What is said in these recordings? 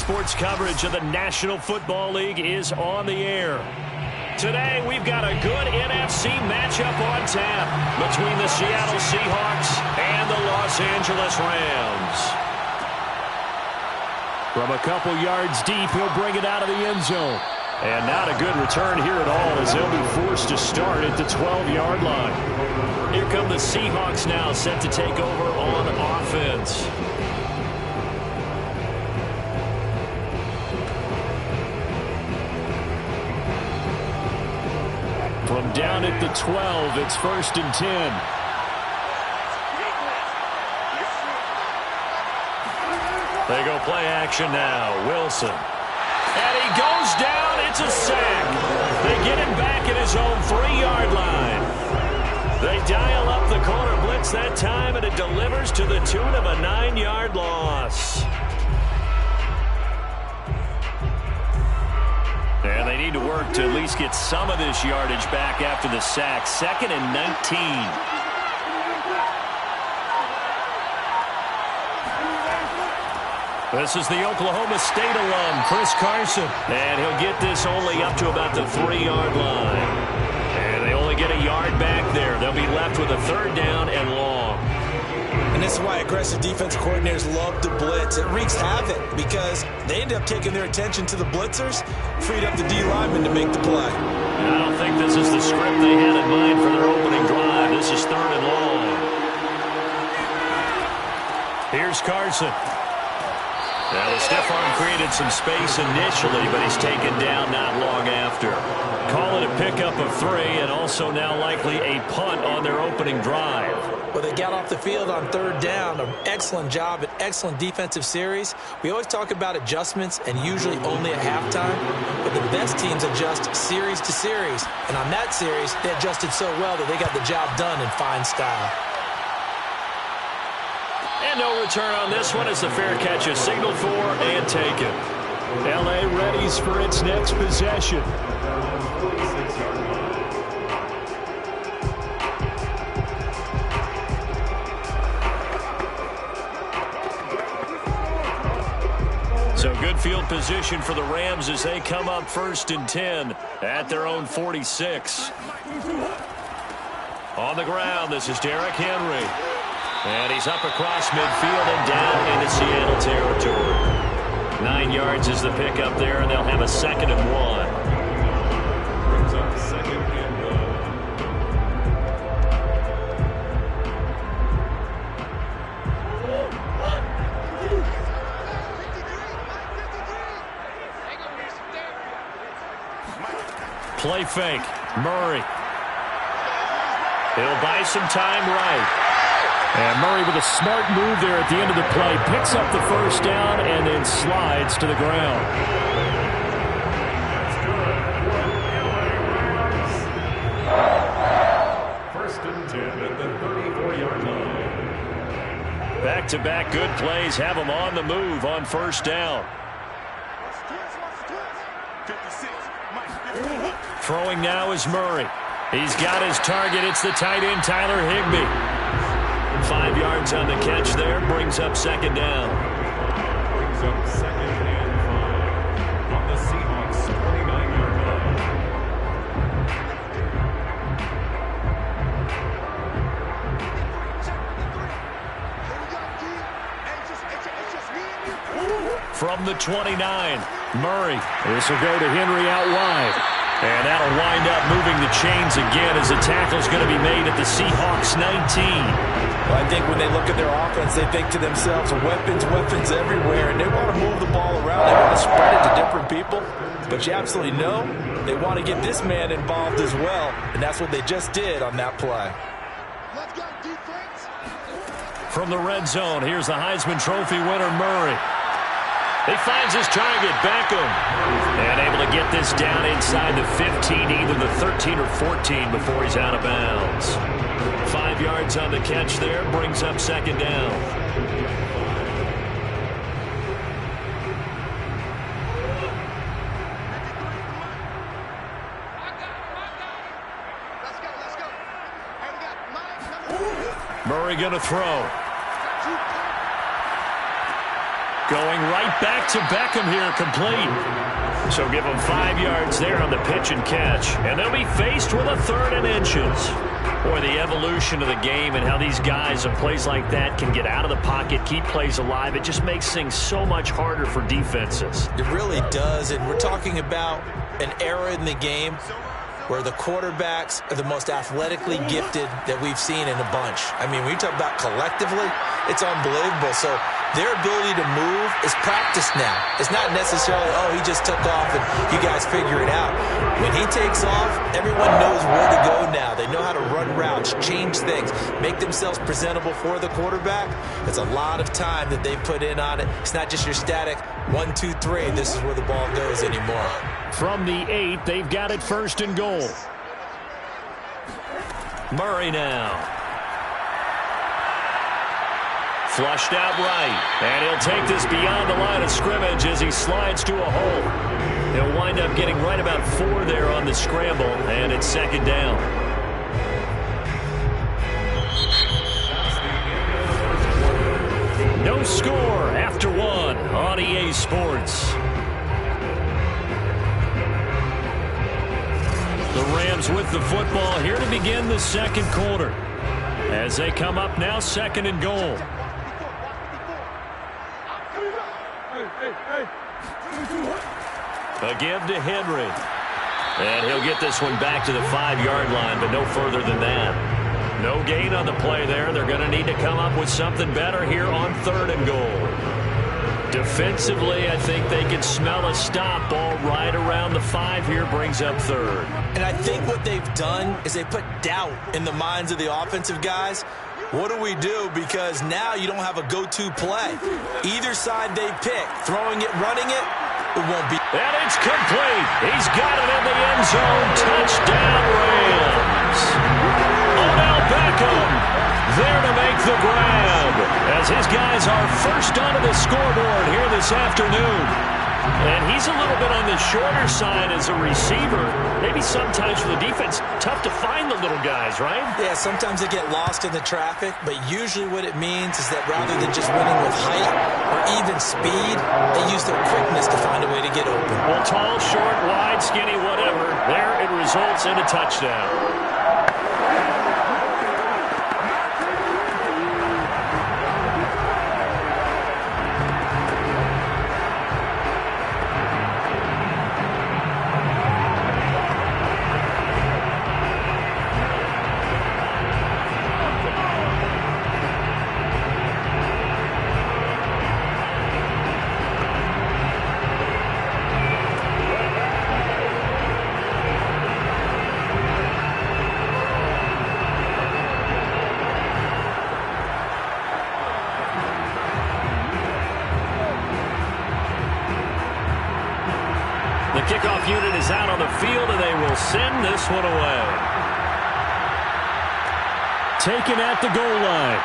Sports coverage of the National Football League is on the air. Today, we've got a good NFC matchup on tap between the Seattle Seahawks and the Los Angeles Rams. From a couple yards deep, he'll bring it out of the end zone. And not a good return here at all as they'll be forced to start at the 12-yard line. Here come the Seahawks now, set to take over on offense. From down at the 12, it's 1st and 10. They go play action now. Wilson. And he goes down. It's a sack. They get him back at his own 3-yard line. They dial up the corner blitz that time, and it delivers to the tune of a 9-yard loss. And they need to work to at least get some of this yardage back after the sack. 2nd and 19. This is the Oklahoma State alum, Chris Carson. And he'll get this only up to about the 3-yard line. And they only get a yard back there. They'll be left with a 3rd down and long. And this is why aggressive defensive coordinators love to blitz. It wreaks havoc because they end up taking their attention to the blitzers, freed up the D lineman to make the play. I don't think this is the script they had in mind for their opening drive. This is 3rd and long. Here's Carson. Now the stiff arm created some space initially, but he's taken down not long after. Call it a pickup of 3, and also now likely a punt on their opening drive. Well, they got off the field on 3rd down. An excellent job, an excellent defensive series. We always talk about adjustments and usually only at halftime, but the best teams adjust series to series. And on that series, they adjusted so well that they got the job done in fine style. And no return on this one as the fair catch is signaled for and taken. L.A. readies for its next possession. So good field position for the Rams as they come up 1st and 10 at their own 46. On the ground, this is Derrick Henry. And he's up across midfield and down into Seattle territory. 9 yards is the pickup there, and they'll have a 2nd and 1. Brings up 2nd and 1. Play fake. Murray. He'll buy some time right. And Murray with a smart move there at the end of the play. Picks up the 1st down and then slides to the ground. 1st and 10 at the 34-yard line. Back-to-back good plays have them on the move on 1st down. Throwing now is Murray. He's got his target. It's the tight end, Tyler Higbee. 5 yards on the catch there. Brings up 2nd down. Brings up 2nd and 5 on the Seahawks 29-yard line. From the 29, Murray. This will go to Henry out wide. And that'll wind up moving the chains again as the tackle's going to be made at the Seahawks 19. Well, I think when they look at their offense, they think to themselves, weapons, weapons everywhere, and they want to move the ball around. They want to spread it to different people. But you absolutely know they want to get this man involved as well, and that's what they just did on that play. Let's go, defense. From the red zone, here's the Heisman Trophy winner, Murray. He finds his target, Beckham. And able to get this down inside the 15, either the 13 or 14 before he's out of bounds. 5 yards on the catch there, brings up 2nd down. Murray going to throw. Going right back to Beckham here, complete. So give them 5 yards there on the pitch and catch. And they'll be faced with a 3rd and inches. Boy, the evolution of the game and how these guys on plays like that can get out of the pocket, keep plays alive, it just makes things so much harder for defenses. It really does, and we're talking about an era in the game where the quarterbacks are the most athletically gifted that we've seen in a bunch. I mean, when you talk about collectively, it's unbelievable. So their ability to move is practiced now. It's not necessarily, oh, he just took off and you guys figure it out. When he takes off, everyone knows where to go now. They know how to run routes, change things, make themselves presentable for the quarterback. It's a lot of time that they put in on it. It's not just your static 1, 2, 3, this is where the ball goes anymore. From the 8, they've got it 1st and goal. Murray now. Flushed out right. And he'll take this beyond the line of scrimmage as he slides to a hole. He'll wind up getting right about 4 there on the scramble, and it's 2nd down. No score after 1 on EA Sports. The Rams with the football here to begin the 2nd quarter. As they come up now, 2nd and goal. A give to Henry. And he'll get this one back to the 5-yard line, but no further than that. No gain on the play there. They're going to need to come up with something better here on 3rd and goal. Defensively, I think they can smell a stop. Ball right around the 5 here, brings up 3rd. And I think what they've done is they put doubt in the minds of the offensive guys. What do we do? Because now you don't have a go-to play. Either side they pick, throwing it, running it, it won't be. And it's complete. He's got it in the end zone. Touchdown, Rams. Odell Beckham there to make the grab as his guys are first onto the scoreboard here this afternoon. And he's a little bit on the shorter side as a receiver. Maybe sometimes for the defense, tough to find the little guys, right? Yeah, sometimes they get lost in the traffic, but usually what it means is that rather than just winning with height or even speed, they use their quickness to find a way to get open. Well, tall, short, wide, skinny, whatever, there it results in a touchdown. Kickoff unit is out on the field, and they will send this one away. Taken at the goal line.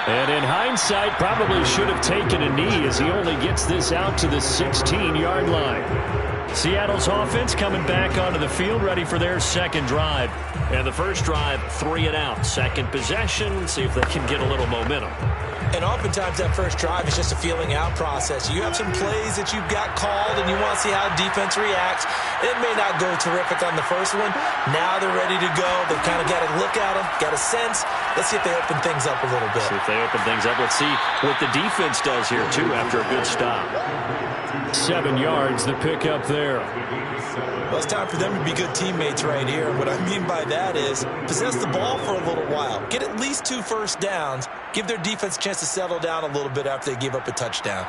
And in hindsight, probably should have taken a knee as he only gets this out to the 16-yard line. Seattle's offense coming back onto the field, ready for their 2nd drive. And the first drive, 3 and out. 2nd possession, see if they can get a little momentum. And oftentimes that first drive is just a feeling out process. You have some plays that you've got called and you want to see how defense reacts. It may not go terrific on the first one. Now they're ready to go. They've kind of got a look at them, got a sense. Let's see if they open things up a little bit. See if they open things up. Let's see what the defense does here, too, after a good stop. 7 yards, the pickup there. Well, it's time for them to be good teammates right here. And what I mean by that is possess the ball for a little while. Get at least 2 first downs. Give their defense a chance to settle down a little bit after they give up a touchdown.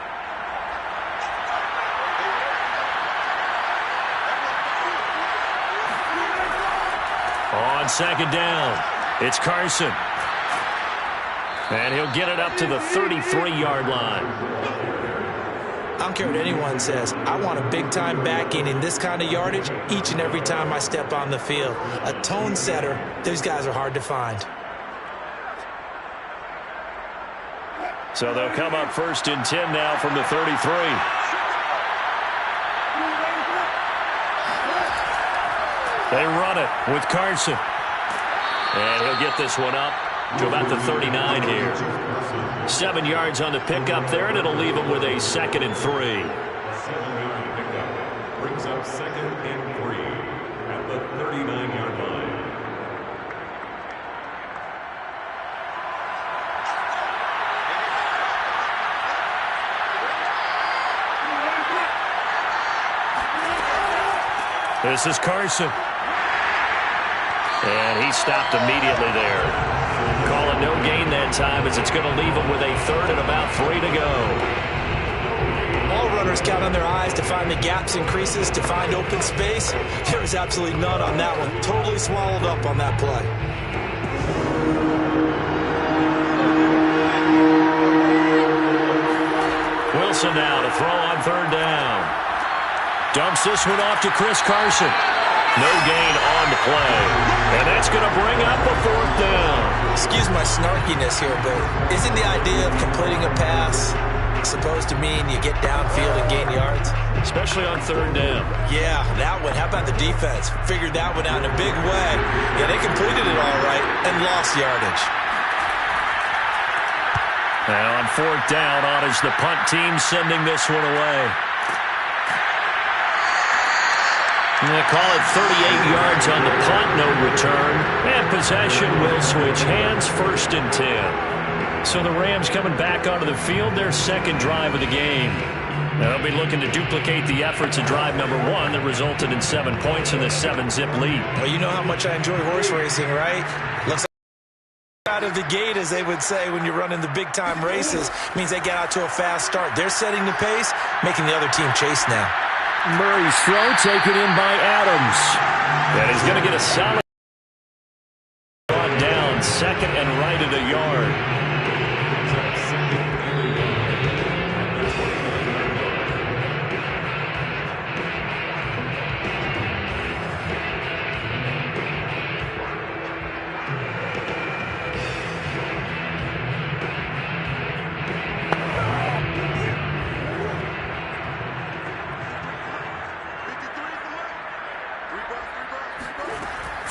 On 2nd down, it's Carson. And he'll get it up to the 33-yard line. I don't care what anyone says. I want a big-time backing in this kind of yardage each and every time I step on the field. A tone setter, those guys are hard to find. So they'll come up 1st and 10 now from the 33. They run it with Carson. And he'll get this one up to about the 39 here. 7 yards on the pickup there, and it'll leave them with a 2nd and 3. 7-yard pickup brings up 2nd and 3 at the 39-yard line. This is Carson. And he stopped immediately there. Call it no gain that time as it's going to leave him with a 3rd and about 3 to go. All runners count on their eyes to find the gaps and creases, to find open space. There was absolutely none on that one. Totally swallowed up on that play. Wilson now to throw on 3rd down. Dumps this one off to Chris Carson. No gain on the play. And that's going to bring up a 4th down. Excuse my snarkiness here, but isn't the idea of completing a pass supposed to mean you get downfield and gain yards? Especially on 3rd down. Yeah, that one. How about the defense? Figured that one out in a big way. Yeah, they completed it all right and lost yardage. Now on 4th down, on is the punt team sending this one away. They call it 38 yards on the punt, no return. And possession will switch hands, 1st and 10. So the Rams coming back onto the field, their 2nd drive of the game. They'll be looking to duplicate the efforts of drive number 1 that resulted in 7 points in the 7-zip lead. Well, you know how much I enjoy horse racing, right? Looks like out of the gate, as they would say when you're running the big-time races, means they get out to a fast start. They're setting the pace, making the other team chase now. Murray's throw taken in by Adams. And he's going to get a solid down, 2nd and right at a yard.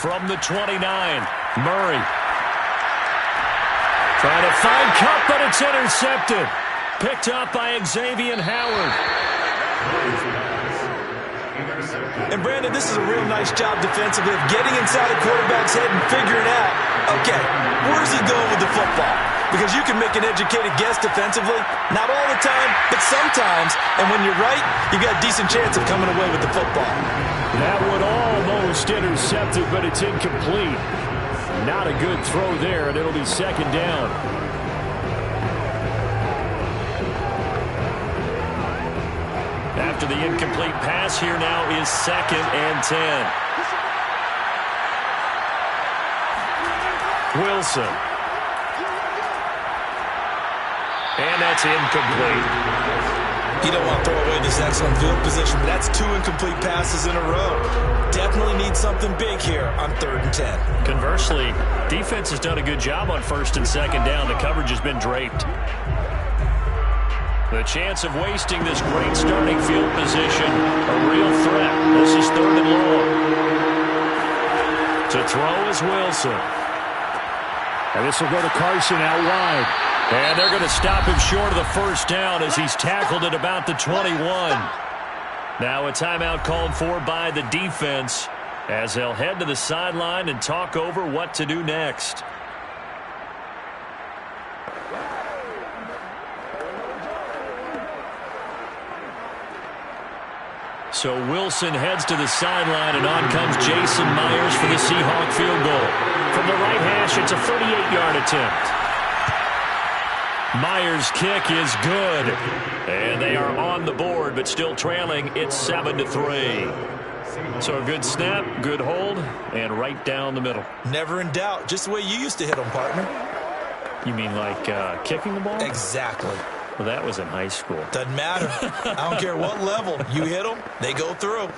From the 29, Murray. Trying to find Kupp, but it's intercepted. Picked up by Xavier Howard. And, Brandon, this is a real nice job defensively of getting inside a quarterback's head and figuring out, okay, where's he going with the football? Because you can make an educated guess defensively. Not all the time, but sometimes. And when you're right, you've got a decent chance of coming away with the football. That one almost intercepted, but it's incomplete. Not a good throw there, and it'll be 2nd down. After the incomplete pass, here now is 2nd and 10. Wilson. And that's incomplete. You don't want to throw away this excellent field position, but that's 2 incomplete passes in a row. Definitely need something big here on 3rd and 10. Conversely, defense has done a good job on 1st and 2nd down. The coverage has been draped. The chance of wasting this great starting field position, a real threat. This is 3rd and long. To throw is Wilson. And this will go to Carson out wide. And they're going to stop him short of the 1st down as he's tackled at about the 21. Now a timeout called for by the defense as they'll head to the sideline and talk over what to do next. So Wilson heads to the sideline, and on comes Jason Myers for the Seahawk field goal. From the right hash, it's a 38-yard attempt. Myers' kick is good. And they are on the board, but still trailing. It's 7-3. So a good snap, good hold, and right down the middle. Never in doubt. Just the way you used to hit them, partner. You mean like kicking the ball? Exactly. Well, that was in high school. Doesn't matter. I don't care what level. You hit them, they go through.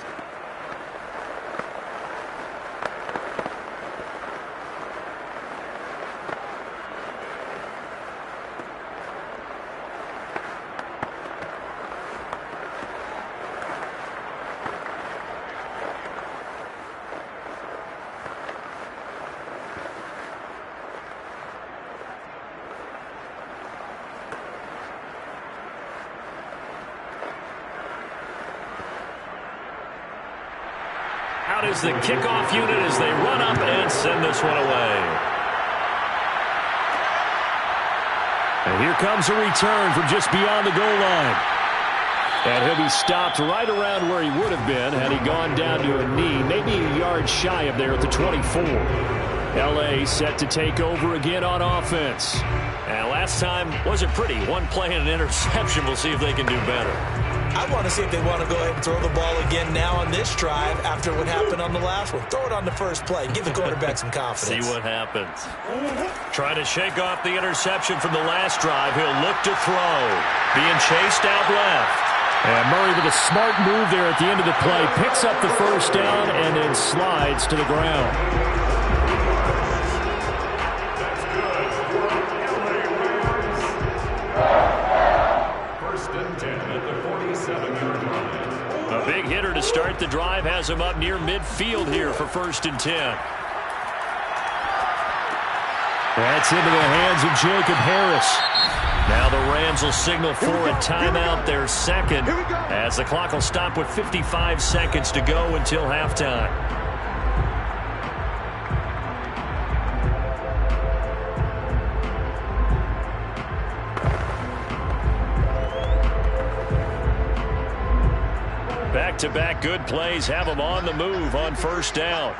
that is the kickoff unit as they run up and send this one away. And here comes a return from just beyond the goal line. And he'll be stopped right around where he would have been had he gone down to a knee, maybe a yard shy of there at the 24. L.A. set to take over again on offense. And last time wasn't pretty. One play and an interception. We'll see if they can do better. I want to see if they want to go ahead and throw the ball again now on this drive after what happened on the last one. Throw it on the first play. Give the quarterback some confidence. See what happens. Trying to shake off the interception from the last drive. He'll look to throw. Being chased out left. And Murray with a smart move there at the end of the play. Picks up the first down and then slides to the ground. First and 10 at the 47-yard line. A big hitter to start the drive has him up near midfield here for first and 10. That's into the hands of Jacob Harris. Now the Rams will signal for a timeout, their second, as the clock will stop with 55 seconds to go until halftime. Back-to-back good plays have them on the move on first down.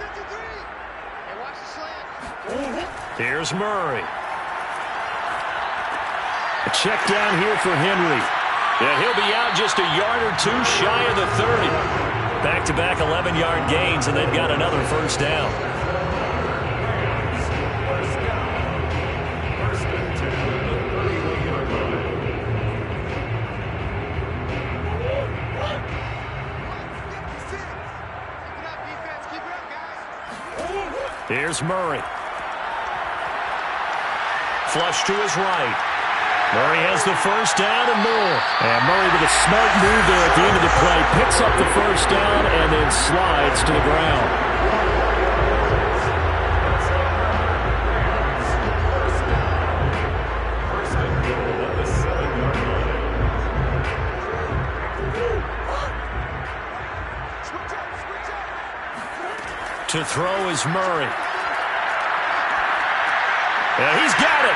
Here's Murray. A check down here for Henry. Yeah, he'll be out just a yard or two shy of the 30. Back-to-back 11-yard gains, and they've got another first down. First and 10 at the 31-yard line. Here's Murray. Flush to his right. Murray has the first down and more. And Murray with a smart move there at the end of the play. Picks up the first down and then slides to the ground. First and goal at the 7-yard line. To throw is Murray. And he's got it.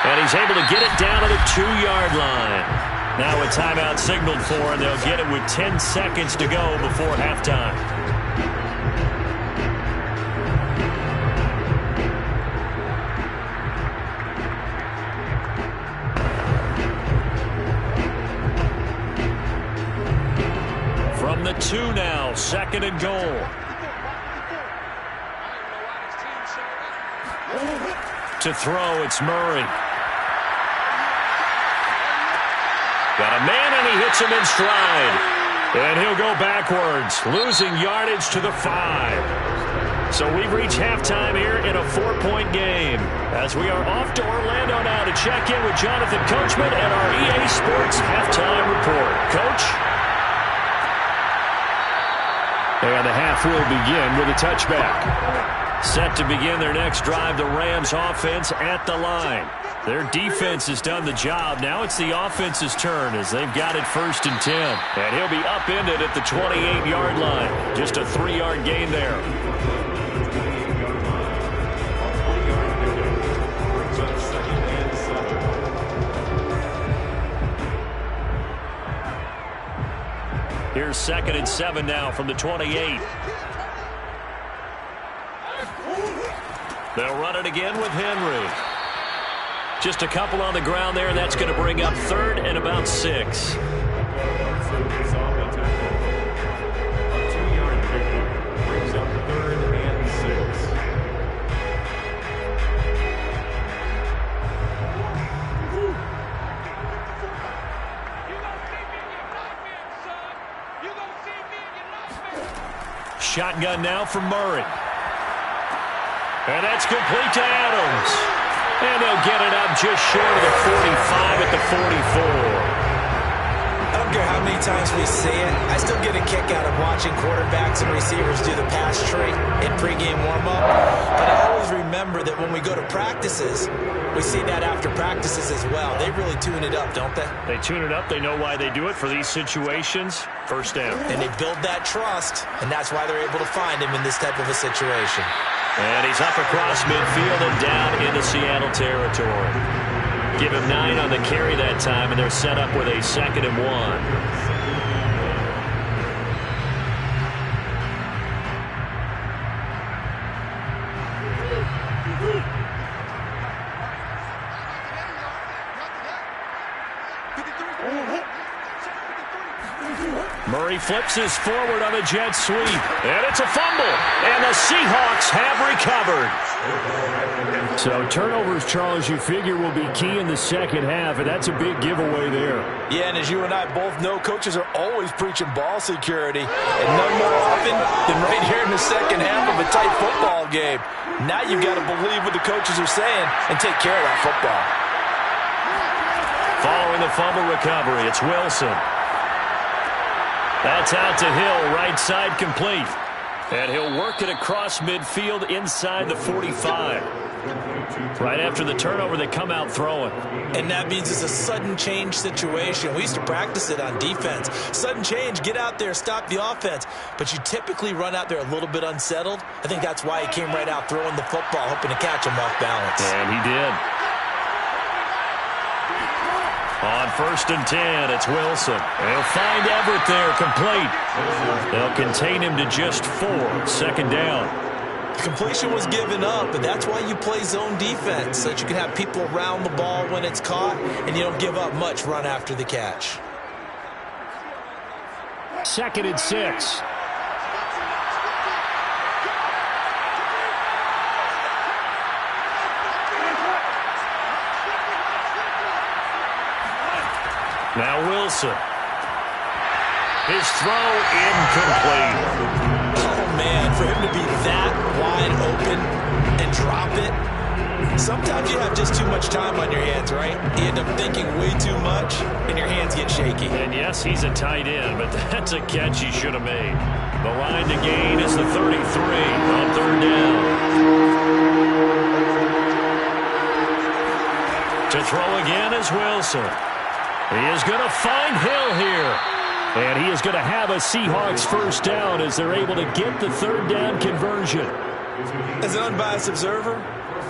And he's able to get it down to the 2-yard line. Now a timeout signaled for, and they'll get it with 10 seconds to go before halftime. From the 2 now, second and goal. To throw, it's Murray. Got a man, and he hits him in stride. And he'll go backwards, losing yardage to the 5. So we've reached halftime here in a 4-point game. As we are off to Orlando now to check in with Jonathan Coachman and our EA Sports halftime report. Coach? And the half will begin with a touchback. Set to begin their next drive, the Rams offense at the line. Their defense has done the job. Now it's the offense's turn as they've got it first and 10. And he'll be upended at the 28-yard line. Just a 3-yard gain there. Here's second and 7 now from the 28. They'll run it again with Henry. Just a couple on the ground there, and that's going to bring up third and about 6. Brings up third and 6. Shotgun now from Murray. And that's complete to Adams. And they'll get it up just short of the 45 at the 44. I'm care how many times we see it. I still get a kick out of watching quarterbacks and receivers do the pass tree in pregame warm-up. But I always remember that when we go to practices, we see that after practices as well. They really tune it up, don't they? They tune it up. They know why they do it for these situations. First down. And they build that trust, and that's why they're able to find him in this type of a situation. And he's up across midfield and down into Seattle territory. Give him 9 on the carry that time, and they're set up with a 2nd and 1. Murray flips his forward on a jet sweep, and it's a fumble, and the Seahawks have recovered. So turnovers, Charles, you figure will be key in the second half, and that's a big giveaway there. Yeah, and as you and I both know, coaches are always preaching ball security, and none more often than right here in the second half of a tight football game. Now you've got to believe what the coaches are saying and take care of that football. Following the fumble recovery, it's Wilson. That's out to Hill, right side complete. And he'll work it across midfield inside the 45. Right after the turnover, they come out throwing. And that means it's a sudden change situation. We used to practice it on defense. Sudden change, get out there, stop the offense. But you typically run out there a little bit unsettled. I think that's why he came right out throwing the football, hoping to catch him off balance. And he did. On 1st and 10, it's Wilson. They'll find Everett there, complete. They'll contain him to just 4, 2nd down. The completion was given up, but that's why you play zone defense, so that you can have people around the ball when it's caught, and you don't give up much run after the catch. 2nd and 6. Now Wilson. His throw incomplete. Oh, man, for him to be that wide open and drop it. Sometimes you have just too much time on your hands, right? You end up thinking way too much, and your hands get shaky. And yes, he's a tight end, but that's a catch he should have made. The line to gain is the 33 on 3rd down. To throw again is Wilson. He is going to find Hill here. And he is going to have a Seahawks 1st down as they're able to get the 3rd down conversion. As an unbiased observer,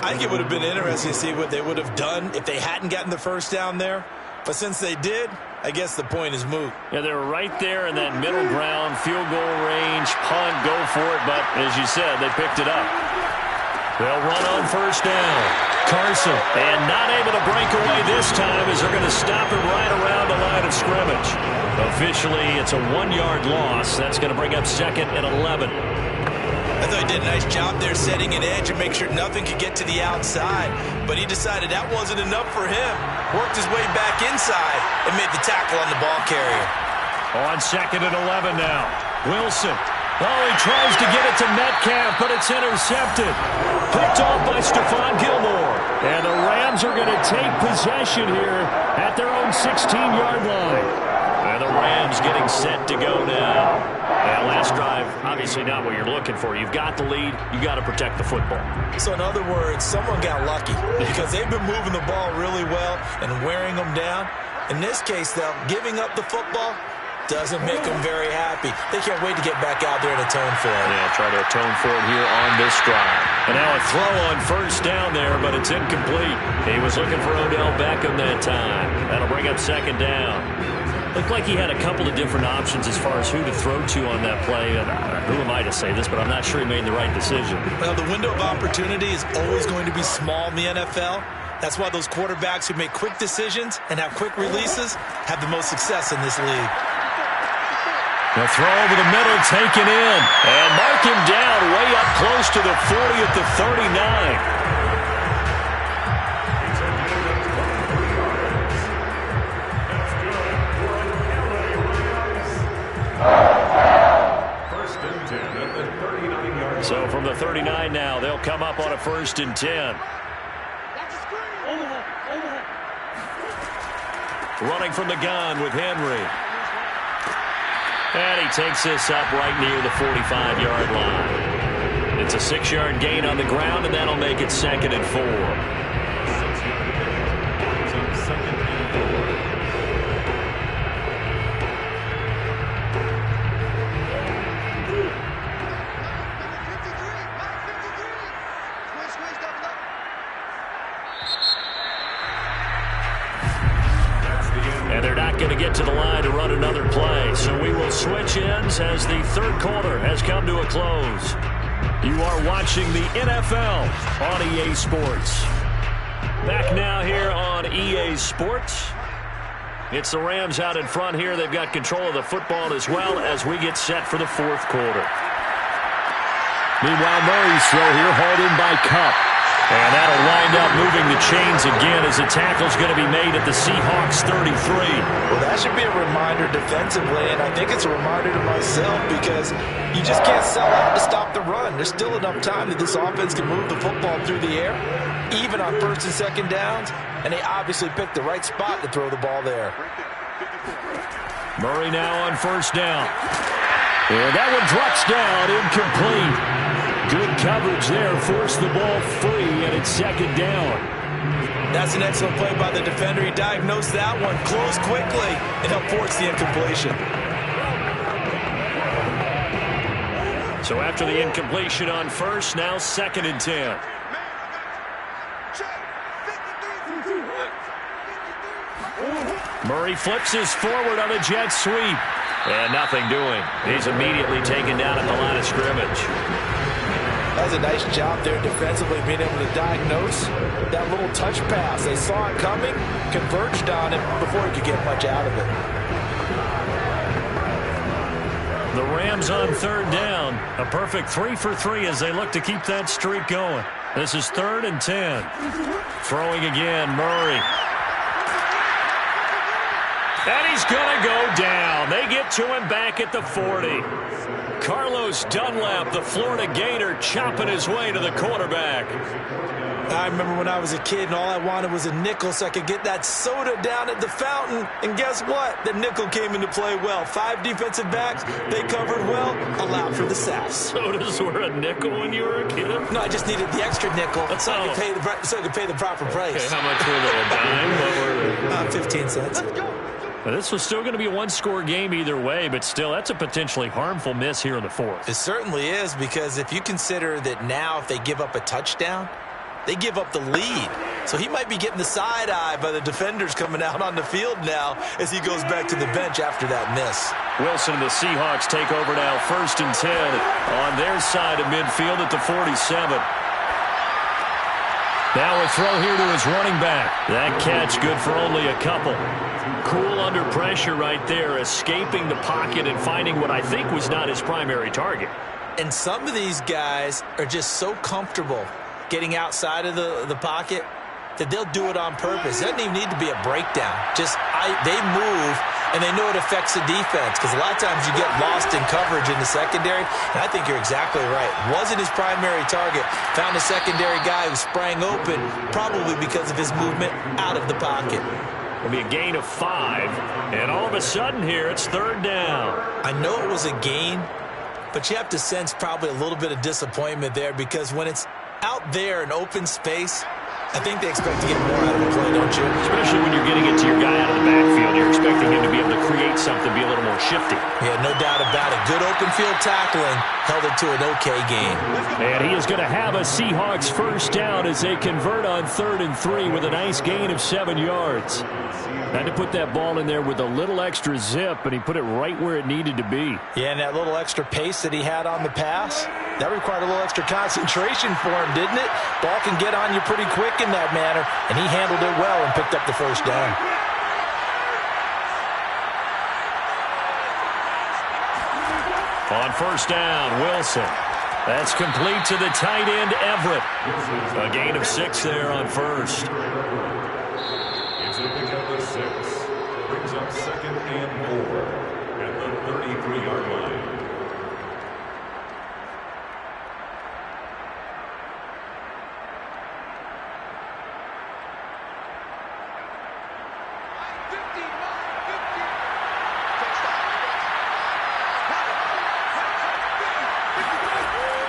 I think it would have been interesting to see what they would have done if they hadn't gotten the 1st down there. But since they did, I guess the point is moot. Yeah, they were right there in that middle ground, field goal range, punt, go for it. But as you said, they picked it up. They'll run on 1st down. Carson, and not able to break away this time as they're going to stop him right around the line of scrimmage. Officially, it's a 1-yard loss. That's going to bring up 2nd and 11. I thought he did a nice job there setting an edge and make sure nothing could get to the outside. But he decided that wasn't enough for him. Worked his way back inside and made the tackle on the ball carrier. On 2nd and 11 now. Wilson. Oh, he tries to get it to Metcalf, but it's intercepted. Picked off by Stephon Gilmore. And the Rams are going to take possession here at their own 16-yard line. And the Rams getting set to go now. And last drive, obviously not what you're looking for. You've got the lead. You've got to protect the football. So in other words, someone got lucky because they've been moving the ball really well and wearing them down. In this case, though, giving up the football doesn't make them very happy. They can't wait to get back out there and atone for it. Yeah, try to atone for it here on this drive. And now a throw on 1st down there, but it's incomplete. He was looking for Odell Beckham that time. That'll bring up 2nd down. Looked like he had a couple of different options as far as who to throw to on that play. And who am I to say this, but I'm not sure he made the right decision. Well, the window of opportunity is always going to be small in the NFL. That's why those quarterbacks who make quick decisions and have quick releases have the most success in this league. The throw over the middle taken in. And mark him down way up close to the 40 at the 39. First and 10 at the 39-yard line. So from the 39 now, they'll come up on a 1st and 10. Running from the gun with Henry. And he takes this up right near the 45-yard line. It's a 6-yard gain on the ground, and that'll make it 2nd and 4. 6-yard gain. Brings up 2nd and 4. And they're not going to get to the line to run another play. So we will switch ends as the third quarter has come to a close. You are watching the NFL on EA Sports. Back now here on EA Sports. It's the Rams out in front here. They've got control of the football as well as we get set for the fourth quarter. Meanwhile, Murray's throw here hauled in by Kupp. And that'll wind up moving the chains again as the tackle's going to be made at the Seahawks 33. Well, that should be a reminder defensively, and I think it's a reminder to myself because you just can't sell out to stop the run. There's still enough time that this offense can move the football through the air, even on 1st and 2nd downs, and they obviously picked the right spot to throw the ball there. Murray now on 1st down. And that one drops down, incomplete. Good coverage there, forced the ball free, and it's 2nd down. That's an excellent play by the defender. He diagnosed that one, closed quickly, and helped force the incompletion. So after the incompletion on 1st, now 2nd and 10. Murray flips his forward on a jet sweep. And nothing doing. He's immediately taken down at the line of scrimmage. That was a nice job there defensively, being able to diagnose that little touch pass. They saw it coming, converged on it before he could get much out of it. The Rams on 3rd down. A perfect 3 for 3 as they look to keep that streak going. This is 3rd and 10. Throwing again, Murray. And he's going to go down. They get to him back at the 40. Carlos Dunlap, the Florida Gator, chopping his way to the quarterback. I remember when I was a kid and all I wanted was a nickel so I could get that soda down at the fountain. And guess what? The nickel came into play well. 5 defensive backs, they covered well, allowed for the sacks. Sodas were a nickel when you were a kid? No, I just needed the extra nickel so I could pay the proper price. Okay, how much were they? A dime? What were they? 15 cents. This was still going to be a one-score game either way, but still, that's a potentially harmful miss here in the 4th. It certainly is, because if you consider that now if they give up a touchdown, they give up the lead. So he might be getting the side eye by the defenders coming out on the field now as he goes back to the bench after that miss. Wilson and the Seahawks take over now, 1st and 10 on their side of midfield at the 47. Now a throw here to his running back. That catch good for only a couple. Cool under pressure right there, escaping the pocket and finding what I think was not his primary target. And some of these guys are just so comfortable getting outside of the pocket that they'll do it on purpose. It doesn't even need to be a breakdown. They move, and they know it affects the defense, because a lot of times you get lost in coverage in the secondary, and I think you're exactly right. Wasn't his primary target. Found a secondary guy who sprang open, probably because of his movement out of the pocket. It'll be a gain of 5, and all of a sudden here, it's 3rd down. I know it was a gain, but you have to sense probably a little bit of disappointment there, because when it's out there in open space, I think they expect to get more out of the play, don't you? Especially when you're getting it to your guy out of the backfield. You're expecting him to be able to create something, be a little more shifty. Yeah, no doubt about it. Good open field tackling held it to an okay game. And he is going to have a Seahawks 1st down as they convert on 3rd and 3 with a nice gain of 7 yards. Had to put that ball in there with a little extra zip, and he put it right where it needed to be. Yeah, and that little extra pace that he had on the pass, that required a little extra concentration for him, didn't it? Ball can get on you pretty quick in that manner, and he handled it well and picked up the 1st down. On 1st down, Wilson. That's complete to the tight end, Everett. A gain of 6 there on 1st. It's a pickup of 6. Brings up 2nd and 4 at the 33-yard line.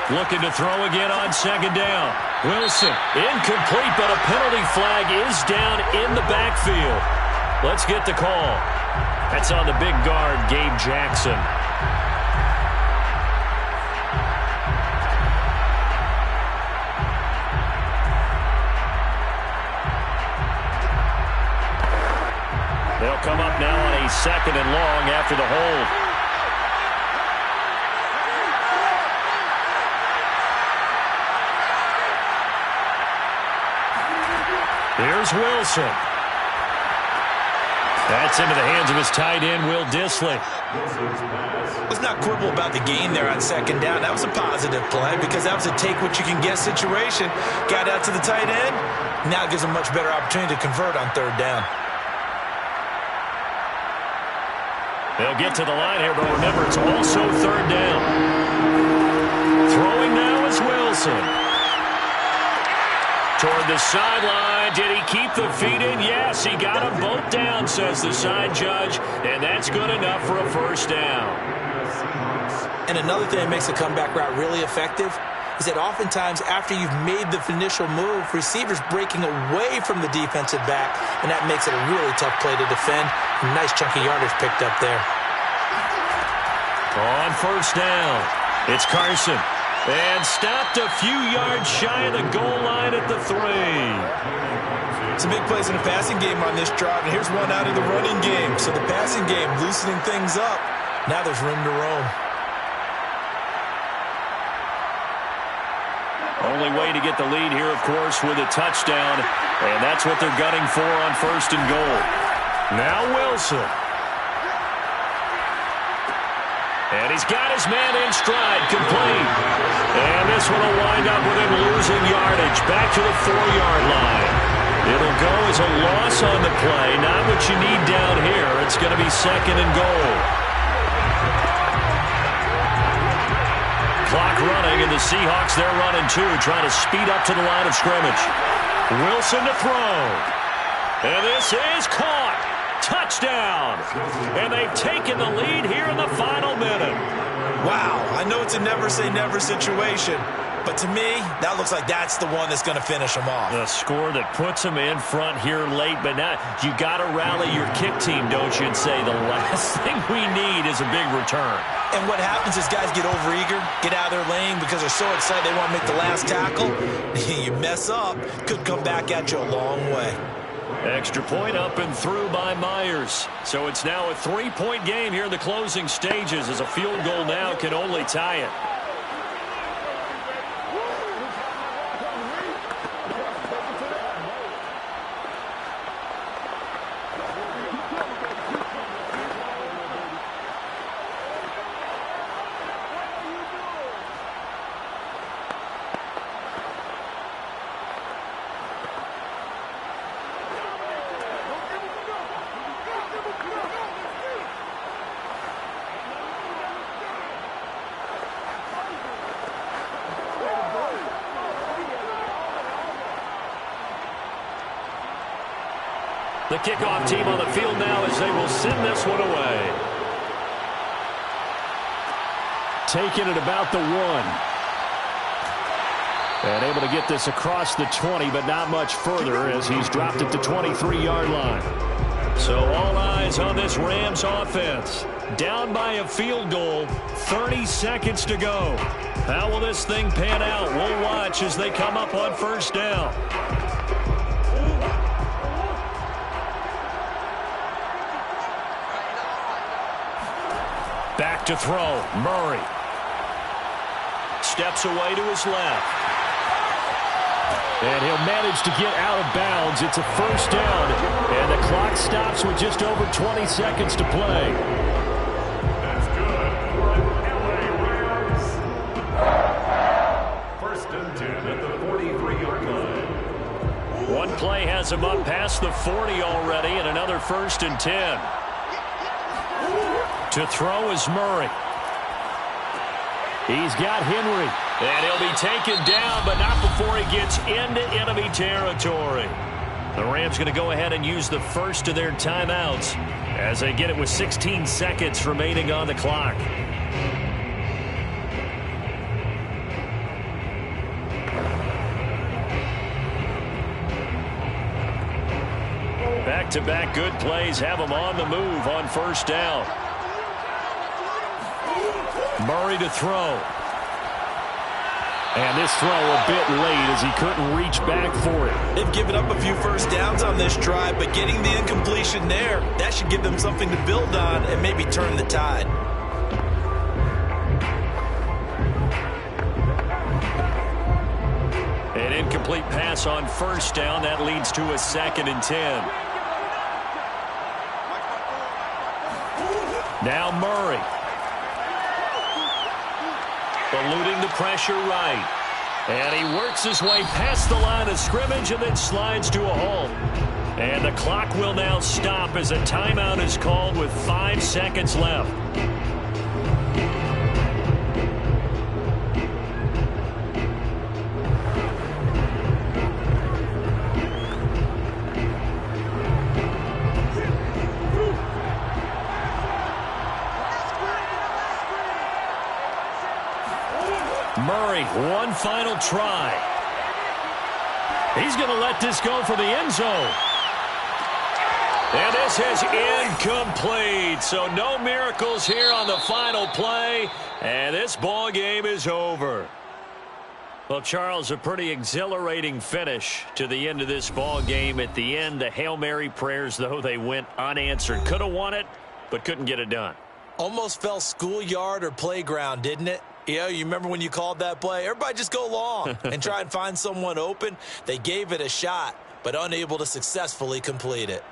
Looking to throw again on second down. Wilson, incomplete, but a penalty flag is down in the backfield. Let's get the call. That's on the big guard, Gabe Jackson. They'll come up now on a 2nd and long after the hold. Here's Wilson. That's into the hands of his tight end, Will Dissly. Let's not quibble about the gain there on 2nd down. That was a positive play because that was a take-what-you-can-get situation. Got out to the tight end. Now it gives him a much better opportunity to convert on 3rd down. They'll get to the line here, but remember, it's also 3rd down. Throwing now is Wilson. Toward the sideline. Did he keep the feet in? Yes, he got them both down, says the side judge, and that's good enough for a 1st down. And another thing that makes the comeback route really effective is that oftentimes after you've made the initial move, receivers breaking away from the defensive back, and that makes it a really tough play to defend. A nice chunky yardage picked up there. On 1st down, it's Carson. And stopped a few yards shy of the goal line at the 3. Some big plays in the passing game on this drive, and here's one out of the running game. So the passing game loosening things up. Now there's room to roam. Only way to get the lead here, of course, with a touchdown. And that's what they're gunning for on 1st and goal. Now Wilson. And he's got his man in stride, complete. And this one will wind up with him losing yardage back to the 4-yard line. It'll go as a loss on the play. Not what you need down here. It's going to be 2nd and goal. Clock running, and the Seahawks, they're running too, trying to speed up to the line of scrimmage. Wilson to throw. And this is caught. Touchdown. And they've taken the lead here in the final minute. Wow, I know it's a never-say-never situation, but to me, that looks like that's the one that's going to finish them off. The score that puts them in front here late, but now you got to rally your kick team, don't you, and say the last thing we need is a big return. And what happens is guys get overeager, get out of their lane because they're so excited they want to make the last tackle. You mess up, could come back at you a long way. Extra point up and through by Myers. So it's now a 3-point game here in the closing stages, as a field goal now can only tie it. The kickoff team on the field now as they will send this one away. Taking it about the 1. And able to get this across the 20, but not much further as he's dropped it to 23-yard line. So all eyes on this Rams offense. Down by a field goal, 30 seconds to go. How will this thing pan out? We'll watch as they come up on 1st down. Back to throw, Murray. Steps away to his left. And he'll manage to get out of bounds. It's a 1st down. And the clock stops with just over 20 seconds to play. That's good for an LA Rams. 1st and 10 at the 43-yard line. One play has him up past the 40 already, and another 1st and 10. To throw is Murray. He's got Henry. And he'll be taken down, but not before he gets into enemy territory. The Rams going to go ahead and use the first of their timeouts as they get it with 16 seconds remaining on the clock. back-to-back good plays have them on the move on first down. Murray to throw. And this throw a bit late as he couldn't reach back for it. They've given up a few first downs on this drive, but getting the incompletion there, that should give them something to build on and maybe turn the tide. An incomplete pass on first down. That leads to a 2nd and 10. Now Murray. Eluding the pressure right. And he works his way past the line of scrimmage and then slides to a halt. And the clock will now stop as a timeout is called with 5 seconds left. Murray, one final try. He's going to let this go for the end zone. And this is incomplete. So no miracles here on the final play. And this ball game is over. Well, Charles, a pretty exhilarating finish to the end of this ball game. At the end, the Hail Mary prayers, though, they went unanswered. Could have won it, but couldn't get it done. Almost fell schoolyard or playground, didn't it? Yeah, you remember when you called that play? Everybody just go long and try and find someone open. They gave it a shot, but unable to successfully complete it.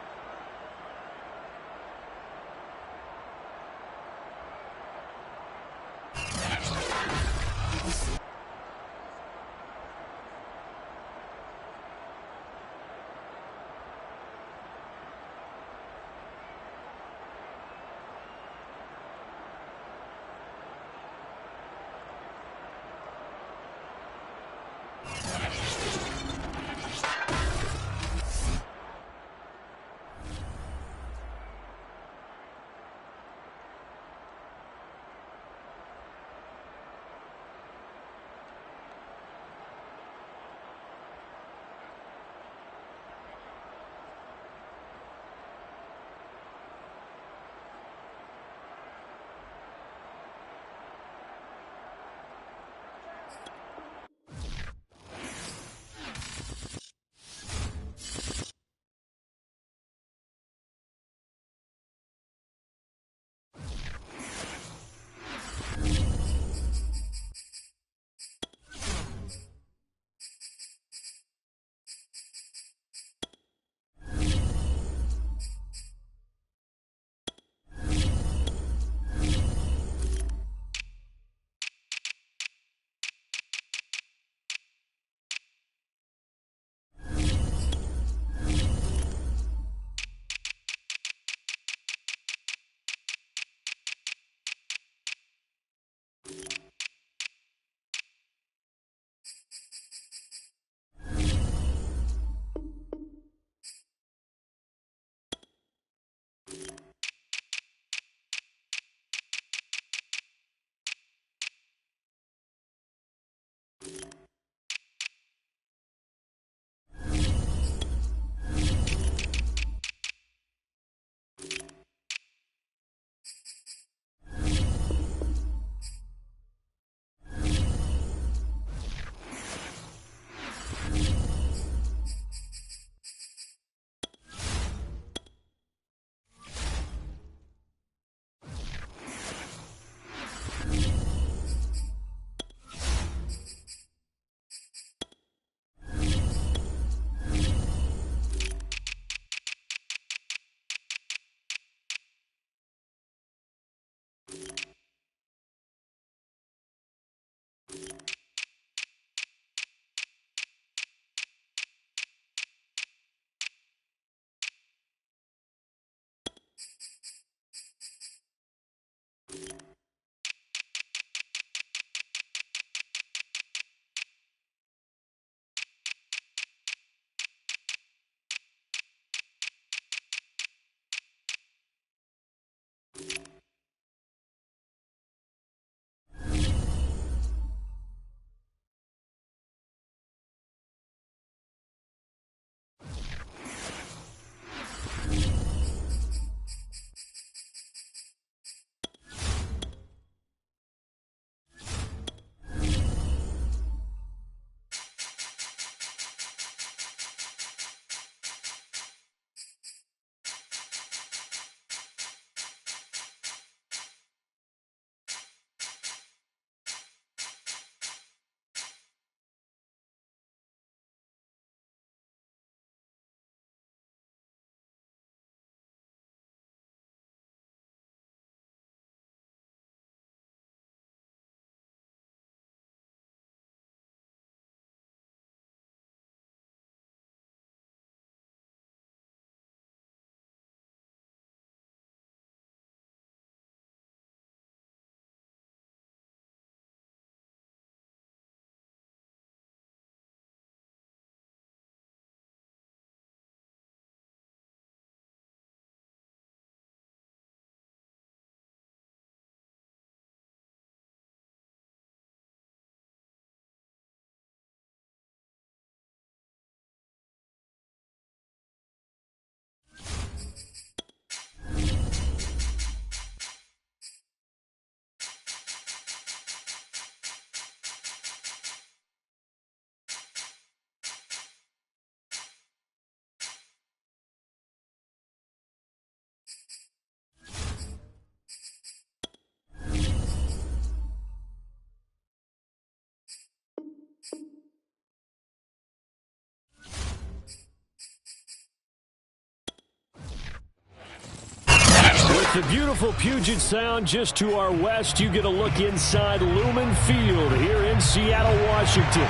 the beautiful Puget Sound just to our west, you get a look inside Lumen Field here in Seattle, Washington.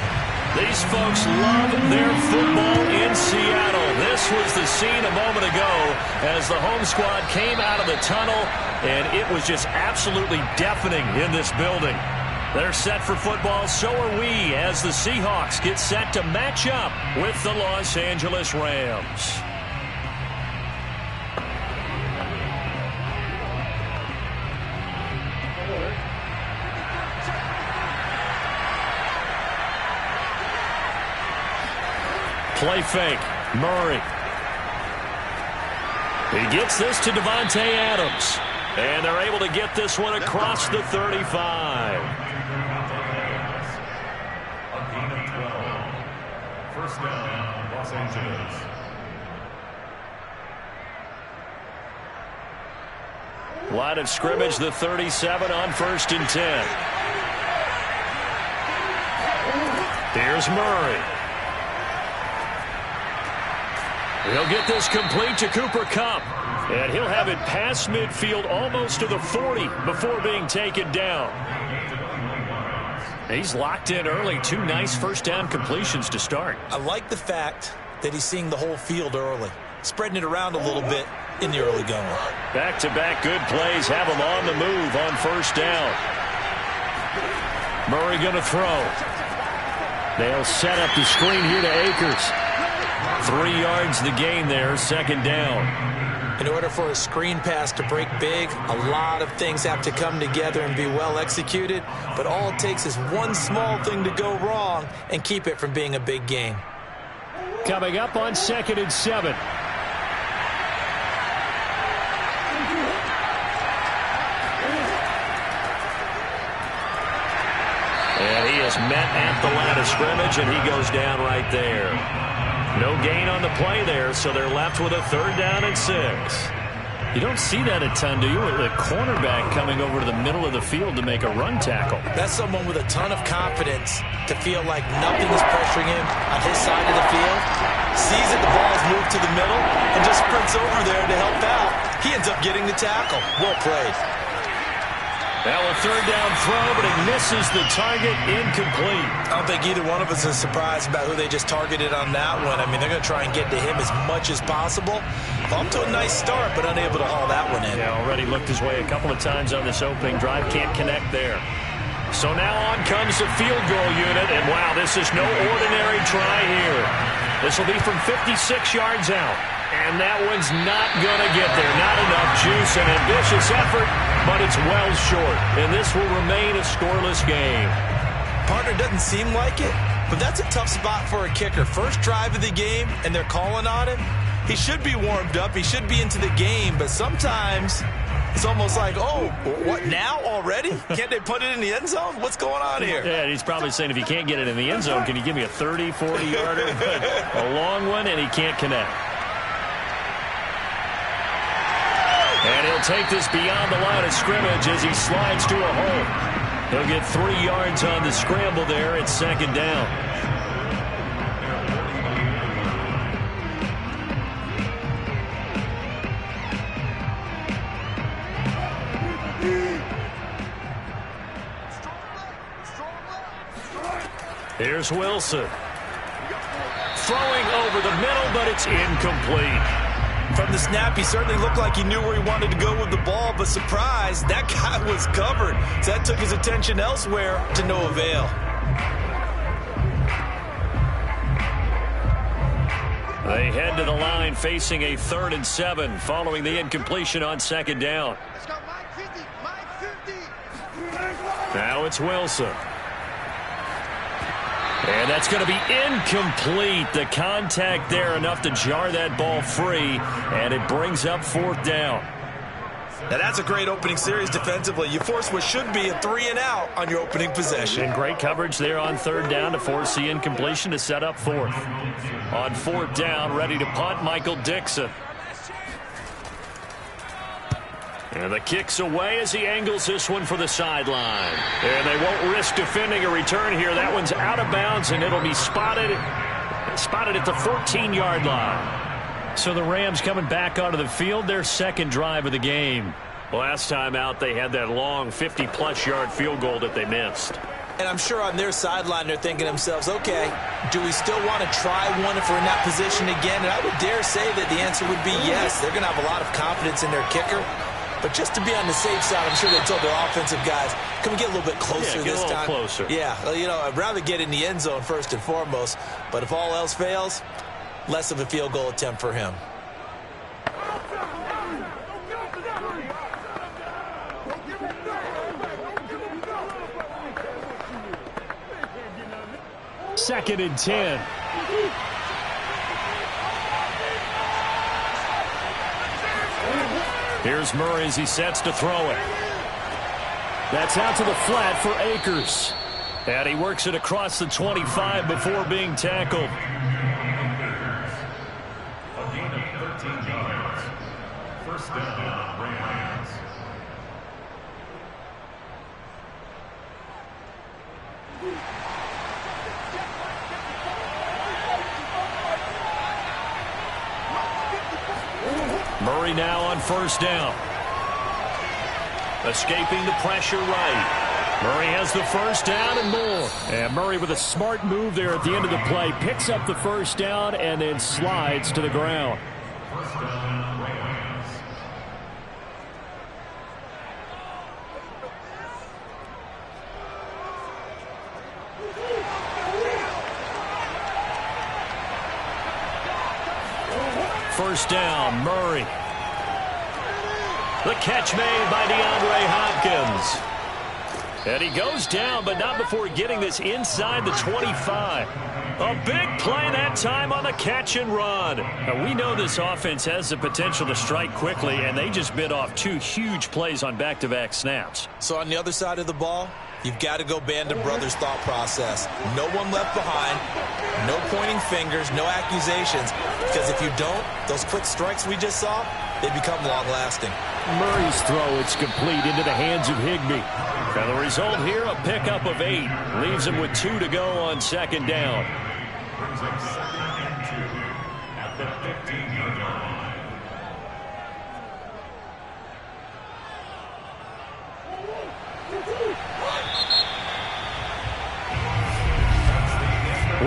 These folks love their football in Seattle. This was the scene a moment ago as the home squad came out of the tunnel, and it was just absolutely deafening in this building. They're set for football, so are we, as the Seahawks get set to match up with the Los Angeles Rams. Play fake. Murray. He gets this to Davante Adams. And they're able to get this one across the 35. A gain of 12. First down, Los Angeles. Line of scrimmage, the 37 on 1st and 10. Here's Murray. He'll get this complete to Cooper Kupp. And he'll have it past midfield almost to the 40 before being taken down. He's locked in early. 2 nice first down completions to start. I like the fact that he's seeing the whole field early, spreading it around a little bit in the early going. Back-to-back good plays have him on the move on first down. Murray going to throw. They'll set up the screen here to Akers. 3 yards the gain there, second down. In order for a screen pass to break big, a lot of things have to come together and be well executed, but all it takes is one small thing to go wrong and keep it from being a big gain. Coming up on 2nd and 7. And he is met at the line of scrimmage, and he goes down right there. No gain on the play there, so they're left with a 3rd down and 6. You don't see that a ton, do you? With a cornerback coming over to the middle of the field to make a run tackle. That's someone with a ton of confidence to feel like nothing is pressuring him on his side of the field. Sees that the ball is moved to the middle and just sprints over there to help out. He ends up getting the tackle. Well played. Now a 3rd down throw, but it misses the target, incomplete. I don't think either one of us is surprised about who they just targeted on that one. I mean, they're going to try and get to him as much as possible. Off to a nice start, but unable to haul that one in. Yeah, already looked his way a couple of times on this opening drive. Can't connect there. So now on comes the field goal unit, and wow, this is no ordinary try here. This will be from 56 yards out. And that one's not going to get there. Not enough juice. An ambitious effort, but it's well short. And this will remain a scoreless game. Partner doesn't seem like it, but that's a tough spot for a kicker. First drive of the game, and they're calling on him. He should be warmed up. He should be into the game, but sometimes it's almost like, oh, what, now already? Can't they put it in the end zone? What's going on here? Yeah, he's probably saying if he can't get it in the end zone, can you give me a 30, 40-yarder? A long one, and he can't connect. And he'll take this beyond the line of scrimmage as he slides to a hole. He'll get 3 yards on the scramble there at 2nd down. Here's Wilson. Throwing over the middle, but it's incomplete. From the snap, he certainly looked like he knew where he wanted to go with the ball, but surprise, that guy was covered. So that took his attention elsewhere to no avail. They head to the line facing a 3rd and 7 following the incompletion on 2nd down. Let's go, Mike 50, Mike 50. Now it's Wilson. And that's going to be incomplete. The contact there enough to jar that ball free, and it brings up 4th down. Now that's a great opening series defensively. You force what should be a 3 and out on your opening possession. And great coverage there on 3rd down to force the incompletion to set up 4th. On 4th down, ready to punt, Michael Dixon. And the kick's away as he angles this one for the sideline. And they won't risk defending a return here. That one's out of bounds, and it'll be spotted at the 14-yard line. So the Rams coming back onto the field, their 2nd drive of the game. Last time out, they had that long 50-plus yard field goal that they missed. And I'm sure on their sideline they're thinking to themselves, okay, do we still want to try one if we're in that position again? And I would dare say that the answer would be yes. They're going to have a lot of confidence in their kicker. But just to be on the safe side, I'm sure they told their offensive guys, can we get a little bit closer this time? Closer. Yeah, you know, I'd rather get in the end zone first and foremost. But if all else fails, less of a field goal attempt for him. Second and 10. Here's Murray as he sets to throw it. That's out to the flat for Akers. And he works it across the 25 before being tackled. A gain of 13 yards. First down, Rams. Murray now on first down. Escaping the pressure right. Murray has the first down and more. And Murray with a smart move there at the end of the play. Picks up the first down and then slides to the ground. First down, Rams. First down, Murray. The catch made by DeAndre Hopkins. And he goes down, but not before getting this inside the 25. A big play that time on the catch and run. Now, we know this offense has the potential to strike quickly, and they just bit off two huge plays on back-to-back snaps. So on the other side of the ball, you've got to go Band of Brothers thought process. No one left behind, no pointing fingers, no accusations. Because if you don't, those quick strikes we just saw, they become long-lasting. Murray's throw, it's complete into the hands of Higbee. And the result here, a pickup of 8. Leaves him with 2 to go on second down. Brings up second and 2 at the 15-yard line.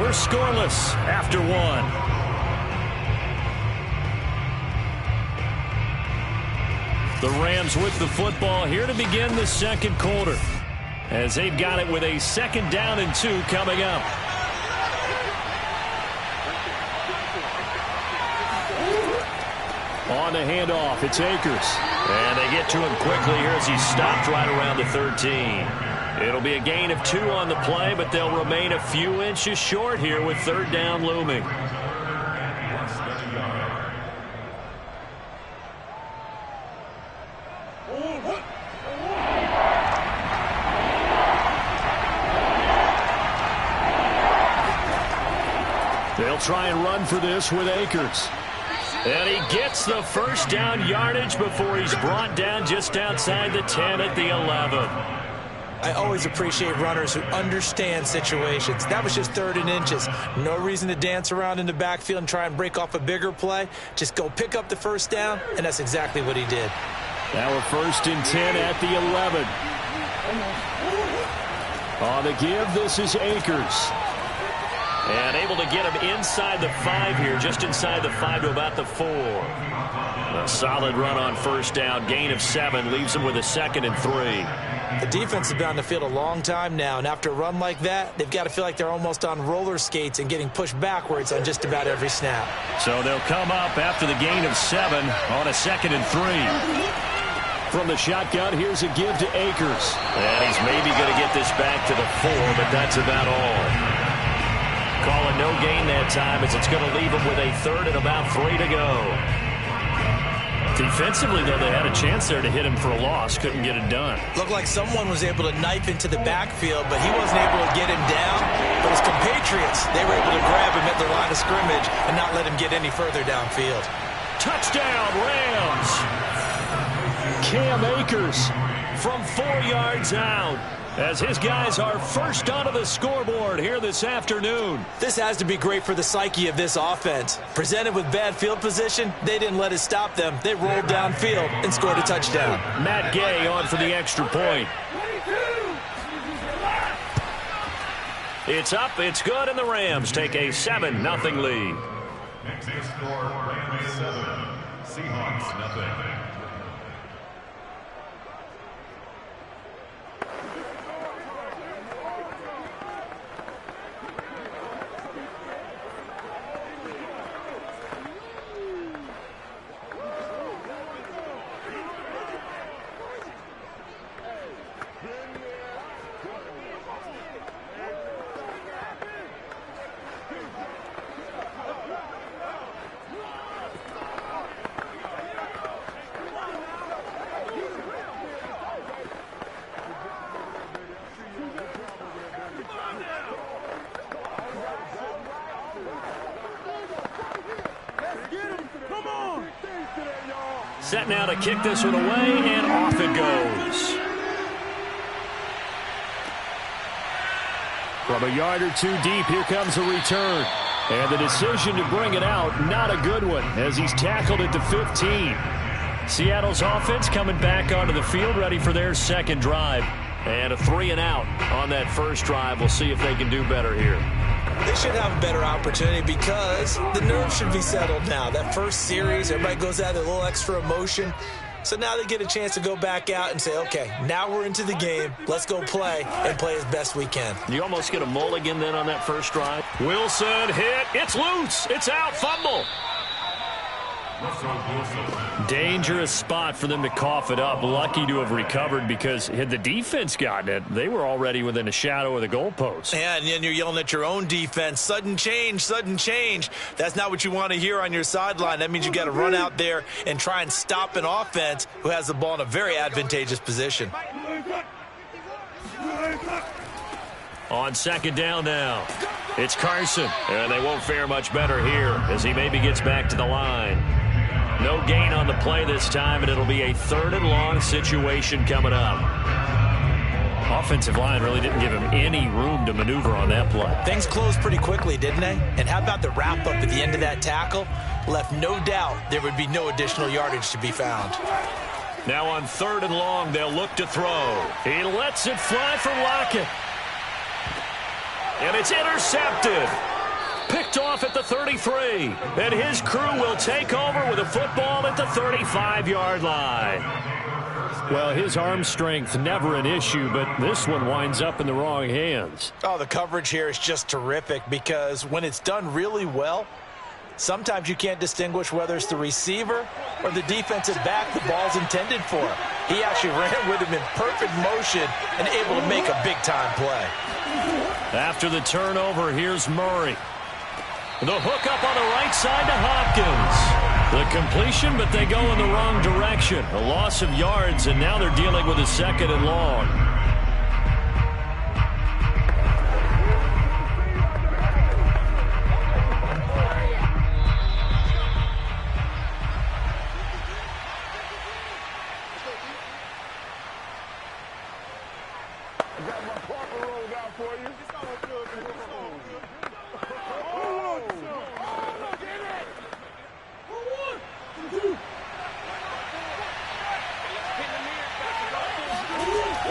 We're scoreless after 1. The Rams with the football here to begin the second quarter, as they've got it with a second down and 2 coming up. On the handoff, it's Akers. And they get to him quickly here as he's stopped right around the 13. It'll be a gain of 2 on the play, but they'll remain a few inches short here with third down looming. They'll try and run for this with Akers. And he gets the first down yardage before he's brought down just outside the 10 at the 11. I always appreciate runners who understand situations. That was just 3rd and inches. No reason to dance around in the backfield and try and break off a bigger play. Just go pick up the first down, and that's exactly what he did. Now a 1st and 10 at the 11. On the give, this is Akers. And able to get him inside the 5 here, just inside the 5 to about the 4. A solid run on first down, gain of 7, leaves him with a 2nd and 3. The defense has been on the field a long time now, and after a run like that, they've got to feel like they're almost on roller skates and getting pushed backwards on just about every snap. So they'll come up after the gain of 7 on a 2nd and 3. From the shotgun, here's a give to Akers. And he's maybe going to get this back to the 4, but that's about all. Calling no gain that time as it's going to leave him with a 3rd and about 3 to go. Defensively, though, they had a chance there to hit him for a loss. Couldn't get it done. Looked like someone was able to knife into the backfield, but he wasn't able to get him down. But his compatriots, they were able to grab him at the line of scrimmage and not let him get any further downfield. Touchdown, Rams! Cam Akers from 4 yards out. as his guys are first onto the scoreboard here this afternoon. This has to be great for the psyche of this offense. Presented with bad field position, they didn't let it stop them. They rolled downfield and scored a touchdown. Matt Gay on for the extra point. It's up, it's good, and the Rams take a 7-0 lead. Next score, Rams 7, Seahawks nothing. Set now to kick this one away, and off it goes. From a yard or two deep, here comes a return. And the decision to bring it out, not a good one, as he's tackled at the 15. Seattle's offense coming back onto the field, ready for their second drive. And a 3-and-out on that first drive. We'll see if they can do better here. They should have a better opportunity because the nerves should be settled now. That first series, everybody goes out with a little extra emotion. So now they get a chance to go back out and say, okay, now we're into the game. Let's go play and play as best we can. You almost get a mulligan then on that first drive. Wilson hit. It's loose. It's out. Fumble. Dangerous spot for them to cough it up. Lucky to have recovered because had the defense gotten it, they were already within a shadow of the goalpost. Yeah, and then you're yelling at your own defense. Sudden change, sudden change. That's not what you want to hear on your sideline. That means you got to run out there and try and stop an offense who has the ball in a very advantageous position. On second down now, it's Carson. And they won't fare much better here as he maybe gets back to the line. No gain on the play this time, and it'll be a 3rd-and-long situation coming up. Offensive line really didn't give him any room to maneuver on that play. Things closed pretty quickly, didn't they? And how about the wrap-up at the end of that tackle? Left no doubt there would be no additional yardage to be found. Now on 3rd and long, they'll look to throw. He lets it fly for Lockett. And it's intercepted. Picked off at the 33. And his crew will take over with a football at the 35-yard line. Well, his arm strength never an issue, but this one winds up in the wrong hands. Oh, the coverage here is just terrific because when it's done really well, sometimes you can't distinguish whether it's the receiver or the defensive back the ball's intended for. He actually ran with him in perfect motion and able to make a big-time play. After the turnover, here's Murray. The hook up on the right side to Hopkins. The completion, but they go in the wrong direction. A loss of yards, and now they're dealing with a 2nd and long.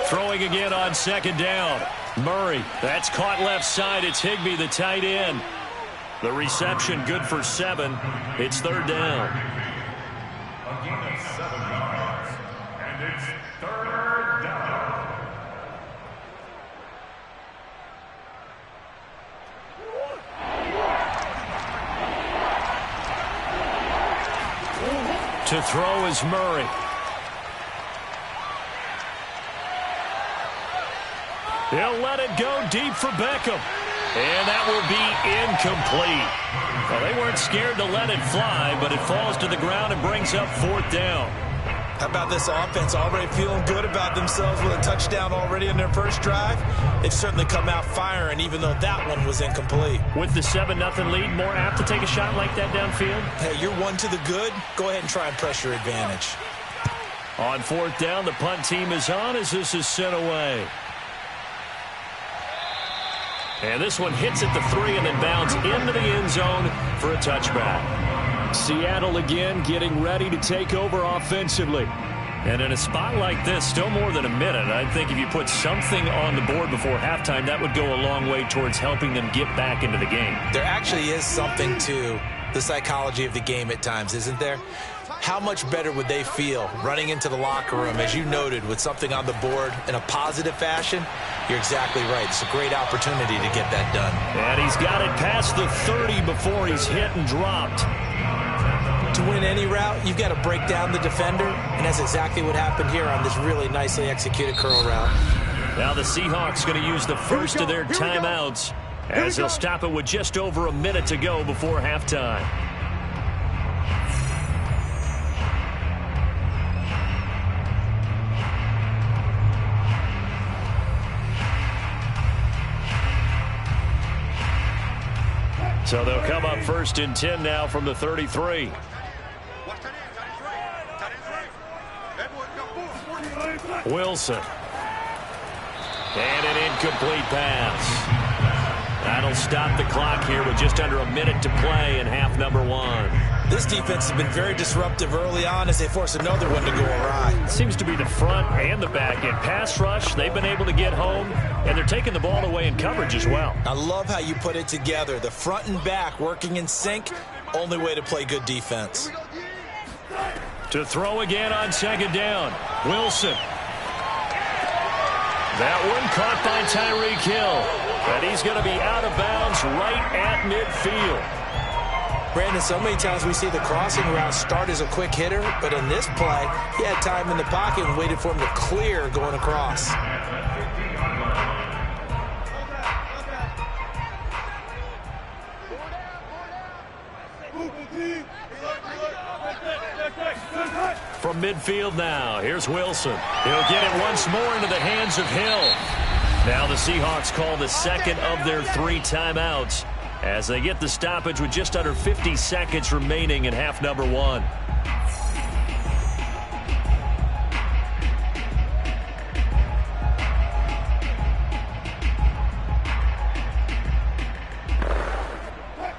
Throwing again on 2nd down. Murray, that's caught left side. It's Higbee, the tight end. The reception good for 7. It's 3rd down. A gain of 7 yards, and it's 3rd down. To throw is Murray. He'll let it go deep for Beckham. And that will be incomplete. Well, they weren't scared to let it fly, but it falls to the ground and brings up 4th down. How about this offense already feeling good about themselves with a touchdown already in their first drive? They've certainly come out firing, even though that one was incomplete. With the 7-0 lead, more apt to take a shot like that downfield? Hey, you're one to the good. Go ahead and try and press your advantage. On 4th down, the punt team is on as this is sent away. And this one hits at the 3 and then bounds into the end zone for a touchback. Seattle again getting ready to take over offensively. And in a spot like this, still more than a minute, I think if you put something on the board before halftime, that would go a long way towards helping them get back into the game. There actually is something to the psychology of the game at times, isn't there? How much better would they feel running into the locker room, as you noted, with something on the board in a positive fashion? You're exactly right. It's a great opportunity to get that done. And he's got it past the 30 before he's hit and dropped. To win any route, you've got to break down the defender, and that's exactly what happened here on this really nicely executed curl route. Now the Seahawks going to use the first of their timeouts as they'll stop it with just over a minute to go before halftime. So they'll come up 1st and 10 now from the 33. Wilson. And an incomplete pass. That'll stop the clock here with just under a minute to play in half number 1. This defense has been very disruptive early on as they force another one to go awry. Seems to be the front and the back end. Pass rush, they've been able to get home, and they're taking the ball away in coverage as well. I love how you put it together. The front and back working in sync, only way to play good defense. To throw again on 2nd down, Wilson. That one caught by Tyreek Hill. And he's going to be out of bounds right at midfield. Brandon, so many times we see the crossing route start as a quick hitter, but in this play, he had time in the pocket and waited for him to clear going across. From midfield now, here's Wilson. He'll get it once more into the hands of Hill. Now the Seahawks call the second of their 3 timeouts as they get the stoppage with just under 50 seconds remaining in half number 1.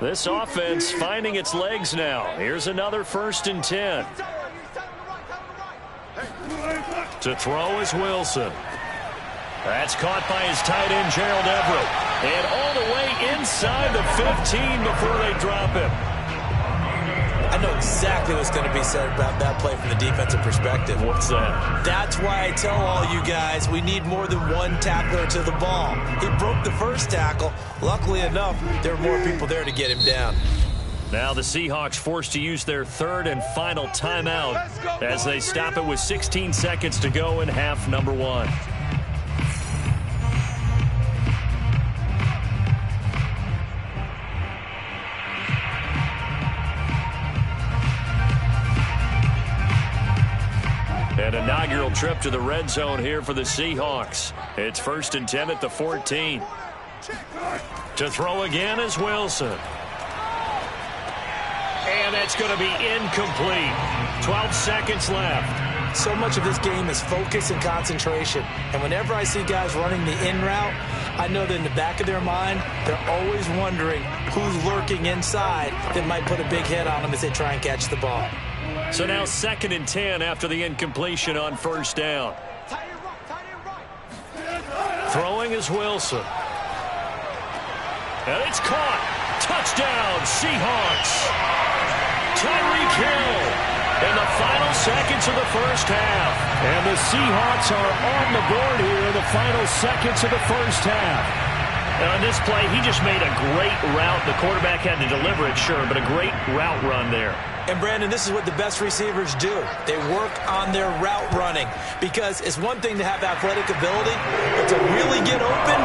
This offense finding its legs now. Here's another 1st and 10. To throw is Wilson. That's caught by his tight end, Gerald Everett. And all the way inside the 15 before they drop him. I know exactly what's going to be said about that play from the defensive perspective. What's that? That's why I tell all you guys we need more than one tackler to the ball. He broke the first tackle. Luckily enough, there were more people there to get him down. Now the Seahawks forced to use their 3rd and final timeout as they stop it with 16 seconds to go in half number 1. An inaugural trip to the red zone here for the Seahawks. It's 1st and 10 at the 14. To throw again is Wilson. And that's going to be incomplete. 12 seconds left. So much of this game is focus and concentration. And whenever I see guys running the in route, I know that in the back of their mind, they're always wondering who's lurking inside that might put a big hit on them as they try and catch the ball. So now 2nd and 10 after the incompletion on 1st down. Throwing is Wilson. And it's caught. Touchdown, Seahawks. Tyreek Hill in the final seconds of the first half. And the Seahawks are on the board here in the final seconds of the first half. Now in this play, he just made a great route. The quarterback had to deliver it, sure, but a great route run there. And, Brandon, this is what the best receivers do. They work on their route running because it's one thing to have athletic ability, but to really get open,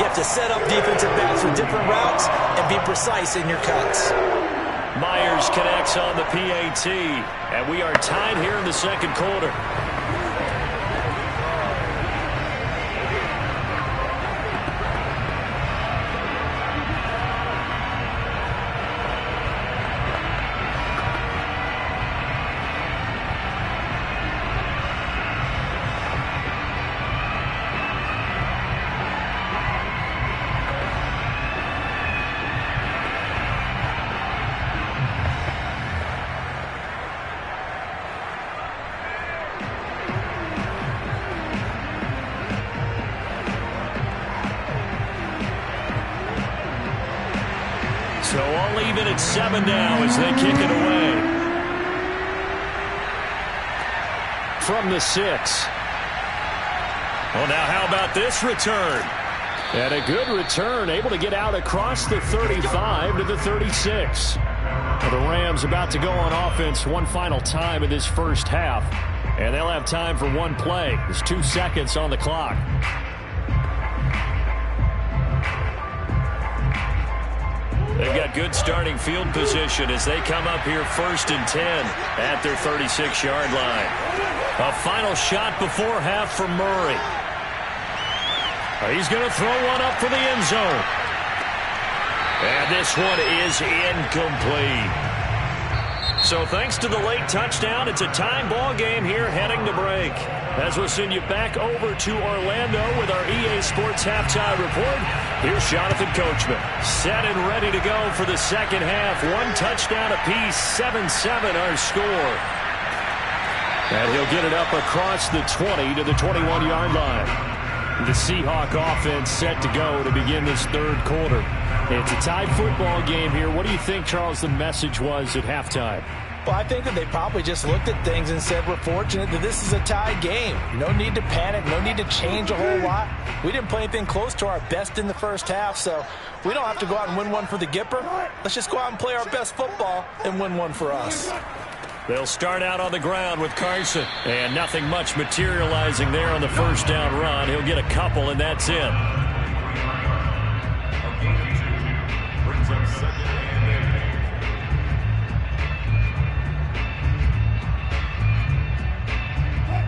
you have to set up defensive backs with different routes and be precise in your cuts. Myers connects on the PAT, and we are tied here in the 2nd quarter. So all even at 7 now as they kick it away. From the 6. Well, now how about this return? And a good return, able to get out across the 35 to the 36. Well, the Rams about to go on offense one final time in this first half. And they'll have time for one play. There's 2 seconds on the clock. They've got good starting field position as they come up here 1st and 10 at their 36-yard line. A final shot before half for Murray. He's going to throw one up for the end zone. And this one is incomplete. So thanks to the late touchdown, it's a time ball game here heading to break. As we'll send you back over to Orlando with our EA Sports Halftime Report, here's Jonathan Coachman. Set and ready to go for the second half. 1 touchdown apiece, 7-7 our score. And he'll get it up across the 20 to the 21-yard line. The Seahawk offense set to go to begin this third quarter. It's a tied football game here. What do you think, Charles, the message was at halftime? Well, I think that they probably just looked at things and said, we're fortunate that this is a tied game. No need to panic. No need to change a whole lot. We didn't play anything close to our best in the first half, so we don't have to go out and win one for the Gipper. Let's just go out and play our best football and win one for us. They'll start out on the ground with Carson. And nothing much materializing there on the first down run. He'll get a couple, and that's it.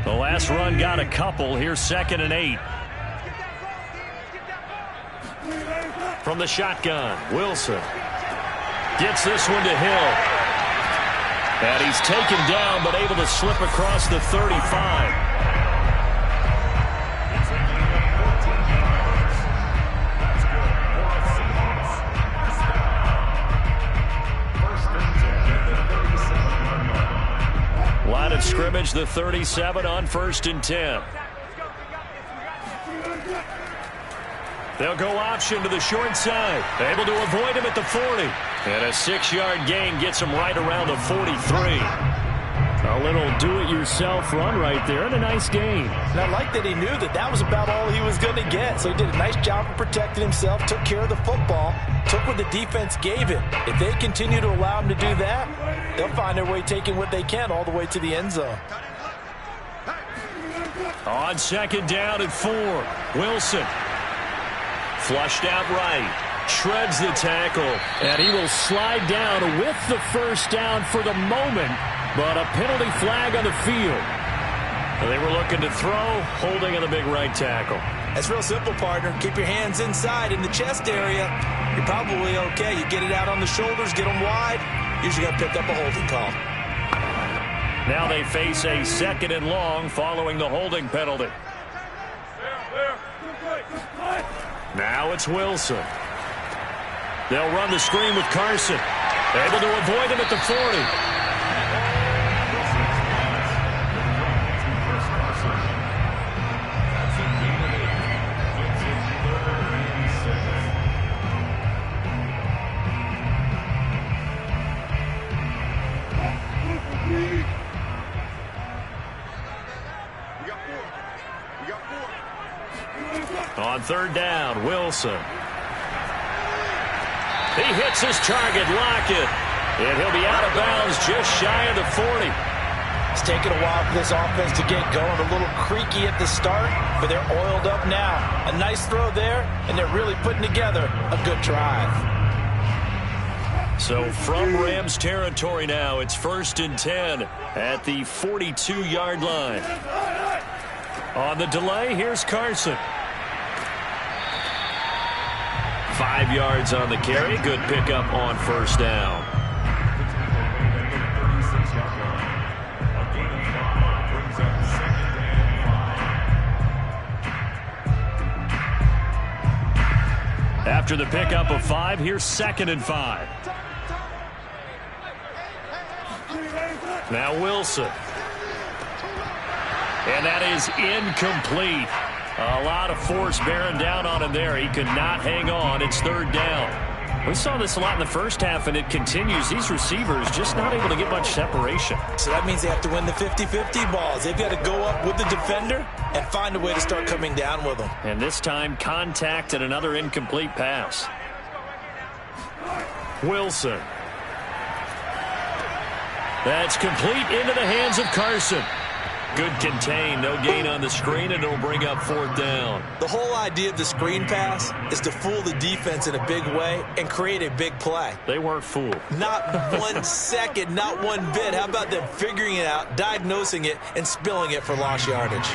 The last run got a couple. Here's 2nd and 8. From the shotgun, Wilson gets this one to Hill. And he's taken down, but able to slip across the 35. Line of scrimmage, the 37 on 1st and 10. They'll go option to the short side. Able to avoid him at the 40. And a 6-yard gain gets him right around the 43. A little do-it-yourself run right there and a nice gain. And I like that he knew that that was about all he was going to get. So he did a nice job of protecting himself, took care of the football, took what the defense gave him. If they continue to allow him to do that, they'll find their way taking what they can all the way to the end zone. On 2nd down and 4, Wilson. Flushed out right. Shreds the tackle. And he will slide down with the first down for the moment. But a penalty flag on the field. And they were looking to throw, holding on the big right tackle. That's real simple, partner. Keep your hands inside in the chest area. You're probably okay. You get it out on the shoulders, get them wide. Usually got to pick up a holding call. Now they face a 2nd and long following the holding penalty. Now it's Wilson. They'll run the screen with Carson. Able to avoid him at the 40. On 3rd down, Wilson. He hits his target, Lockett. And he'll be out of bounds just shy of the 40. It's taken a while for this offense to get going. A little creaky at the start, but they're oiled up now. A nice throw there, and they're really putting together a good drive. So from Rams territory now, it's 1st and 10 at the 42-yard line. On the delay, here's Carson. 5 yards on the carry. Good pickup on 1st down. After the pickup of 5, here's 2nd and 5. Now Wilson. And that is incomplete. A lot of force bearing down on him there. He could not hang on. It's 3rd down. We saw this a lot in the first half, and it continues. These receivers just not able to get much separation. So that means they have to win the 50-50 balls. They've got to go up with the defender and find a way to start coming down with them. And this time, contact and another incomplete pass. Wilson. That's complete into the hands of Carson. Good contain, no gain on the screen, and it'll bring up 4th down. The whole idea of the screen pass is to fool the defense in a big way and create a big play. They weren't fooled. Not 1 second, not one bit. How about them figuring it out, diagnosing it, and spilling it for lost yardage?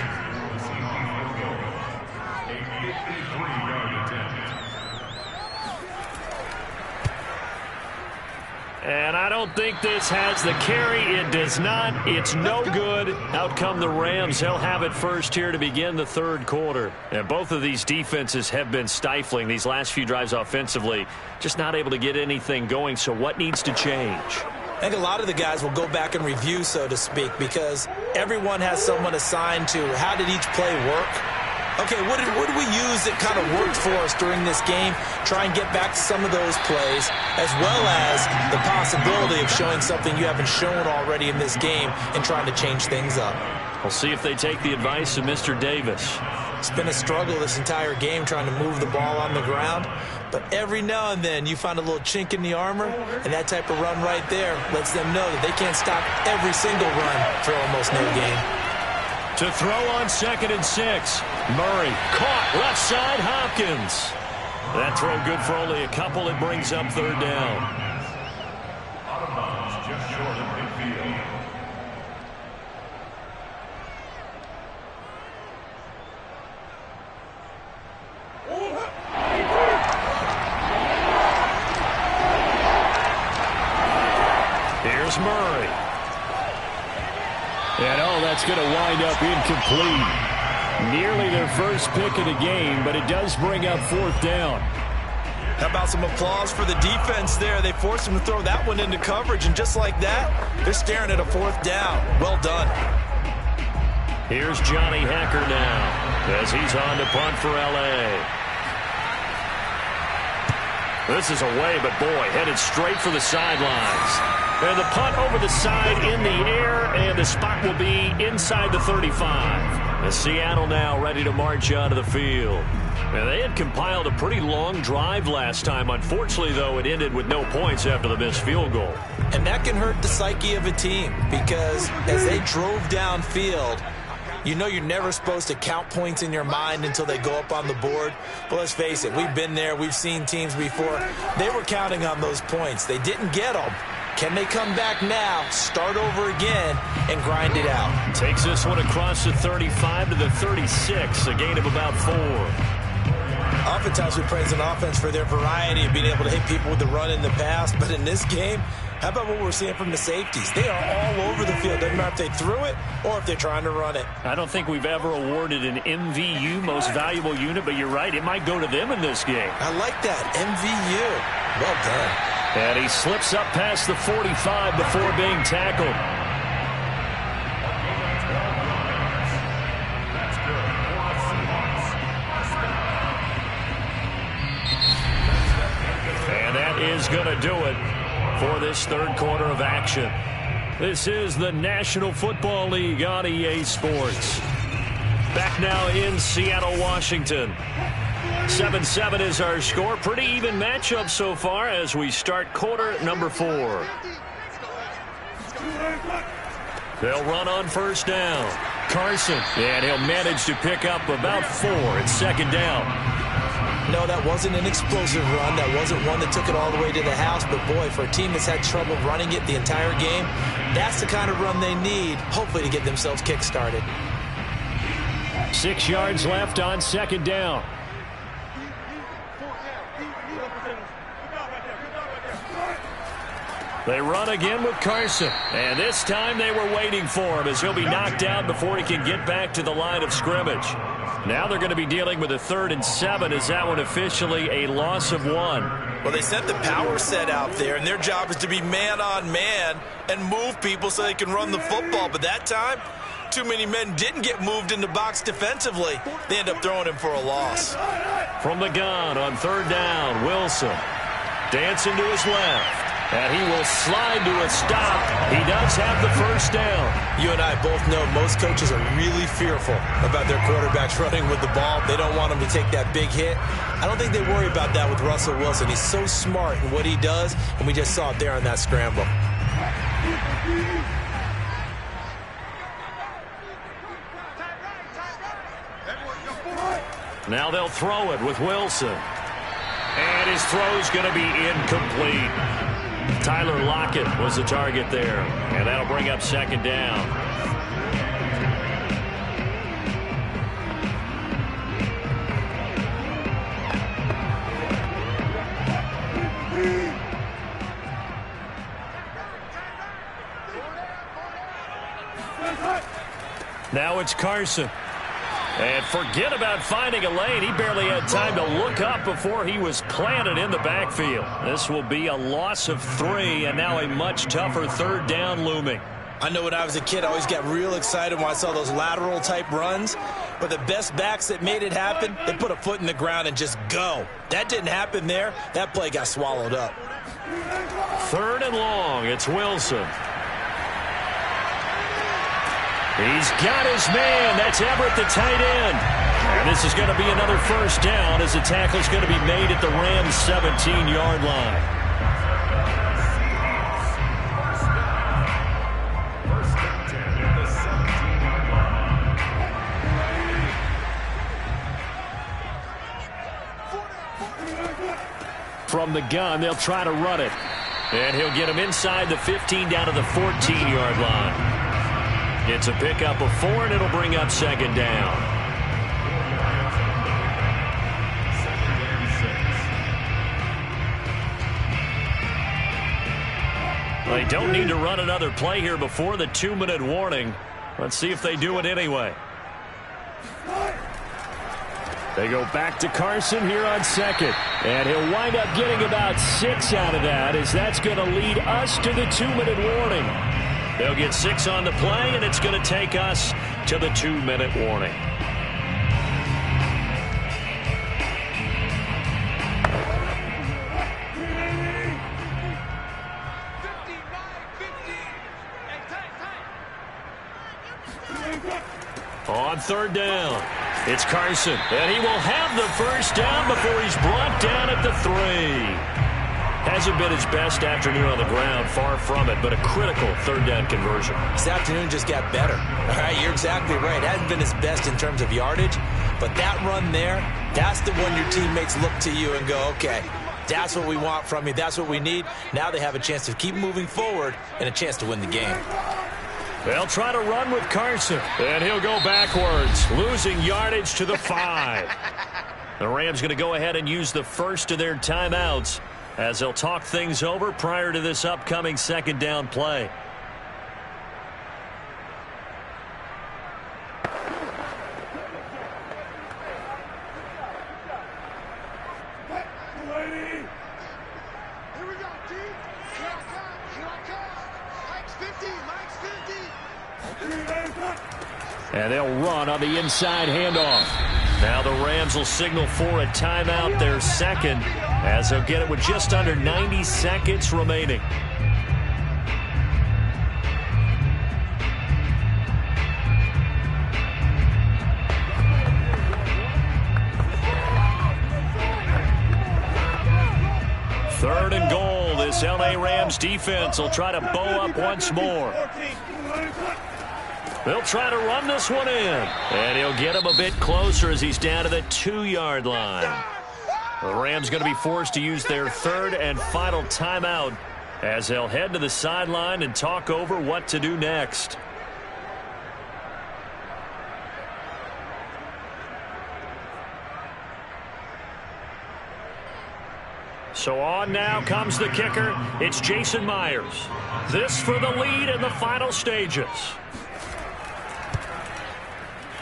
And I don't think this has the carry. It does not. It's no good. Out come the Rams. They'll have it first here to begin the 3rd quarter. And both of these defenses have been stifling these last few drives offensively. Just not able to get anything going. So what needs to change? I think a lot of the guys will go back and review, so to speak, because everyone has someone assigned to how did each play work. Okay, what did we use that kind of worked for us during this game? Try and get back to some of those plays, as well as the possibility of showing something you haven't shown already in this game and trying to change things up. We'll see if they take the advice of Mr. Davis. It's been a struggle this entire game trying to move the ball on the ground, but every now and then you find a little chink in the armor, and that type of run right there lets them know that they can't stop every single run for almost no gain. To throw on 2nd and 6. Murray caught left side. Hopkins. That throw good for only a couple. It brings up 3rd down. Out of bounds, just short of midfield. Here's Murray. And that's going to wind up incomplete. Nearly their first pick of the game, but it does bring up 4th down. How about some applause for the defense there? They forced him to throw that one into coverage, and just like that, they're staring at a 4th down. Well done. Here's Johnny Hekker now as he's on to punt for L.A. This is away, but boy, headed straight for the sidelines. And the punt over the side in the air, and the spot will be inside the 35. As Seattle now ready to march onto the field. And they had compiled a pretty long drive last time. Unfortunately, though, it ended with no points after the missed field goal. And that can hurt the psyche of a team, because as they drove downfield, you know you're never supposed to count points in your mind until they go up on the board. But let's face it, we've been there. We've seen teams before. They were counting on those points. They didn't get them. Can they come back now, start over again, and grind it out? Takes this one across the 35 to the 36, a gain of about 4. Oftentimes we praise an offense for their variety of being able to hit people with the run in the pass. But in this game, how about what we're seeing from the safeties? They are all over the field. Doesn't matter if they threw it or if they're trying to run it. I don't think we've ever awarded an MVU, most valuable unit, but you're right. It might go to them in this game. I like that. MVU. Well done. And he slips up past the 45 before being tackled. And that is going to do it for this 3rd quarter of action. This is the National Football League on EA Sports. Back now in Seattle, Washington. 7-7 is our score. Pretty even matchup so far as we start quarter number 4. They'll run on 1st down. Carson, and he'll manage to pick up about 4 at 2nd down. No, that wasn't an explosive run. That wasn't one that took it all the way to the house. But, boy, for a team that's had trouble running it the entire game, that's the kind of run they need, hopefully, to get themselves kick-started. 6 yards left on 2nd down. They run again with Carson. And this time they were waiting for him as he'll be knocked out before he can get back to the line of scrimmage. Now they're going to be dealing with a 3rd and 7. Is that one officially a loss of 1? Well, they sent the power set out there, and their job is to be man-on-man and move people so they can run the football. But that time, too many men didn't get moved in the box defensively. They end up throwing him for a loss. From the gun on 3rd down, Wilson. Dancing to his left. And he will slide to a stop. He does have the first down. You and I both know most coaches are really fearful about their quarterbacks running with the ball. They don't want them to take that big hit. I don't think they worry about that with Russell Wilson. He's so smart in what he does, and we just saw it there on that scramble. Now they'll throw it with Wilson. And his throw's going to be incomplete. Tyler Lockett was the target there. And that'll bring up second down. Now it's Carson. And forget about finding a lane. He barely had time to look up before he was planted in the backfield. This will be a loss of 3, and now a much tougher third down looming. I know when I was a kid, I always got real excited when I saw those lateral-type runs. But the best backs that made it happen, they put a foot in the ground and just go. That didn't happen there. That play got swallowed up. Third and long. It's Wilson. He's got his man. That's Everett, the tight end. And this is going to be another first down as the tackle's going to be made at the Rams' 17-yard line. First and 10 at the 17-yard line. From the gun, they'll try to run it. And he'll get him inside the 15 down to the 14-yard line. It's a pickup of 4, and it'll bring up second down. They don't need to run another play here before the 2-minute warning. Let's see if they do it anyway. They go back to Carson here on second. And he'll wind up getting about 6 out of that, as that's going to lead us to the 2-minute warning. They'll get 6 on the play, and it's going to take us to the 2-minute warning. On third down, it's Carson, and he will have the first down before he's brought down at the 3. Hasn't been his best afternoon on the ground, far from it, but a critical third down conversion. This afternoon just got better. All right, you're exactly right. It hasn't been his best in terms of yardage, but that run there, that's the one your teammates look to you and go, okay, that's what we want from you. That's what we need. Now they have a chance to keep moving forward and a chance to win the game. They'll try to run with Carson, and he'll go backwards, losing yardage to the 5. The Rams going to go ahead and use the first of their timeouts as they'll talk things over prior to this upcoming second down play. Here we go, T. Here I come. Mike's 50. And they'll run on the inside handoff. Now the Rams will signal for a timeout, their second, as they'll get it with just under 90 seconds remaining. Third and goal. This L.A. Rams defense will try to bow up once more. They'll try to run this one in. And he'll get him a bit closer as he's down to the 2-yard line. The Rams going to be forced to use their third and final timeout as they'll head to the sideline and talk over what to do next. So on now comes the kicker. It's Jason Myers. This for the lead in the final stages.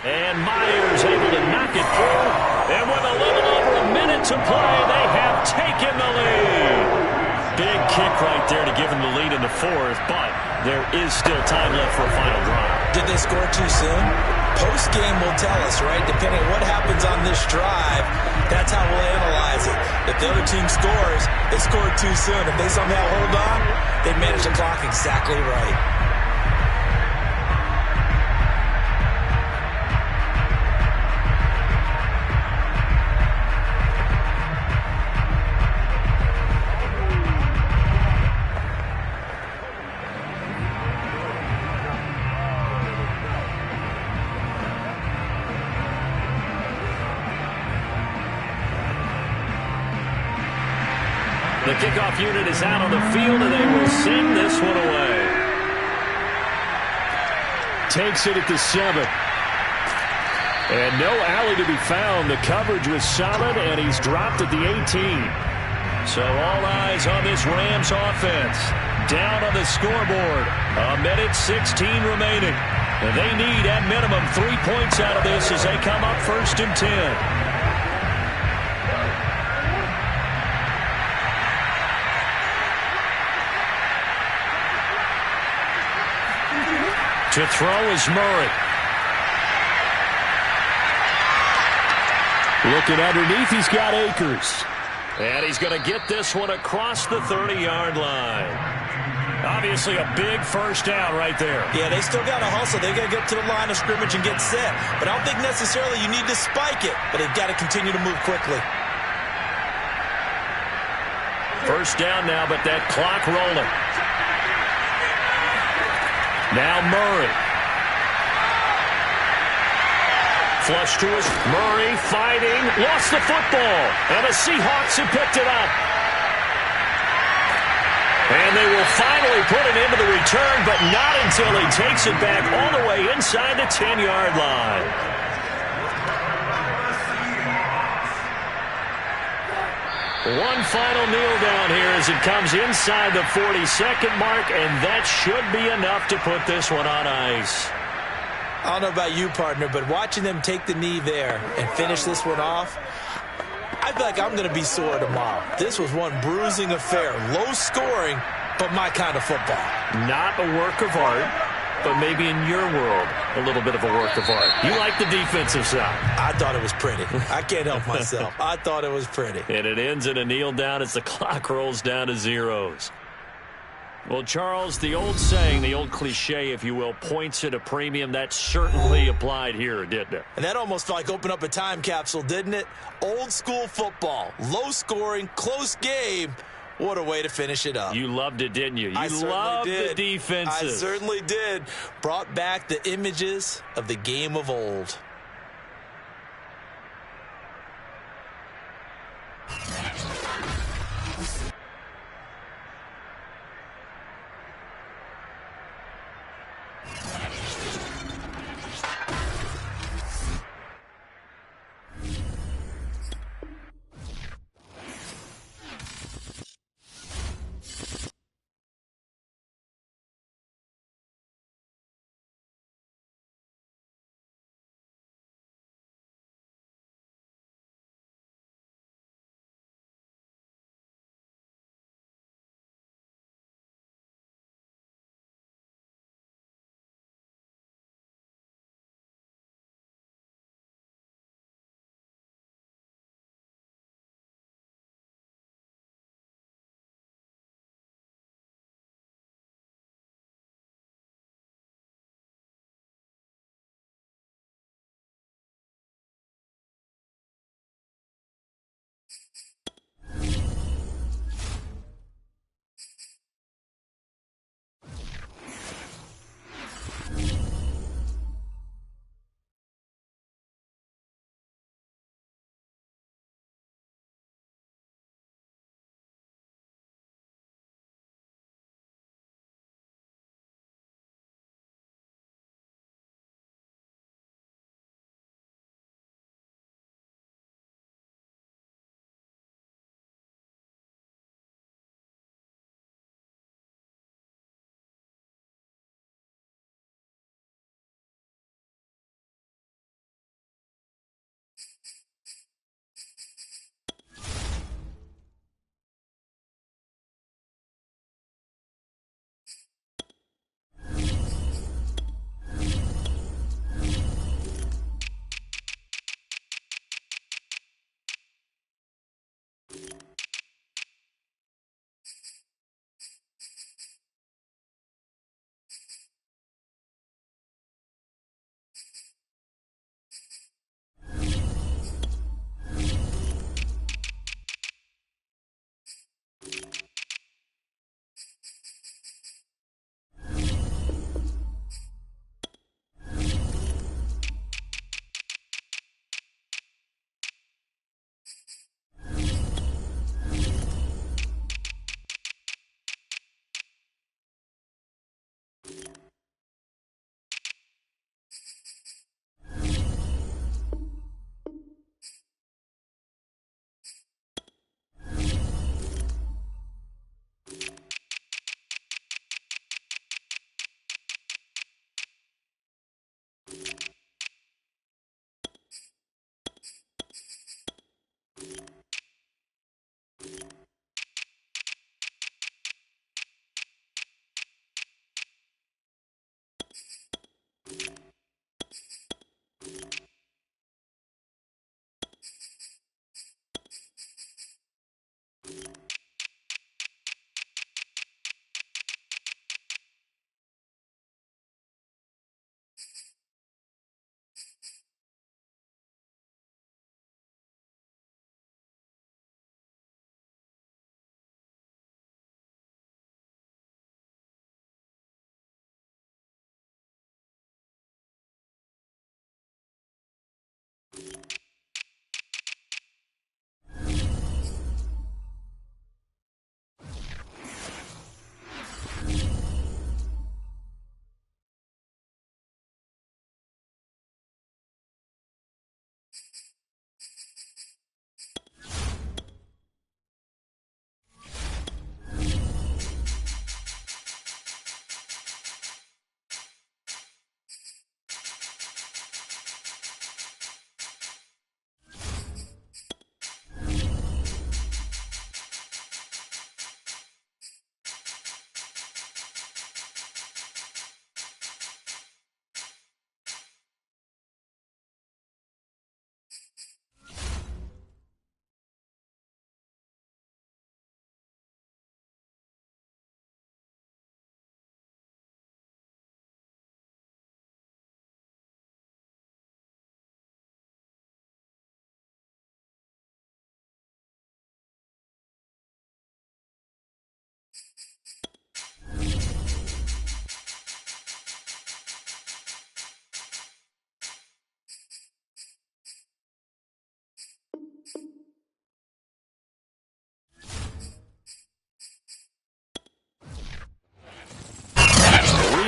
And Myers able to knock it through. And with a little over a minute to play, they have taken the lead. Big kick right there to give them the lead in the fourth, but there is still time left for a final drive. Did they score too soon? Post-game will tell us, right? Depending on what happens on this drive, that's how we'll analyze it. If the other team scores, they scored too soon. If they somehow hold on, they manage the clock exactly right. The kickoff unit is out on the field, and they will send this one away. Takes it at the 7. And no alley to be found. The coverage was solid, and he's dropped at the 18. So all eyes on this Rams offense. Down on the scoreboard. 1:16 remaining. And they need, at minimum, 3 points out of this as they come up 1st and 10. To throw is Murray. Looking underneath, he's got Akers. And he's going to get this one across the 30-yard line. Obviously a big first down right there. Yeah, they still got to hustle. They got to get up to the line of scrimmage and get set. But I don't think necessarily you need to spike it. But they've got to continue to move quickly. First down now, but that clock rolling. Now Murray. Flush to his Murray fighting. Lost the football. And the Seahawks have picked it up. And they will finally put it into the return, but not until he takes it back all the way inside the 10-yard line. One final kneel down here as it comes inside the 40-second mark, and that should be enough to put this one on ice. I don't know about you, partner, but watching them take the knee there and finish this one off, I feel like I'm going to be sore tomorrow. This was one bruising affair. Low scoring, but my kind of football. Not a work of art, but maybe in your world, a little bit of a work of art. You like the defensive side. I thought it was pretty. I can't help myself. I thought it was pretty. And it ends in a kneel down as the clock rolls down to zeros. Well, Charles, the old saying, the old cliche, if you will, points at a premium. That certainly applied here, didn't it? And that almost like opened up a time capsule, didn't it? Old school football. Low scoring, close game. What a way to finish it up. You loved it, didn't you? You loved the defenses. I certainly did. Brought back the images of the game of old.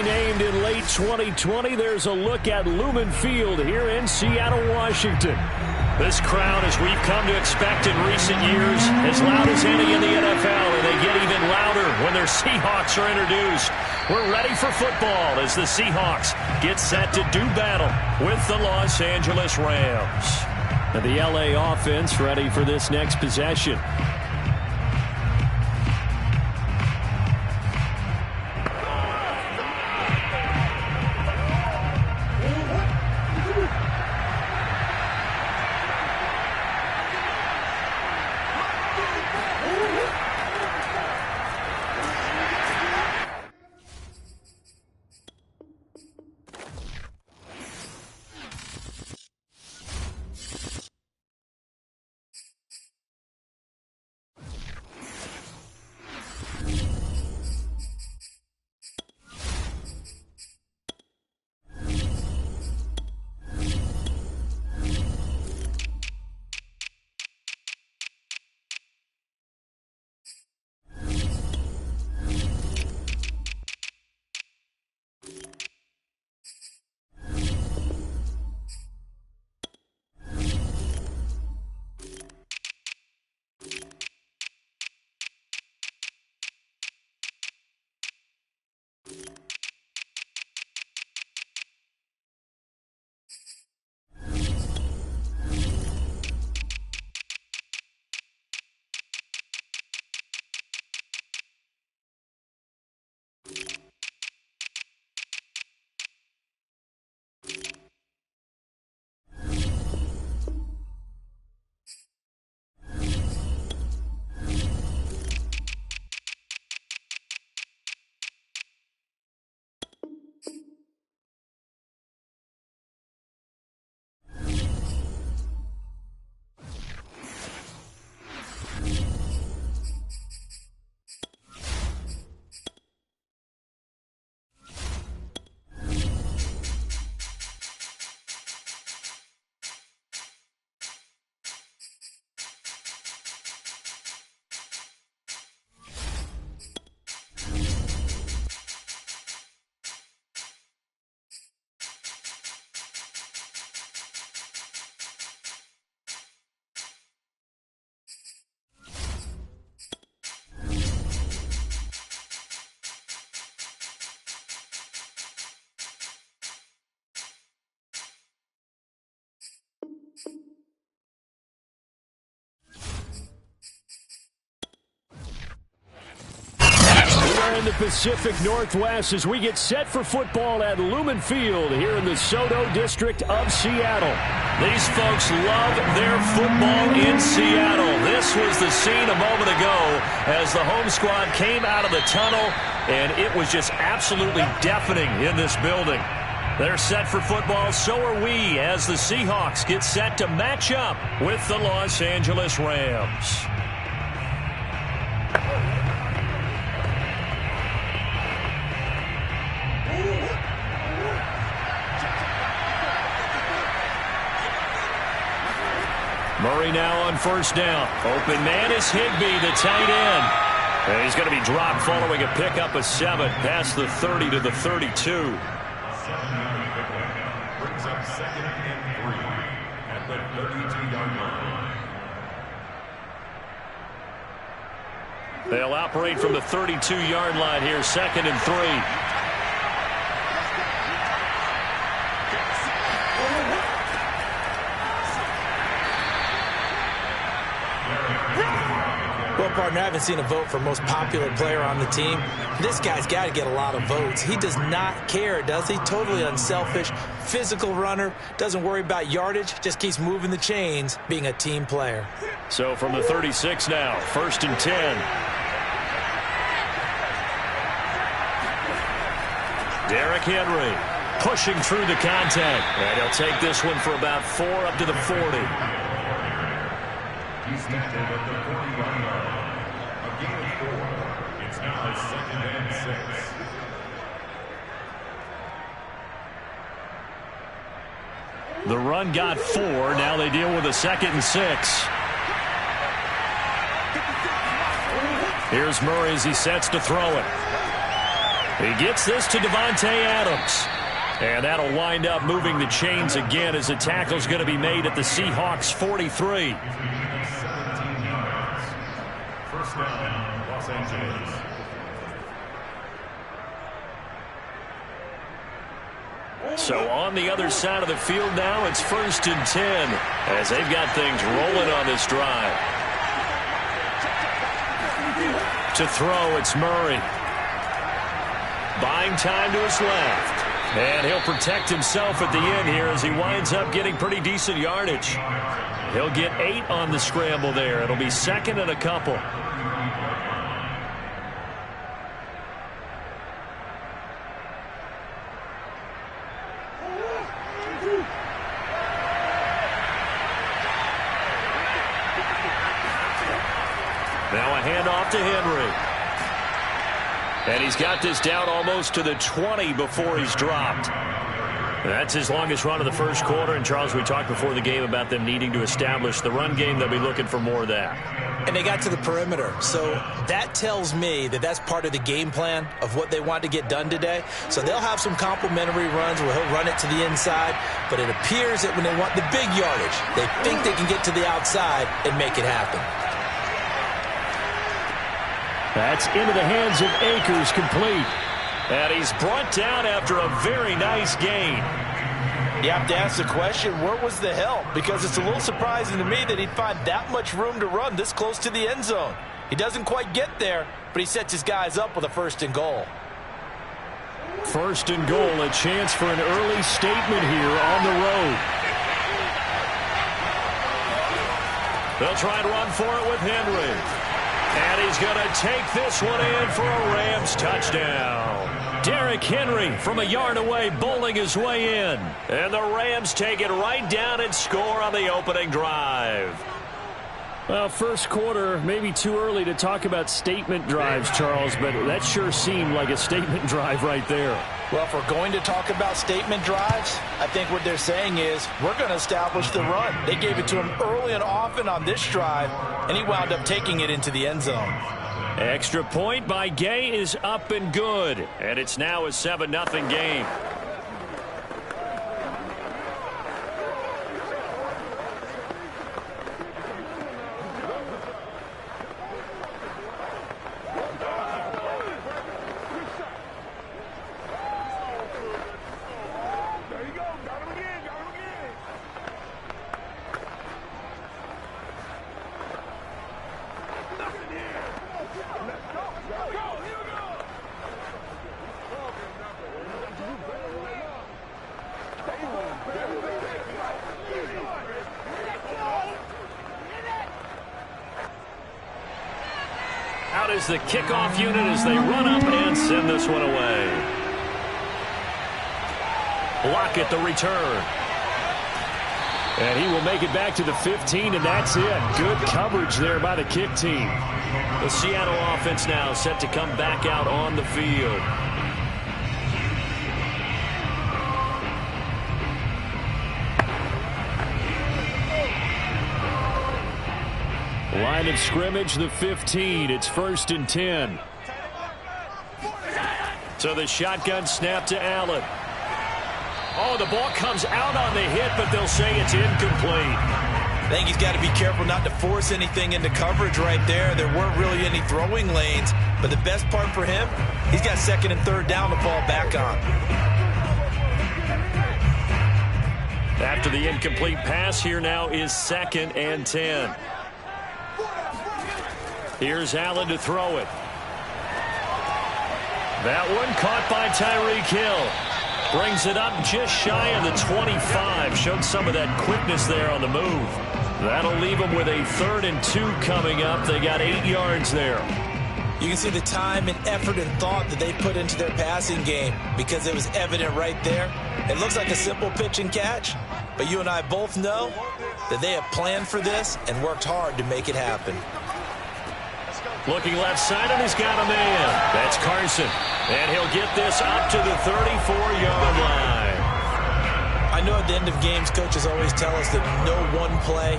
Renamed in late 2020, there's a look at Lumen Field here in Seattle, Washington. This crowd, as we've come to expect in recent years, as loud as any in the NFL, and they get even louder when their Seahawks are introduced. We're ready for football as the Seahawks get set to do battle with the Los Angeles Rams. And the LA offense ready for this next possession. In the Pacific Northwest as we get set for football at Lumen Field here in the SoDo district of Seattle. These folks love their football in Seattle. This was the scene a moment ago as the home squad came out of the tunnel, and it was just absolutely deafening in this building. They're set for football, so are we, as the Seahawks get set to match up with the Los Angeles Rams. Henry now on first down. Open man is Higbee, the tight end. And he's going to be dropped following a pickup of 7 past the 30 to the 32. Brings up 2nd and 3 at the 32-yard line. They'll operate from the 32-yard line here, 2nd and 3. Well, partner, I haven't seen a vote for most popular player on the team. This guy's got to get a lot of votes. He does not care, does he? Totally unselfish, physical runner, doesn't worry about yardage, just keeps moving the chains, being a team player. So from the 36 now, 1st and 10. Derrick Henry pushing through the contact. And he'll take this one for about 4 up to the 40. He's tackled at the 40-yard line. A gain of 4. It's now 2nd and 6. The run got 4. Now they deal with a 2nd and 6. Here's Murray as he sets to throw it. He gets this to Davante Adams. And that'll wind up moving the chains again as the tackle's going to be made at the Seahawks 43. 17 yards. First down, Los Angeles. So on the other side of the field now, it's 1st and 10 as they've got things rolling on this drive. To throw, it's Murray. Buying time to his left. And he'll protect himself at the end here as he winds up getting pretty decent yardage. He'll get 8 on the scramble there. It'll be 2nd and a couple. Now a handoff to Henry. And he's got this down almost to the 20 before he's dropped. That's his longest run of the first quarter. And, Charles, we talked before the game about them needing to establish the run game. They'll be looking for more of that. And they got to the perimeter. So that tells me that that's part of the game plan of what they want to get done today. So they'll have some complimentary runs where he'll run it to the inside. But it appears that when they want the big yardage, they think they can get to the outside and make it happen. That's into the hands of Akers, complete. And he's brought down after a very nice gain. You have to ask the question, where was the help? Because it's a little surprising to me that he'd find that much room to run this close to the end zone. He doesn't quite get there, but he sets his guys up with a 1st and goal. 1st and goal, a chance for an early statement here on the road. They'll try and run for it with Henry. And he's going to take this one in for a Rams touchdown. Derrick Henry from a yard away bowling his way in. And the Rams take it right down and score on the opening drive. Well, first quarter, maybe too early to talk about statement drives, Charles, but that sure seemed like a statement drive right there. Well, if we're going to talk about statement drives, I think what they're saying is we're going to establish the run. They gave it to him early and often on this drive, and he wound up taking it into the end zone. Extra point by Gay is up and good, and it's now a 7-0 game. Out is the kickoff unit as they run up and send this one away. Lockett the return. And he will make it back to the 15, and that's it. Good coverage there by the kick team. The Seattle offense now set to come back out on the field. Line of scrimmage, the 15. It's 1st and 10. So the shotgun snap to Allen. Oh, the ball comes out on the hit, but they'll say it's incomplete. I think he's got to be careful not to force anything into coverage right there. There weren't really any throwing lanes, but the best part for him, he's got 2nd and 3rd down to fall back on. After the incomplete pass, here now is 2nd and 10. Here's Allen to throw it. That one caught by Tyreek Hill. Brings it up just shy of the 25. Showed some of that quickness there on the move. That'll leave them with a 3rd and 2 coming up. They got 8 yards there. You can see the time and effort and thought that they put into their passing game because it was evident right there. It looks like a simple pitch and catch, but you and I both know that they have planned for this and worked hard to make it happen. Looking left side, and he's got a man. That's Carson. And he'll get this up to the 34-yard line. I know at the end of games, coaches always tell us that no one play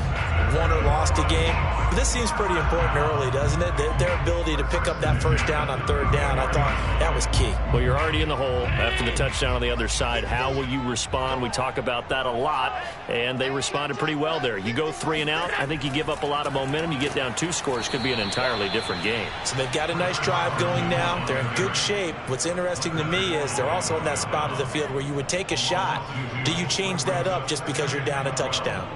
won or lost a game. But this seems pretty important early, doesn't it? Their ability to pick up that 1st down on 3rd down, I thought that was key. Well, you're already in the hole after the touchdown on the other side. How will you respond? We talk about that a lot, and they responded pretty well there. You go 3 and out, I think you give up a lot of momentum. You get down 2 scores, could be an entirely different game. So they've got a nice drive going now. They're in good shape. What's interesting to me is they're also in that spot of the field where you would take a shot. Do you change that up just because you're down a touchdown?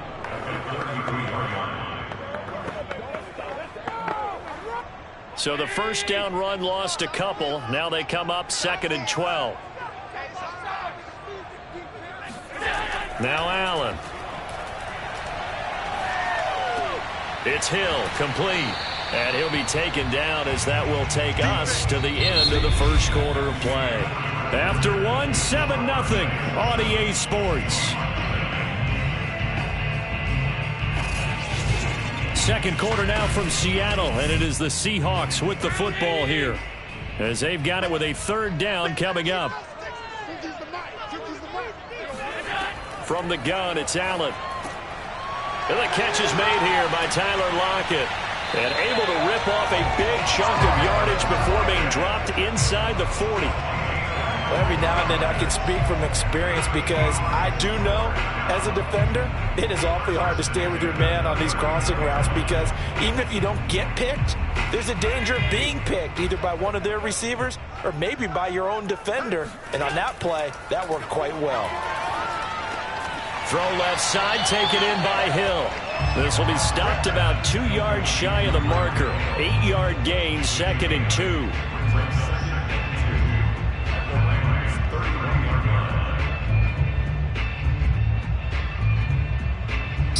So the 1st down run lost a couple. Now they come up 2nd and 12. Now Allen. It's Hill, complete. And he'll be taken down as that will take us to the end of the 1st quarter of play. After 1, 7-0 on EA Sports. 2nd quarter now from Seattle, and it is the Seahawks with the football here as they've got it with a 3rd down coming up. From the gun, it's Allen. And the catch is made here by Tyler Lockett, and able to rip off a big chunk of yardage before being dropped inside the 40. Well, every now and then I can speak from experience because I do know as a defender it is awfully hard to stay with your man on these crossing routes because even if you don't get picked, there's a danger of being picked either by one of their receivers or maybe by your own defender. And on that play, that worked quite well. Throw left side, taken in by Hill. This will be stopped about 2 yards shy of the marker. 8-yard gain, 2nd and 2.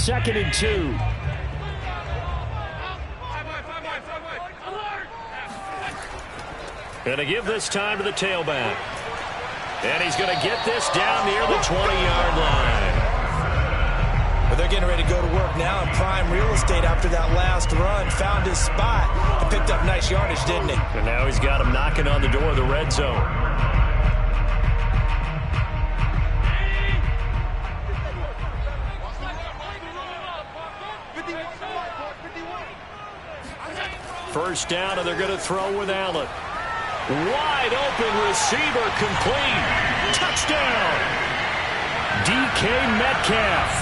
2nd and 2. Going to give this time to the tailback. And he's going to get this down near the 20-yard line. But they're getting ready to go to work now in prime real estate after that last run. Found his spot and picked up nice yardage, didn't he? And now he's got him knocking on the door of the red zone. First down, and they're going to throw with Allen. Wide open receiver, complete. Touchdown. DK Metcalf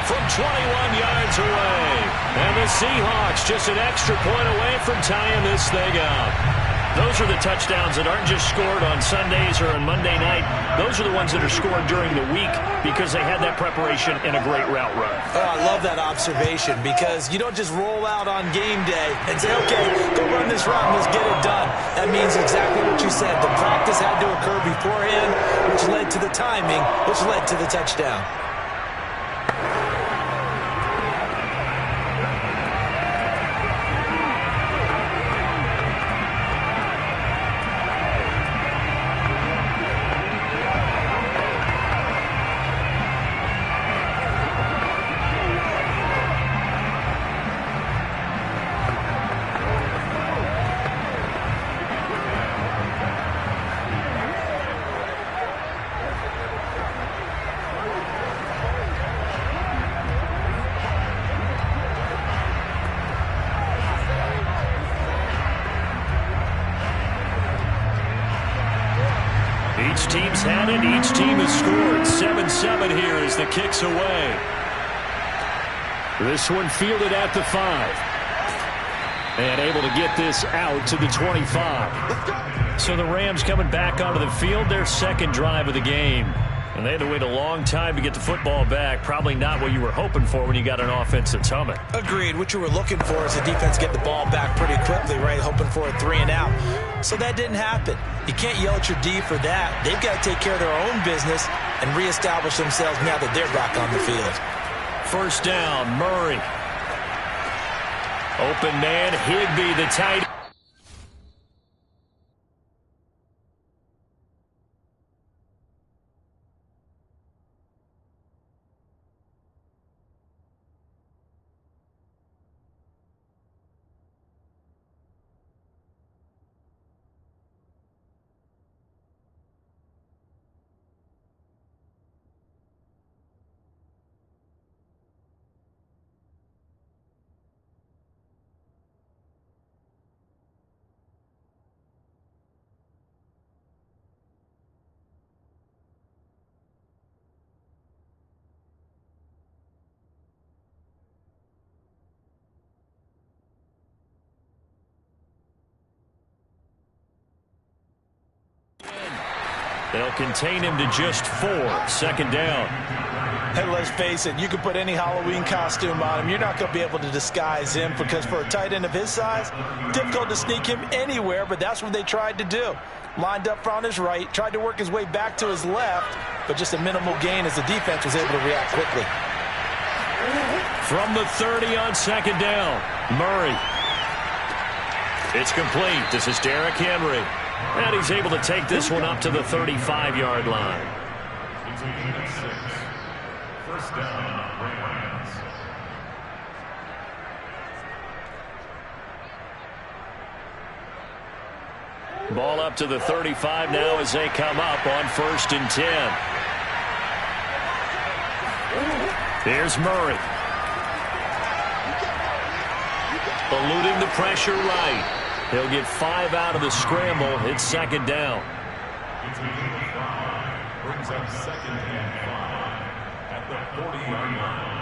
from 21 yards away. And the Seahawks just an extra point away from tying this thing up. Those are the touchdowns that aren't just scored on Sundays or on Monday night. Those are the ones that are scored during the week because they had that preparation and a great route run. Oh, I love that observation because you don't just roll out on game day and say, okay, go run this route and let's get it done. That means exactly what you said. The practice had to occur beforehand, which led to the timing, which led to the touchdown. Each team's had it. Each team has scored. 7-7 here as the kick's away. This one fielded at the 5. And able to get this out to the 25. So the Rams coming back onto the field, their second drive of the game. And they had to wait a long time to get the football back. Probably not what you were hoping for when you got an offense that's humming. Agreed. What you were looking for is the defense get the ball back pretty quickly, right? Hoping for a 3 and out. So that didn't happen. You can't yell at your D for that. They've got to take care of their own business and reestablish themselves now that they're back on the field. First down, Murray. Open man, Higbee, the tight end. They'll contain him to just 4. Second down. And let's face it, you can put any Halloween costume on him. You're not going to be able to disguise him because for a tight end of his size, difficult to sneak him anywhere, but that's what they tried to do. Lined up on his right, tried to work his way back to his left, but just a minimal gain as the defense was able to react quickly. From the 30 on second down, Murray. It's complete. This is Derrick Henry. And he's able to take this one up to the 35-yard line. First down, Rams. Ball up to the 35 now as they come up on 1st and 10. Here's Murray. Eluding the pressure right. He'll get 5 out of the scramble. It's second down. Brings up 2nd and 5 at the 40-yard line.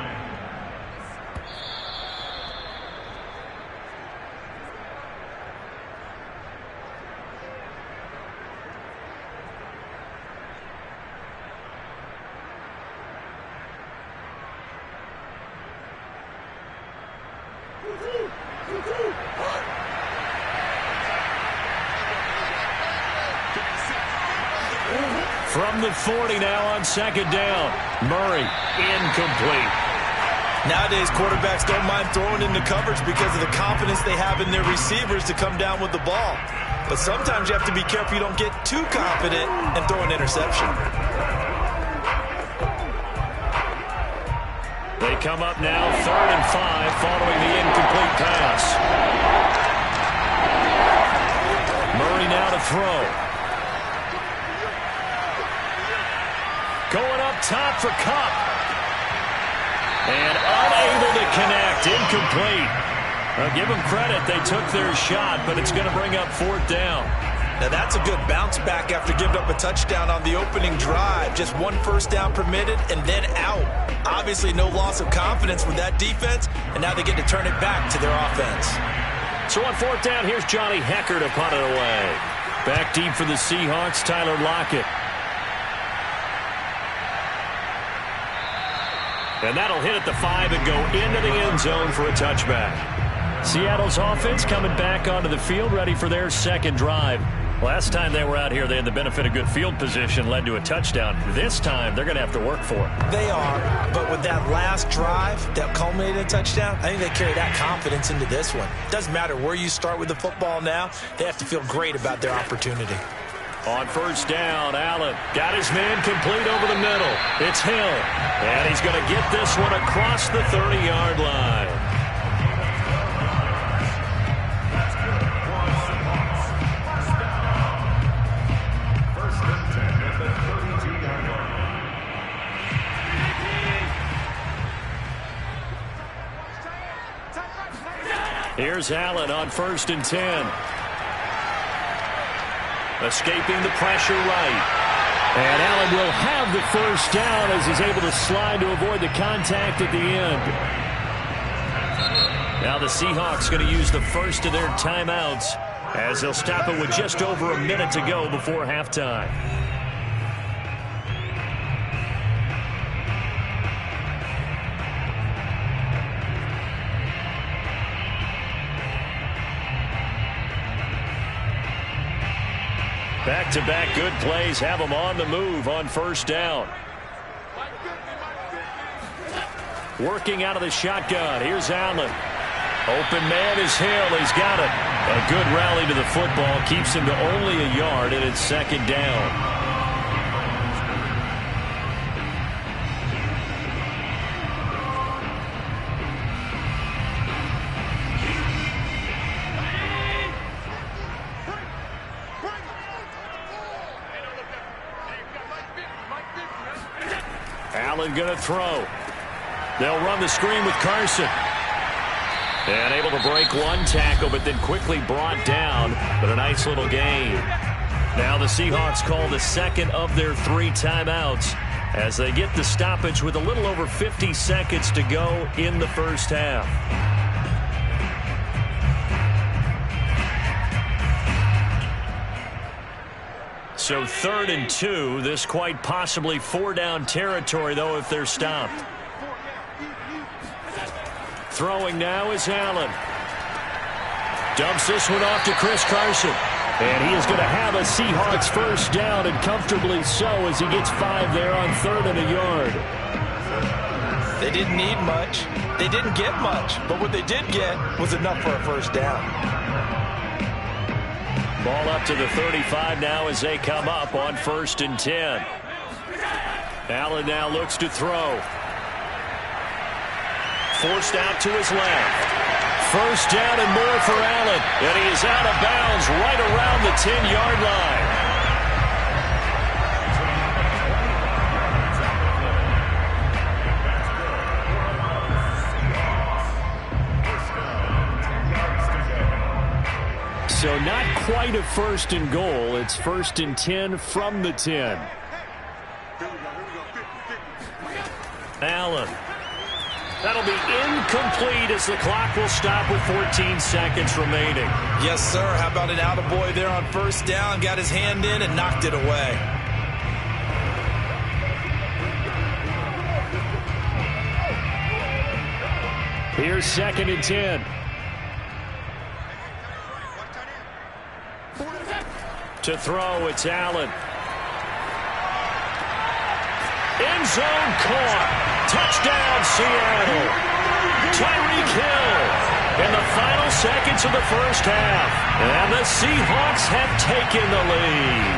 From the 40 now on second down. Murray, incomplete. Nowadays, quarterbacks don't mind throwing into coverage because of the confidence they have in their receivers to come down with the ball. But sometimes you have to be careful you don't get too confident and throw an interception. They come up now, 3rd and 5, following the incomplete pass. Murray now to throw. Going up top for Kupp. And unable to connect. Incomplete. Give them credit. They took their shot, but it's going to bring up 4th down. Now that's a good bounce back after giving up a touchdown on the opening drive. Just 1 first down permitted and then out. Obviously no loss of confidence with that defense, and now they get to turn it back to their offense. So on 4th down, here's Johnny Hekker to punt it away. Back deep for the Seahawks, Tyler Lockett. And that'll hit at the 5 and go into the end zone for a touchback. Seattle's offense coming back onto the field, ready for their second drive. Last time they were out here, they had the benefit of good field position, led to a touchdown. This time, they're going to have to work for it. They are, but with that last drive that culminated in a touchdown, I think they carry that confidence into this one. Doesn't matter where you start with the football now, they have to feel great about their opportunity. On first down, Allen got his man complete over the middle. It's Hill, and he's going to get this one across the 30-yard line. First and 10 at the 32-yard line. Here's Allen on 1st and 10. Escaping the pressure right. And Allen will have the first down as he's able to slide to avoid the contact at the end. Now the Seahawks going to use the first of their timeouts as they'll stop it with just over a minute to go before halftime. Back-to-back good plays have them on the move on first down. Working out of the shotgun. Here's Allen. Open man is Hill. He's got it. A good rally to the football. Keeps him to only a yard, and it's second down. Allen going to throw. They'll run the screen with Carson. And able to break one tackle, but then quickly brought down. But a nice little gain. Now the Seahawks call the second of their 3 timeouts as they get the stoppage with a little over 50 seconds to go in the first half. So 3rd and 2. This quite possibly 4-down territory, though, if they're stopped. Throwing now is Allen. Dumps this one off to Chris Carson. And he is going to have a Seahawks first down, and comfortably so, as he gets 5 there on 3rd and a yard. They didn't need much. They didn't get much. But what they did get was enough for a first down. Ball up to the 35 now as they come up on 1st and 10. Allen now looks to throw. Forced out to his left. First down and more for Allen. And he is out of bounds right around the 10-yard line. So not quite a 1st and goal. It's 1st and 10 from the 10. Allen. That'll be incomplete as the clock will stop with 14 seconds remaining. Yes, sir. How about an attaboy there on first down? Got his hand in and knocked it away. Here's 2nd and 10. To throw, it's Allen. End zone caught. Touchdown, Seattle. Tyreek Hill in the final seconds of the first half. And the Seahawks have taken the lead.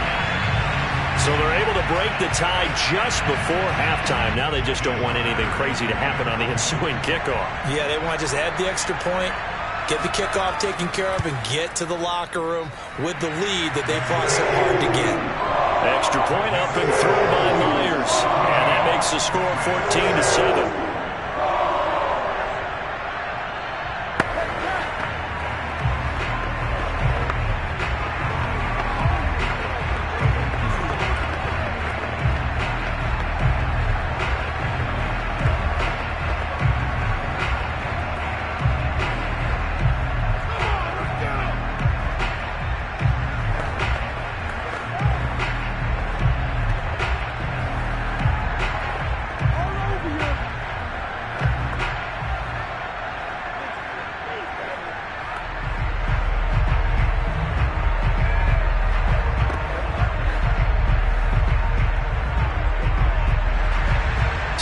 So they're able to break the tie just before halftime. Now they just don't want anything crazy to happen on the ensuing kickoff. Yeah, they want to just add the extra point, get the kickoff taken care of, and get to the locker room with the lead that they fought so hard to get. Extra point up and through by Myers. And that makes the score 14-7.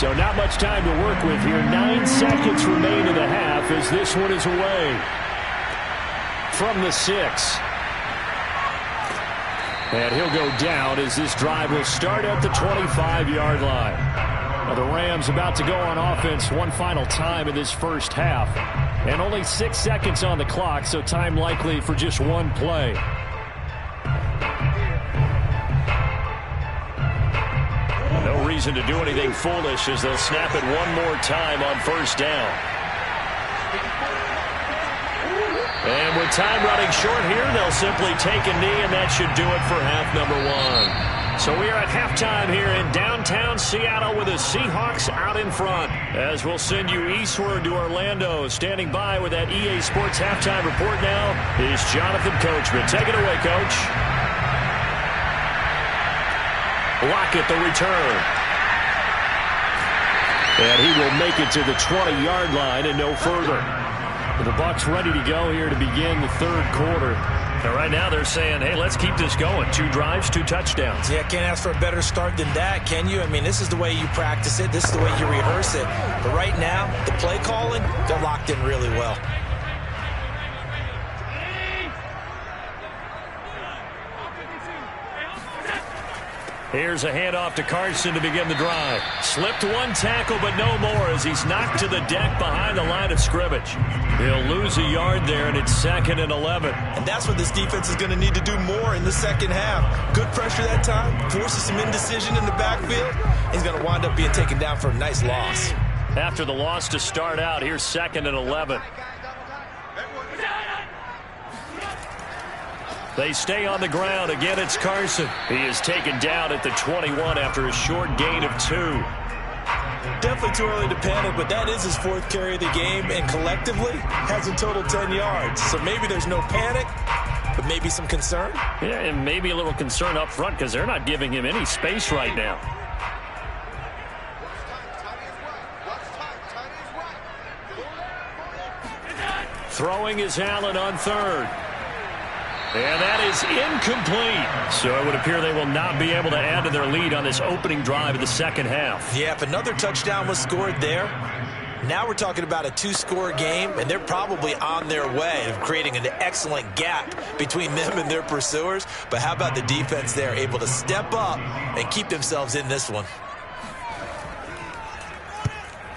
So not much time to work with here. 9 seconds remain in the half as this one is away. From the 6. And he'll go down as this drive will start at the 25-yard line. Now the Rams about to go on offense one final time in this first half. And only 6 seconds on the clock, so time likely for just one play. No reason to do anything foolish as they'll snap it one more time on first down. And with time running short here, they'll simply take a knee, and that should do it for half number 1. So we are at halftime here in downtown Seattle with the Seahawks out in front. As we'll send you eastward to Orlando. Standing by with that EA Sports halftime report now is Jonathan Coachman. Take it away, Coach. Lockett the return. And he will make it to the 20-yard line and no further. The Bucs ready to go here to begin the third quarter. And right now they're saying, hey, let's keep this going. 2 drives, 2 touchdowns. Yeah, can't ask for a better start than that, can you? I mean, this is the way you practice it. This is the way you rehearse it. But right now, the play calling, they're locked in really well. Here's a handoff to Carson to begin the drive. Slipped 1 tackle, but no more as he's knocked to the deck behind the line of scrimmage. He'll lose a yard there, and it's 2nd and 11. And that's what this defense is going to need to do more in the second half. Good pressure that time, forces some indecision in the backfield. He's going to wind up being taken down for a nice loss. After the loss to start out, here's 2nd and 11. They stay on the ground. Again, it's Carson. He is taken down at the 21 after a short gain of 2. Definitely too early to panic, but that is his 4th carry of the game, and collectively has a total 10 yards. So maybe there's no panic, but maybe some concern. Yeah, and maybe a little concern up front because they're not giving him any space right now. Throwing is Allen on 3rd. And that is incomplete. So it would appear they will not be able to add to their lead on this opening drive of the second half. Yeah, if another touchdown was scored there, now we're talking about a 2-score game, and they're probably on their way of creating an excellent gap between them and their pursuers. But how about the defense there, able to step up and keep themselves in this one?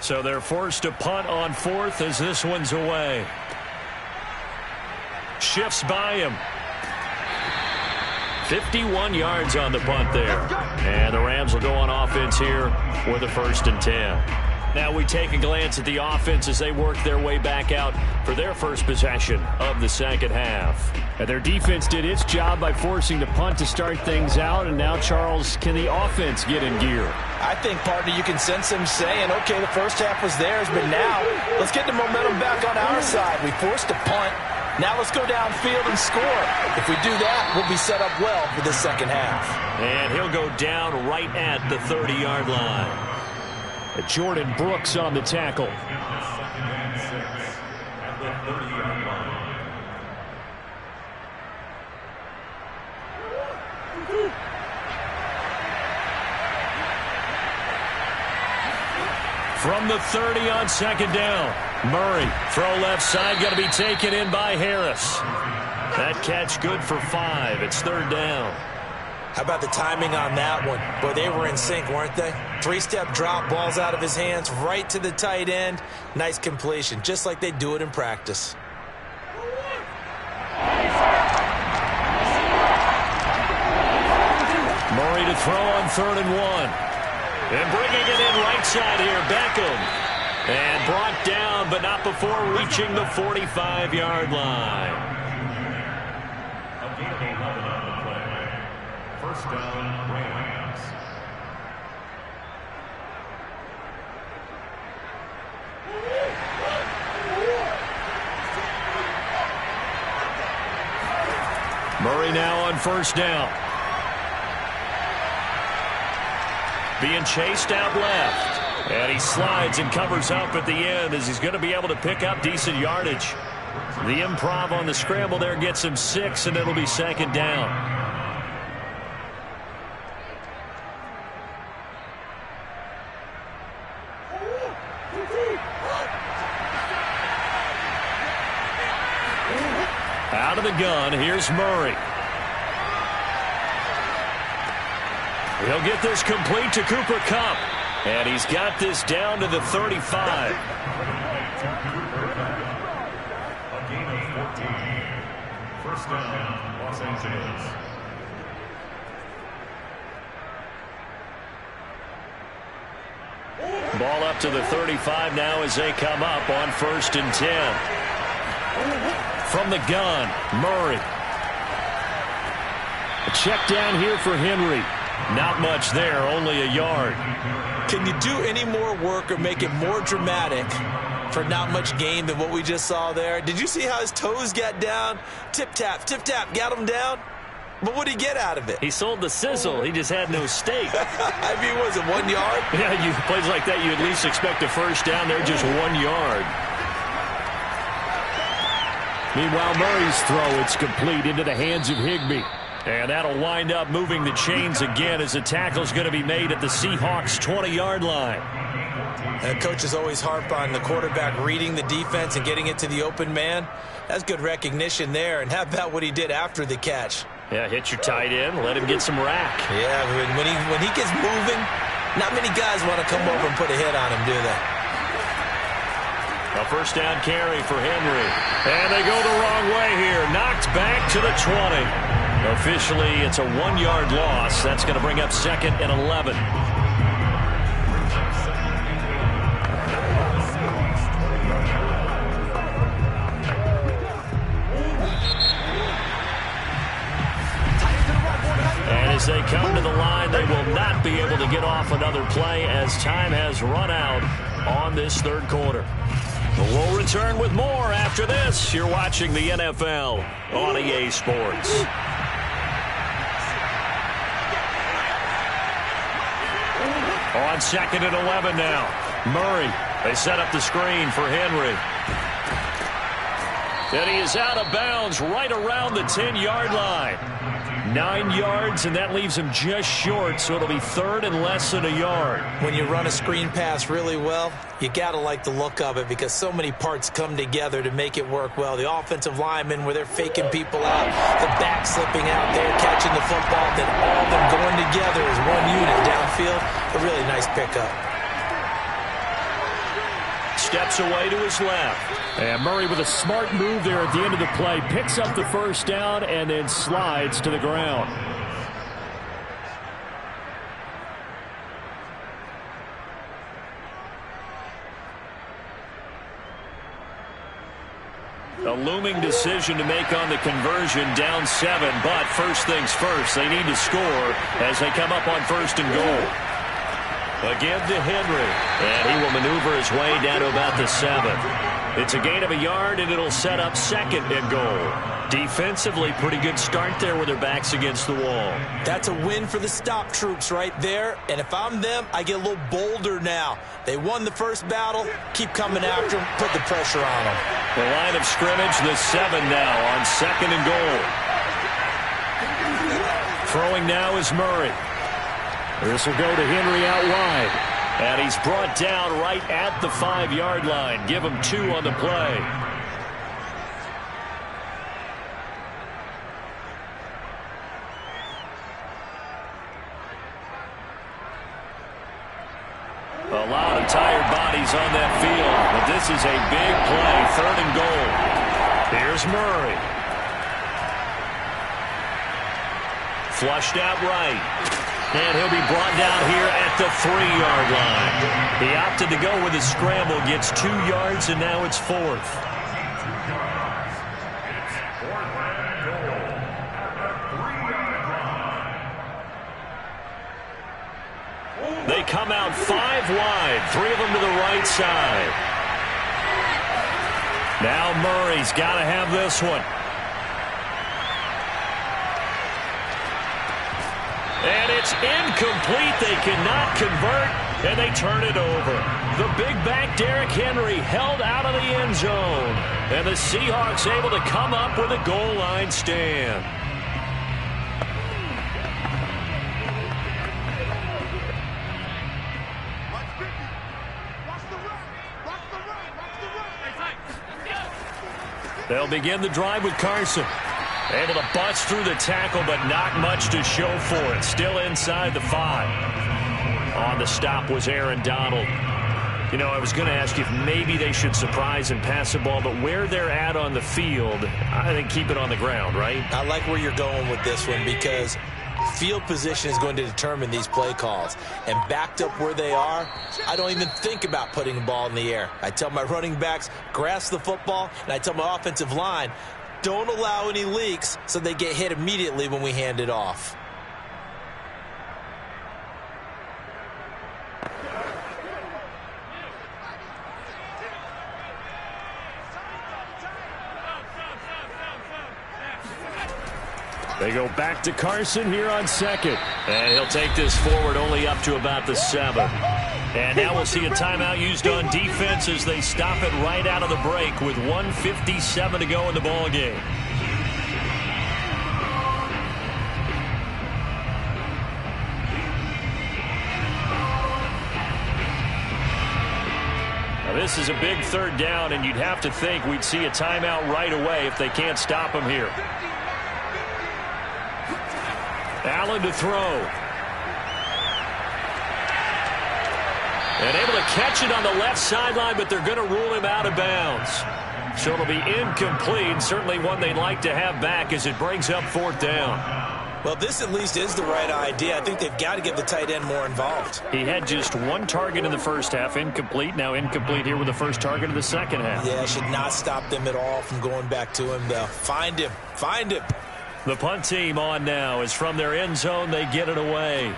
So they're forced to punt on 4th as this one's away. Shifts by him. 51 yards on the punt there. And the Rams will go on offense here with a 1st and 10. Now we take a glance at the offense as they work their way back out for their first possession of the second half. And their defense did its job by forcing the punt to start things out. And now, Charles, can the offense get in gear? I think, partner, you can sense them saying, okay, the first half was theirs, but now let's get the momentum back on our side. We forced a punt. Now let's go downfield and score. If we do that, we'll be set up well for the second half. And he'll go down right at the 30-yard line. Jordan Brooks on the tackle. From the 30 on 2nd down. Murray, throw left side, going to be taken in by Harris. That catch good for 5. It's 3rd down. How about the timing on that one? Boy, they were in sync, weren't they? 3-step drop, balls out of his hands, right to the tight end. Nice completion, just like they do it in practice. Murray to throw on 3rd and 1. And bringing it in right side here, Beckham. And brought down, but not before reaching the 45-yard line. A gain of 11 on the play. 1st down, Rams. Murray now on 1st down. Being chased out left. And he slides and covers up at the end as he's going to be able to pick up decent yardage. The improv on the scramble there gets him 6, and it'll be 2nd down. Out of the gun, here's Murray. He'll get this complete to Cooper Kupp. And he's got this down to the 35. A gain of 14. 1st down, Los Angeles. Ball up to the 35 now as they come up on 1st and 10. From the gun, Murray. A check down here for Henry. Not much there, only a yard. Can you do any more work or make it more dramatic for not much gain than what we just saw there? Did you see how his toes got down? Tip-tap, got him down. But what did he get out of it? He sold the sizzle. He just had no steak. I mean, was it 1 yard? Yeah, plays like that, you at least expect a first down. They're just 1 yard. Meanwhile, Murray's throw, it's complete into the hands of Higbee. And that'll wind up moving the chains again as the tackle's going to be made at the Seahawks' 20-yard line. Coaches always harp on the quarterback reading the defense and getting it to the open man. That's good recognition there. And how about what he did after the catch? Yeah, hit your tight end, let him get some rack. Yeah, when he gets moving, not many guys want to come over and put a hit on him, do they? A first down carry for Henry. And they go the wrong way here. Knocked back to the 20. Officially, it's a 1-yard loss. That's going to bring up 2nd and 11. And as they come to the line, they will not be able to get off another play as time has run out on this third quarter. We'll return with more after this. You're watching the NFL on EA Sports. On 2nd and 11 now. Murray, they set up the screen for Henry. And he is out of bounds right around the 10-yard line. 9 yards, and that leaves him just short, so it'll be 3rd and less than a yard. When you run a screen pass really well, you got to like the look of it because so many parts come together to make it work well. The offensive linemen, where they're faking people out, the back slipping out there, catching the football, then all of them going together as one unit downfield. A really nice pickup. Steps away to his left. And Murray with a smart move there at the end of the play. Picks up the first down and then slides to the ground. A looming decision to make on the conversion, down 7. But first things first, they need to score as they come up on 1st and goal. Again to Henry, and he will maneuver his way down to about the 7. It's a gain of a yard, and it'll set up 2nd and goal. Defensively, pretty good start there with their backs against the wall. That's a win for the stop troops right there, and if I'm them, I get a little bolder now. They won the first battle, keep coming after them, put the pressure on them. The line of scrimmage, the 7 now on 2nd and goal. Throwing now is Murray. This will go to Henry out wide. And he's brought down right at the 5-yard line. Give him 2 on the play. A lot of tired bodies on that field, but this is a big play, 3rd and goal. Here's Murray. Flushed out right. And he'll be brought down here at the 3-yard line. He opted to go with a scramble, gets 2 yards, and now it's 4th. They come out 5 wide, 3 of them to the right side. Now Murray's got to have this one. And it's incomplete. They cannot convert, and they turn it over. The big back, Derrick Henry, held out of the end zone. And the Seahawks able to come up with a goal line stand. They'll begin the drive with Carson. Able to bust through the tackle, but not much to show for it. Still inside the 5. On the stop was Aaron Donald. You know, I was going to ask you if maybe they should surprise and pass the ball, but where they're at on the field, I think keep it on the ground, right? I like where you're going with this one because field position is going to determine these play calls. And backed up where they are, I don't even think about putting the ball in the air. I tell my running backs, grasp the football, and I tell my offensive line, don't allow any leaks so they get hit immediately when we hand it off. They go back to Carson here on second. And he'll take this forward only up to about the 7. And now we'll see a timeout used on defense as they stop it right out of the break with 1:57 to go in the ball game. This is a big third down, and you'd have to think we'd see a timeout right away if they can't stop him here. Allen to throw. And able to catch it on the left sideline, but they're going to rule him out of bounds. So it'll be incomplete, certainly one they'd like to have back as it brings up 4th down. Well, this at least is the right idea. I think they've got to get the tight end more involved. He had just 1 target in the first half, incomplete. Now incomplete here with the first target of the second half. Yeah, should not stop them at all from going back to him, though. Find him. Find him. The punt team on now is from their end zone. They get it away.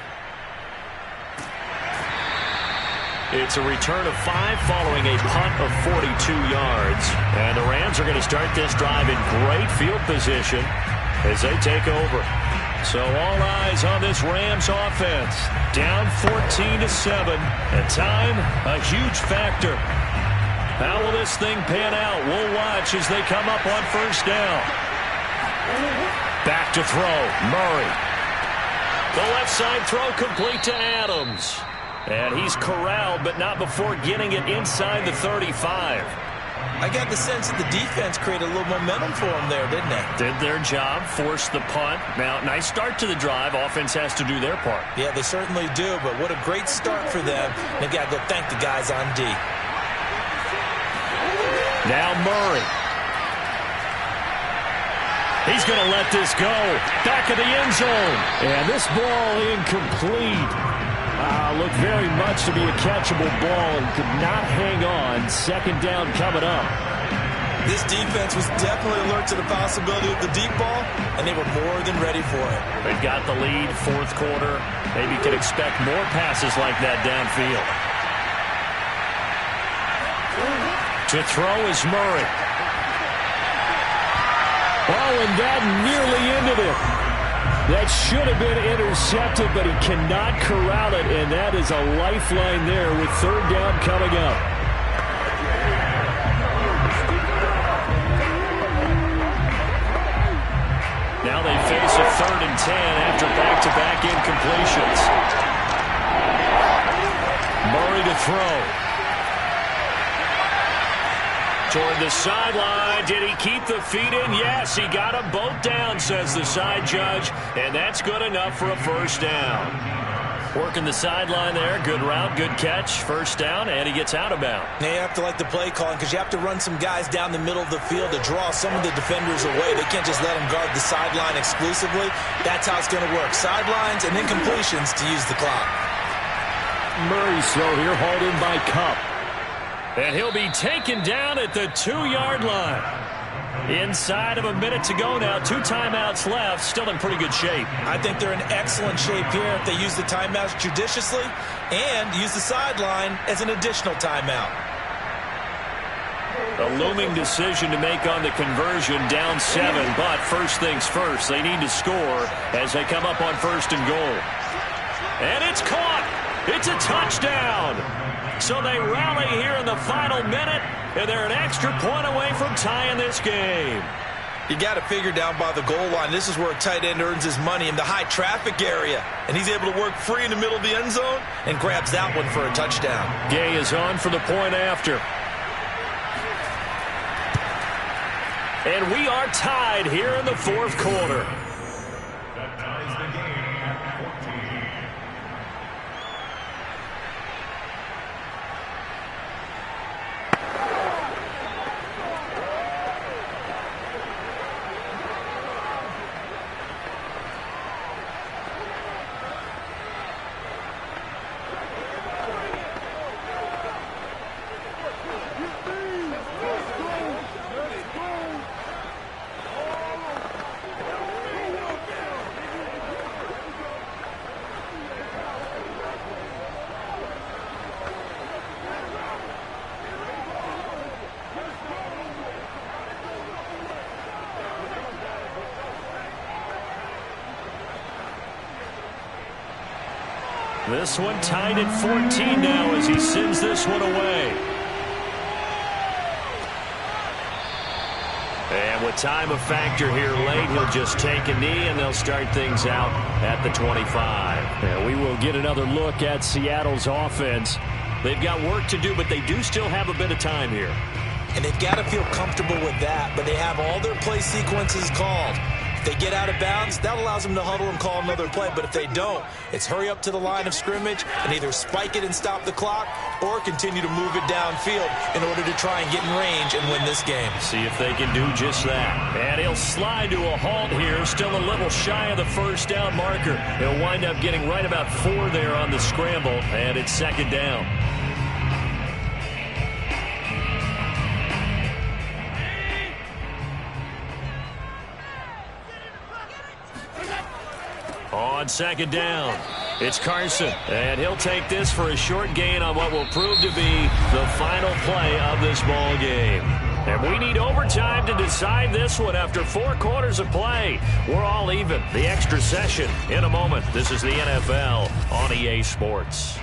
It's a return of 5 following a punt of 42 yards. And the Rams are going to start this drive in great field position as they take over. So all eyes on this Rams offense. Down 14-7. At time, a huge factor. How will this thing pan out? We'll watch as they come up on first down. Back to throw. Murray. The left side throw complete to Adams. And he's corralled, but not before getting it inside the 35. I got the sense that the defense created a little momentum for them there, didn't they? Did their job, forced the punt. Now, nice start to the drive. Offense has to do their part. Yeah, they certainly do, but what a great start for them. They've got to go thank the guys on D. Now Murray. He's going to let this go. Back of the end zone. And this ball incomplete. Looked very much to be a catchable ball and could not hang on. Second down coming up. This defense was definitely alert to the possibility of the deep ball, and they were more than ready for it. They've got the lead, 4th quarter. Maybe can expect more passes like that downfield. To throw is Murray. Oh, and that nearly ended it. That should have been intercepted, but he cannot corral it, and that is a lifeline there with 3rd down coming up. Now they face a 3rd and 10 after back-to-back incompletions. Murray to throw. Toward the sideline. Did he keep the feet in? Yes, he got them both down, says the side judge, and that's good enough for a first down. Working the sideline there. Good route, good catch. First down, and he gets out of bounds. Now you have to like the play calling because you have to run some guys down the middle of the field to draw some of the defenders away. They can't just let them guard the sideline exclusively. That's how it's going to work. Sidelines and incompletions to use the clock. Murray's throw here hauled in by Kupp. And he'll be taken down at the 2-yard line. Inside of a minute to go now. 2 timeouts left. Still in pretty good shape. I think they're in excellent shape here if they use the timeouts judiciously and use the sideline as an additional timeout. A looming decision to make on the conversion, down 7. But first things first, they need to score as they come up on 1st and goal. And it's caught. It's a touchdown. So they rally here in the final minute, and they're an extra point away from tying this game. You got to figure down by the goal line. This is where a tight end earns his money in the high traffic area. And he's able to work free in the middle of the end zone and grabs that one for a touchdown. Gay is on for the point after. And we are tied here in the 4th quarter. That ties the game at 14. This one tied at 14 now as he sends this one away. And with time a factor here late, he'll just take a knee and they'll start things out at the 25. And we will get another look at Seattle's offense. They've got work to do, but they do still have a bit of time here. And they've got to feel comfortable with that, but they have all their play sequences called. If they get out of bounds, that allows them to huddle and call another play. But if they don't, it's hurry up to the line of scrimmage and either spike it and stop the clock or continue to move it downfield in order to try and get in range and win this game. See if they can do just that. And he'll slide to a halt here, still a little shy of the first down marker. He'll wind up getting right about 4 there on the scramble, and it's second down. On second down, it's Carson, and he'll take this for a short gain on what will prove to be the final play of this ball game. And we need overtime to decide this one after 4 quarters of play. We're all even. The extra session in a moment. This is the NFL on EA Sports.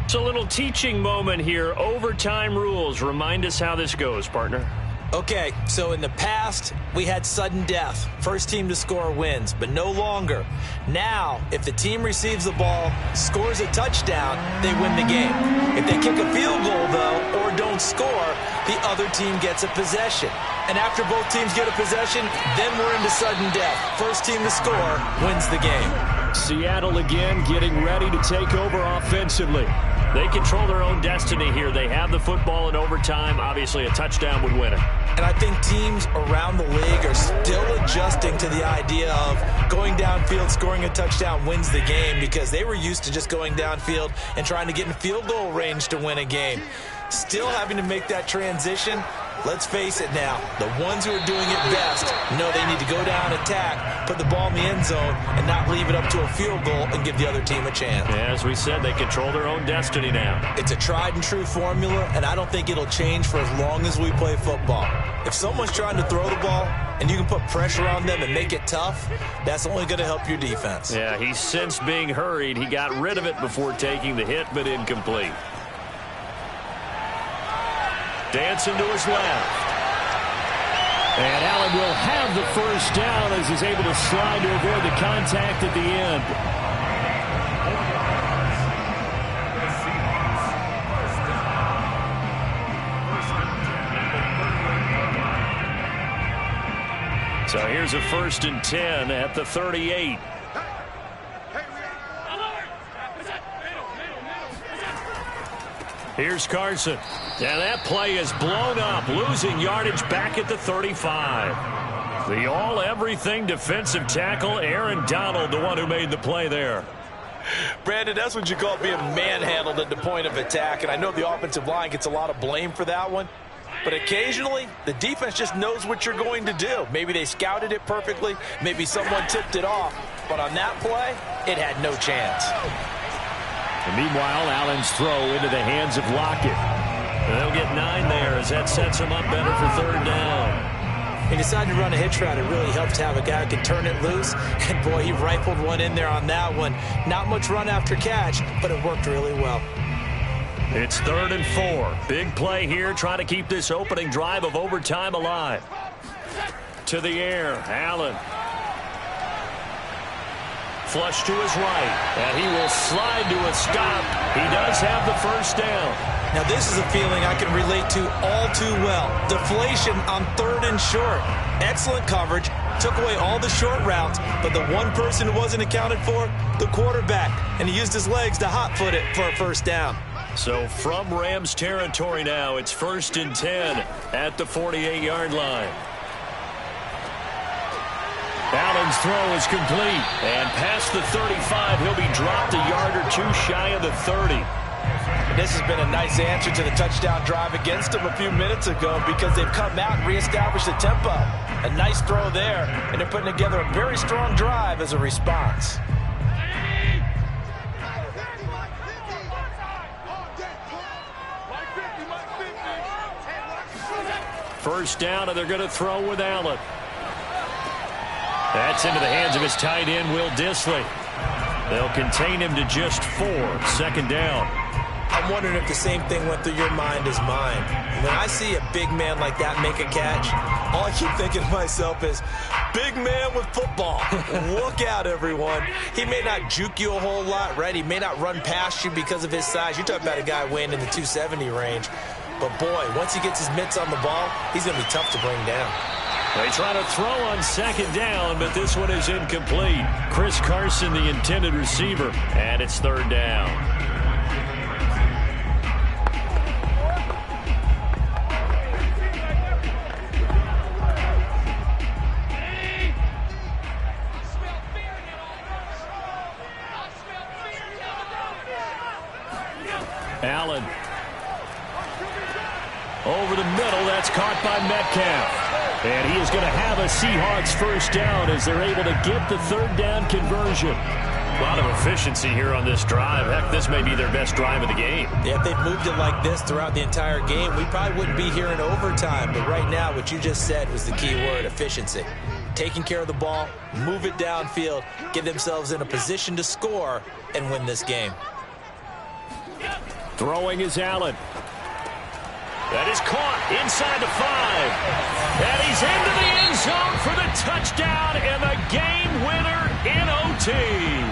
It's a little teaching moment here. Overtime rules. Remind us how this goes, partner. Okay, so in the past, we had sudden death. First team to score wins, but no longer. Now, if the team receives the ball, scores a touchdown, they win the game. If they kick a field goal, though, or don't score, the other team gets a possession. And after both teams get a possession, then we're into sudden death. First team to score wins the game. Seattle again getting ready to take over offensively. They control their own destiny here. They have the football in overtime. Obviously, a touchdown would win it. And I think teams around the league are still adjusting to the idea of going downfield, scoring a touchdown wins the game, because they were used to just going downfield and trying to get in field goal range to win a game. Still having to make that transition. Let's face it now, the ones who are doing it best know they need to go down, attack, put the ball in the end zone, and not leave it up to a field goal and give the other team a chance. As we said, they control their own destiny now. It's a tried and true formula, and I don't think it'll change for as long as we play football. If someone's trying to throw the ball and you can put pressure on them and make it tough, that's only going to help your defense. Yeah, he sensed being hurried. He got rid of it before taking the hit, but incomplete. Dancing to his left. And Allen will have the first down as he's able to slide to avoid the contact at the end. So here's a 1st and 10 at the 38. Here's Carson. And that play is blown up, losing yardage back at the 35. The all-everything defensive tackle, Aaron Donald, the one who made the play there. Brandon, that's what you call being manhandled at the point of attack. And I know the offensive line gets a lot of blame for that one. But occasionally, the defense just knows what you're going to do. Maybe they scouted it perfectly. Maybe someone tipped it off. But on that play, it had no chance. And meanwhile, Allen's throw into the hands of Lockett. And they'll get 9 there as that sets him up better for 3rd down. He decided to run a hitch route. It really helped to have a guy who can turn it loose. And, boy, he rifled one in there on that one. Not much run after catch, but it worked really well. It's 3rd and 4. Big play here, trying to keep this opening drive of overtime alive. To the air, Allen. Flush to his right, and he will slide to a stop. He does have the first down. Now, this is a feeling I can relate to all too well. Deflation on 3rd and short. Excellent coverage. Took away all the short routes, but the one person who wasn't accounted for, the quarterback. And he used his legs to hot-foot it for a first down. So from Rams territory now, it's 1st and 10 at the 48-yard line. Allen's throw is complete. And past the 35, he'll be dropped a yard or 2 shy of the 30. This has been a nice answer to the touchdown drive against them a few minutes ago, because they've come out and reestablished the tempo. A nice throw there, and they're putting together a very strong drive as a response. First down, and they're going to throw with Allen. That's into the hands of his tight end, Will Dissly. They'll contain him to just 4. 2nd down. I'm wondering if the same thing went through your mind as mine. When I see a big man like that make a catch, all I keep thinking to myself is, big man with football. Look out, everyone. He may not juke you a whole lot, right? He may not run past you because of his size. You're talking about a guy weighing in the 270 range. But, boy, once he gets his mitts on the ball, he's going to be tough to bring down. They try to throw on 2nd down, but this one is incomplete. Chris Carson, the intended receiver, and it's 3rd down. Allen. Over the middle, that's caught by Metcalf. And he is going to have a Seahawks 1st down as they're able to get the 3rd down conversion. A lot of efficiency here on this drive. Heck, this may be their best drive of the game. Yeah, if they'd moved it like this throughout the entire game, we probably wouldn't be here in overtime. But right now, what you just said was the key word, efficiency. Taking care of the ball, move it downfield, get themselves in a position to score, and win this game. Throwing is Allen. That is caught inside the 5. And he's into the end zone for the touchdown and the game winner in OT. And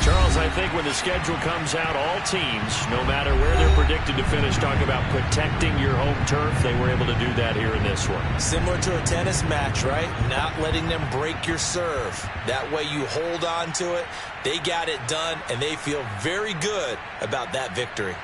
Charles, I think when the schedule comes out, all teams, no matter where they're predicted to finish, talk about protecting your home turf. They were able to do that here in this one. Similar to a tennis match, right? Not letting them break your serve. That way you hold on to it. They got it done, and they feel very good about that victory.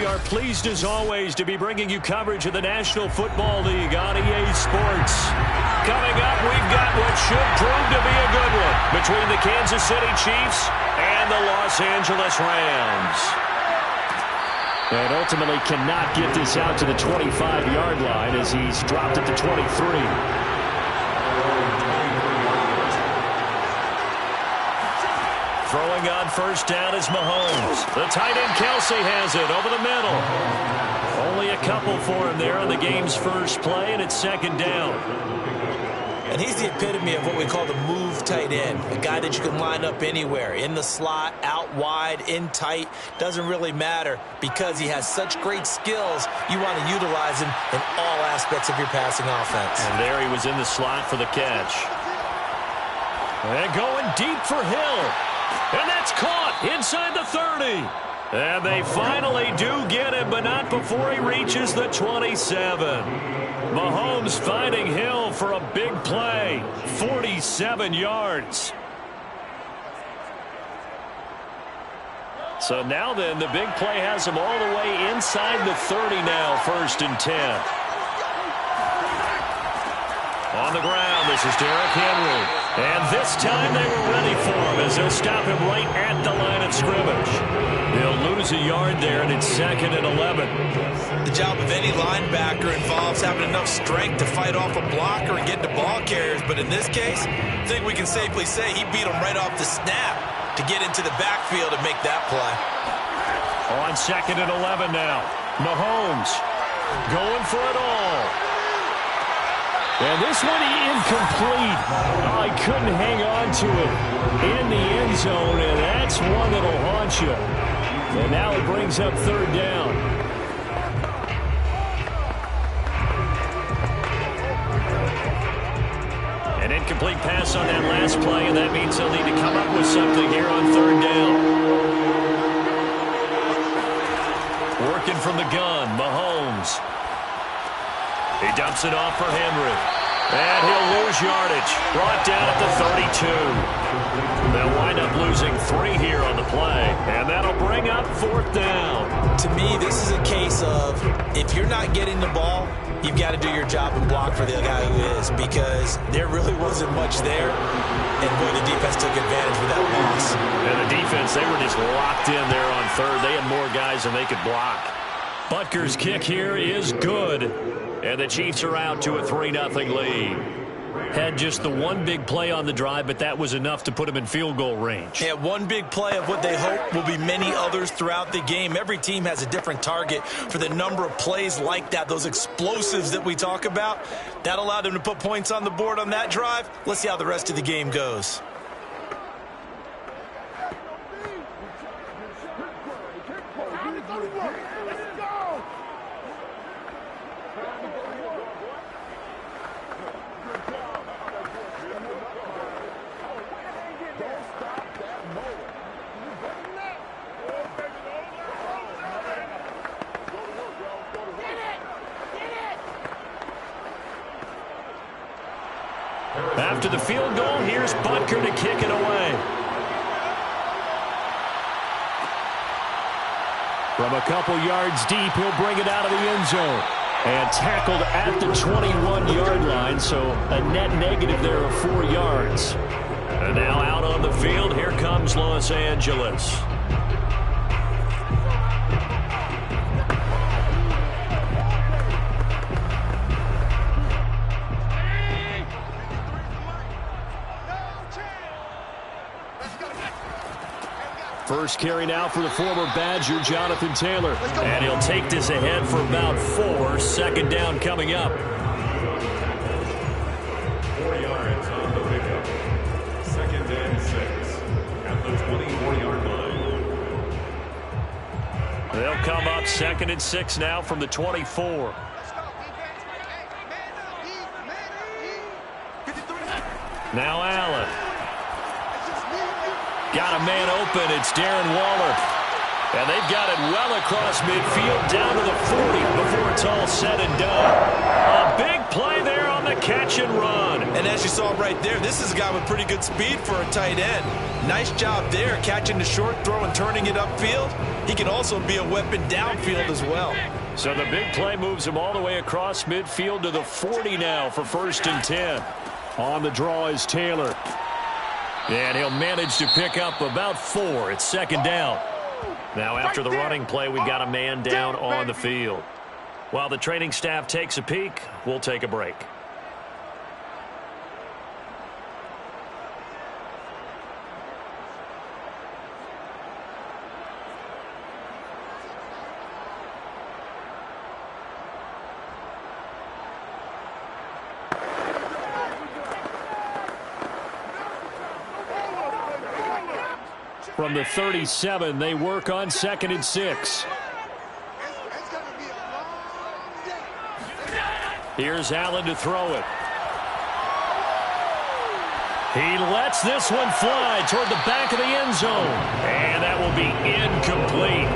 are pleased as always to be bringing you coverage of the National Football League on EA Sports. Coming up, we've got what should prove to be a good one between the Kansas City Chiefs and the Los Angeles Rams. And ultimately cannot get this out to the 25-yard line as he's dropped it to 23. Throwing on first down is Mahomes. The tight end Kelsey has it over the middle. Only a couple for him there on the game's first play, and it's second down. And he's the epitome of what we call the move tight end. A guy that you can line up anywhere. In the slot, out wide, in tight. Doesn't really matter because he has such great skills. You want to utilize him in all aspects of your passing offense. And there he was in the slot for the catch. And going deep for Hill. And that's caught inside the 30. And they finally do get him, but not before he reaches the 27. Mahomes finding Hill for a big play. 47 yards. So now then, the big play has him all the way inside the 30 now, 1st and 10. On the ground, this is Derrick Henry. And this time they were ready for him as they'll stop him right at the line of scrimmage. They'll lose a yard there, and it's 2nd and 11. The job of any linebacker involves having enough strength to fight off a blocker and get to ball carriers. But in this case, I think we can safely say he beat him right off the snap to get into the backfield and make that play. On 2nd and 11 now. Mahomes going for it all. And this one incomplete. Oh, he couldn't hang on to it in the end zone, and that's one that'll haunt you. And now it brings up 3rd down. An incomplete pass on that last play, and that means they'll need to come up with something here on 3rd down. Working from the gun, Mahomes. He dumps it off for Henry. And he'll lose yardage. Brought down at the 32. They'll wind up losing 3 here on the play. And that'll bring up 4th down. To me, this is a case of if you're not getting the ball, you've got to do your job and block for the guy who is, because there really wasn't much there. And, boy, the defense took advantage with that loss. And the defense, they were just locked in there on 3rd. They had more guys than they could block. Butker's kick here is good. And the Chiefs are out to a 3-0 lead. Had just the one big play on the drive, but that was enough to put them in field goal range. Yeah, one big play of what they hope will be many others throughout the game. Every team has a different target for the number of plays like that, those explosives that we talk about. That allowed them to put points on the board on that drive. Let's see how the rest of the game goes. After the field goal, here's Butker to kick it away. From a couple yards deep, he'll bring it out of the end zone. And tackled at the 21-yard line, so a net negative there of 4 yards. And now out on the field, here comes Los Angeles. First carry now for the former Badger, Jonathan Taylor. And he'll take this ahead for about 4. 2nd down coming up. 4 yards on the pickup. 2nd and 6 at the 24-yard line. They'll come up 2nd and 6 now from the 24. Now Allen. Got a man open. It's Darren Waller. And they've got it well across midfield down to the 40 before it's all said and done. A big play there on the catch and run. And as you saw right there, this is a guy with pretty good speed for a tight end. Nice job there, catching the short throw and turning it upfield. he can also be a weapon downfield as well. So the big play moves him all the way across midfield to the 40 now for 1st and 10. On the draw is Taylor. And he'll manage to pick up about 4. It's 2nd down. Now after the running play, we've got a man down on the field. While the training staff takes a peek, we'll take a break. From the 37, they work on 2nd and 6. Here's Allen to throw it. He lets this one fly toward the back of the end zone. And that will be incomplete.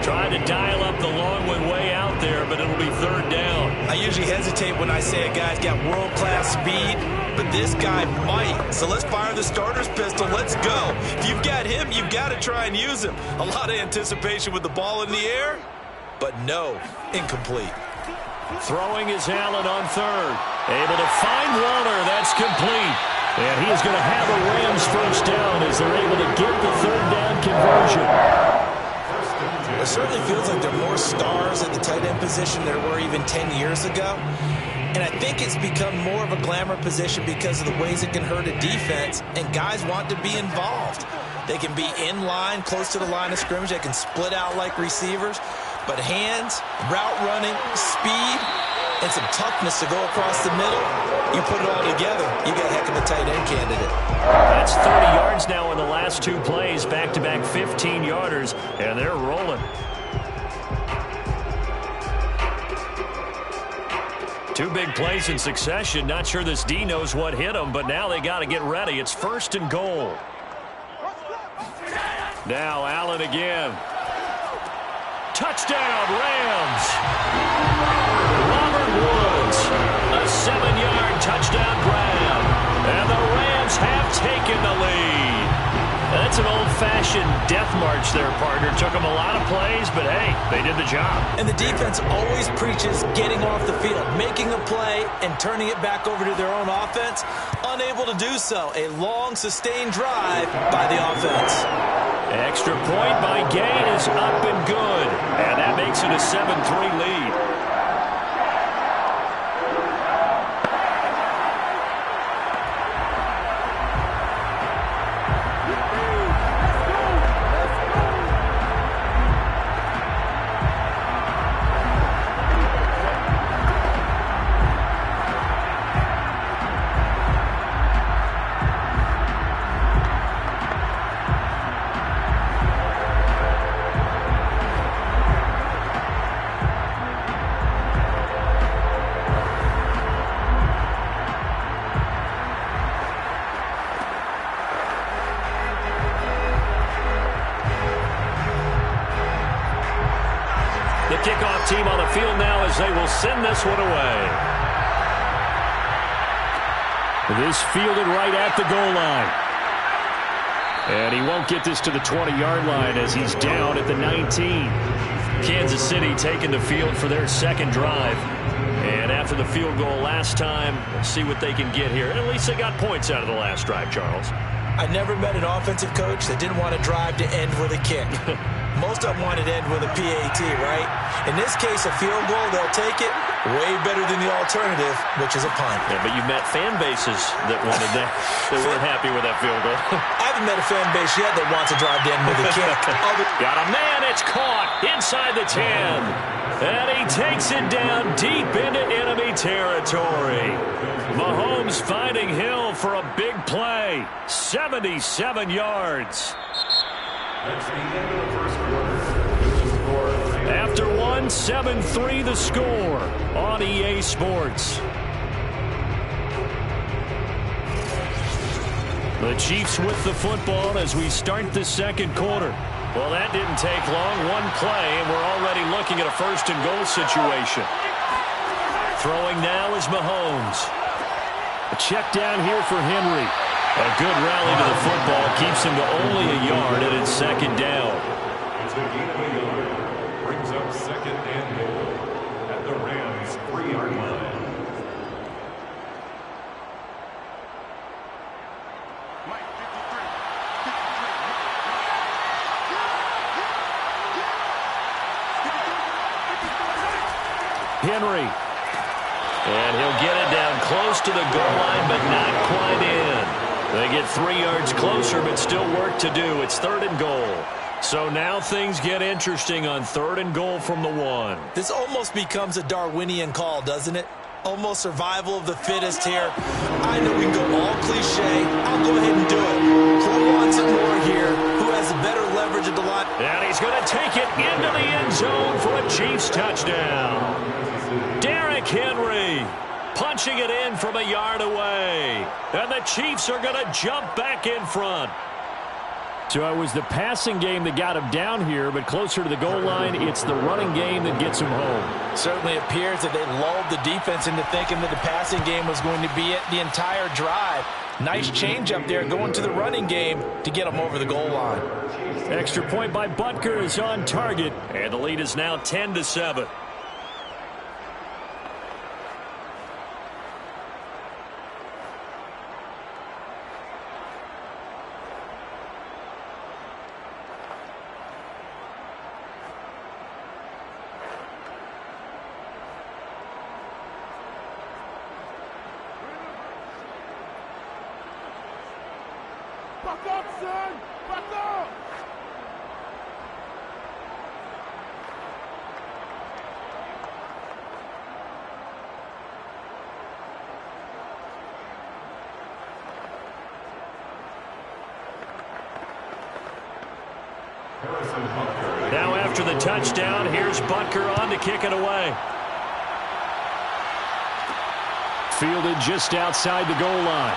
Trying to dial up the long one way out there, but it'll be 3rd down. I usually hesitate when I say a guy's got world-class speed, but this guy might. So let's fire the starter's pistol. Let's go. If you've got him, you've got to try and use him. A lot of anticipation with the ball in the air, but no, incomplete. Throwing is Allen on 3rd. Able to find Waller. That's complete. And he is going to have a Rams 1st down as they're able to get the 3rd down conversion. It certainly feels like there are more stars at the tight end position than there were even 10 years ago. And I think it's become more of a glamour position because of the ways it can hurt a defense, and guys want to be involved. They can be in line, close to the line of scrimmage. They can split out like receivers. But hands, route running, speed, and some toughness to go across the middle, you put it all together, you got a heck of a tight end candidate. That's 30 yards now in the last 2 plays, back-to-back 15-yarders, and they're rolling. 2 big plays in succession. Not sure this D knows what hit him, but now they got to get ready. It's 1st and goal. Now Allen again. Touchdown, Rams. Robert Woods, a 7-yard touchdown grab. And the Rams have taken the lead. That's an old-fashioned death march there, partner. Took them a lot of plays, but hey, they did the job. And the defense always preaches getting off the field, making a play, and turning it back over to their own offense. Unable to do so. A long, sustained drive by the offense. Extra point by Gain is up and good. And that makes it a 7-3 lead. Kickoff team on the field now as they will send this one away. This fielded right at the goal line. And he won't get this to the 20-yard line as he's down at the 19. Kansas City taking the field for their 2nd drive. And after the field goal last time, we'll see what they can get here. At least they got points out of the last drive, Charles. I never met an offensive coach that didn't want a drive to end with a kick. Most of them wanted to end with a PAT, right? In this case, a field goal, they'll take it. Way better than the alternative, which is a punt. Yeah, but you met fan bases that wanted that. They weren't happy with that field goal. I haven't met a fan base yet that wants a drive to end with a kick. Got a man, it's caught inside the 10. And he takes it down deep into enemy territory. Mahomes finding Hill for a big play. 77 yards. That's the end of the first quarter. The score. After 7-3 the score on EA Sports. The Chiefs with the football as we start the 2nd quarter. Well, that didn't take long. One play, and we're already looking at a 1st and goal situation. Throwing now is Mahomes. A check down here for Henry. A good rally to the football keeps him to only a yard, and it's 2nd down. It's a gain of a yard. Brings up second and goal at the Rams' 3-yard line. Henry. And he'll get it down close to the goal line, but not quite in. They get 3 yards closer, but still work to do. It's 3rd and goal. So now things get interesting on 3rd and goal from the 1. This almost becomes a Darwinian call, doesn't it? Almost survival of the fittest here. I know we can go all cliche. I'll go ahead and do it. Who wants it more here? Who has the better leverage at the line? And he's going to take it into the end zone for a Chiefs touchdown. Derrick Henry punching it in from a yard away. And the Chiefs are going to jump back in front. So it was the passing game that got him down here, but closer to the goal line, it's the running game that gets him home. Certainly appears that they lulled the defense into thinking that the passing game was going to be it the entire drive. Nice change up there going to the running game to get them over the goal line. Extra point by Butker is on target. And the lead is now 10-7. Back up, son! Back up! Now after the touchdown, here's Butker on to kick it away. Fielded just outside the goal line.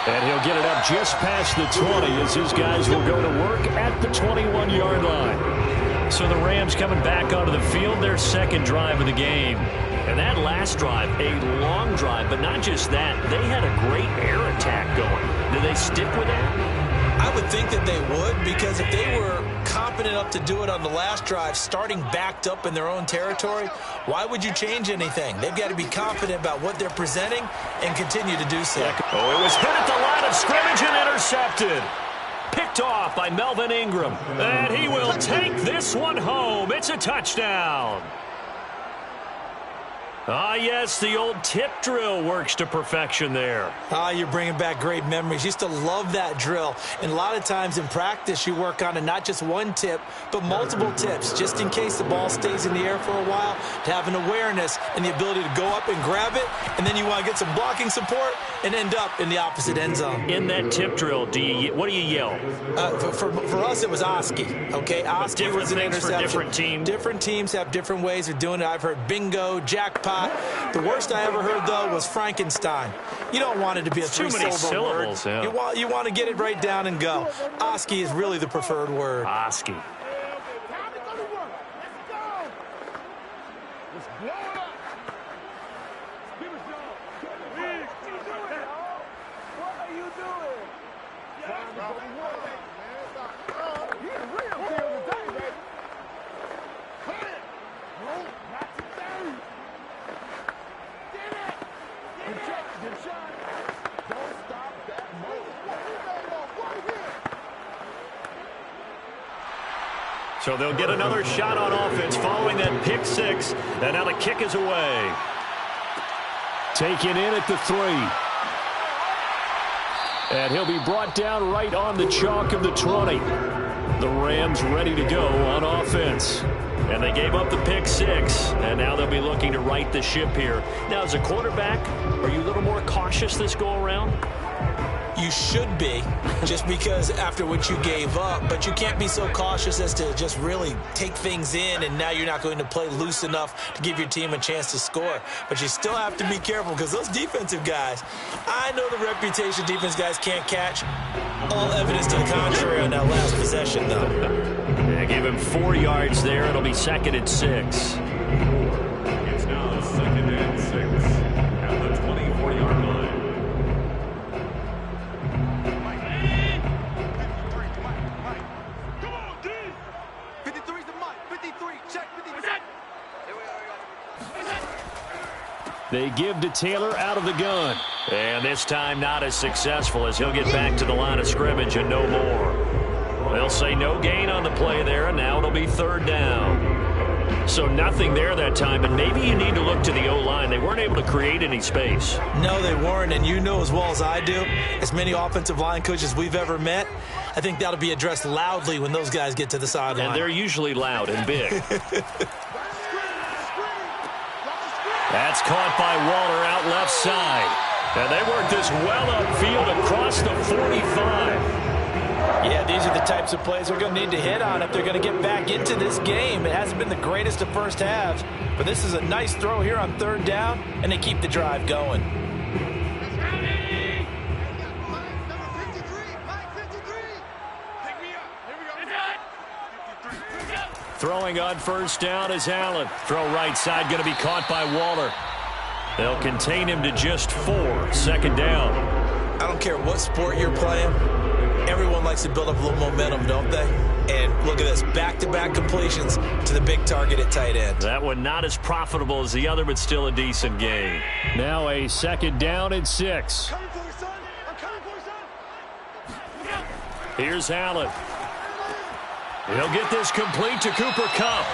And he'll get it up just past the 20 as his guys will go to work at the 21-yard line. So the Rams coming back onto the field, their second drive of the game. And that last drive, a long drive, but not just that. They had a great air attack going. Did they stick with that? I would think that they would, because if they were confident enough to do it on the last drive, starting backed up in their own territory, why would you change anything? They've got to be confident about what they're presenting and continue to do so. Oh, it was hit at the line of scrimmage and intercepted. Picked off by Melvin Ingram. And he will take this one home. It's a touchdown. Ah, yes, the old tip drill works to perfection there. Ah, you're bringing back great memories. Used to love that drill. And a lot of times in practice, you work on it, not just one tip, but multiple tips, just in case the ball stays in the air for a while, to have an awareness and the ability to go up and grab it, and then you want to get some blocking support and end up in the opposite end zone. In that tip drill, what do you yell? For us, it was Oski, okay? Oski was an interception. For different teams. Different teams have different ways of doing it. I've heard bingo, jackpot. The worst I ever heard, though, was Frankenstein. You don't want it to be a three-syllable word. Yeah. You want to get it right down and go. Oski is really the preferred word. Oski. Time to go to work. Let's go. Let's blow it up. Give us y'all. What are you doing? Time to go to work. He's a real deal today, baby. Come in. No, not today. Get it. Good shot. Don't stop that move. Right here. So they'll get another shot on offense following that pick six. And now the kick is away. Taken in at the 3. And he'll be brought down right on the chalk of the 20. The Rams ready to go on offense. And they gave up the pick six, and now they'll be looking to right the ship here. Now, as a quarterback, are you a little more cautious this go-around? You should be, just because after what you gave up, but you can't be so cautious as to just really take things in, and now you're not going to play loose enough to give your team a chance to score. But you still have to be careful, because those defensive guys, I know the reputation defense guys can't catch. All evidence to the contrary on that last possession, though. They gave him 4 yards there. It'll be 2nd and 6. It's now 2nd and 6 at the 24-yard line. Come on, D. They give to Taylor out of the gun. And this time not as successful as he'll get back to the line of scrimmage and no more. They'll say no gain on the play there, and now it'll be third down. So nothing there that time, and maybe you need to look to the O-line. They weren't able to create any space. No, they weren't, and you know as well as I do, as many offensive line coaches we've ever met, I think that'll be addressed loudly when those guys get to the sideline. And they're usually loud and big. That's caught by Waller out left side. And they work this well upfield across the 45. Yeah, these are the types of plays they're going to need to hit on if they're going to get back into this game. It hasn't been the greatest of first halves, but this is a nice throw here on third down, and they keep the drive going. Throwing on first down is Allen. Throw right side, going to be caught by Waller. They'll contain him to just 4. Second down. I don't care what sport you're playing. Everyone likes to build up a little momentum, don't they? And look at this, back-to-back completions to the big target at tight end. That one not as profitable as the other, but still a decent gain. Now a second down and 6. Here's Allen. He'll get this complete to Cooper Kupp.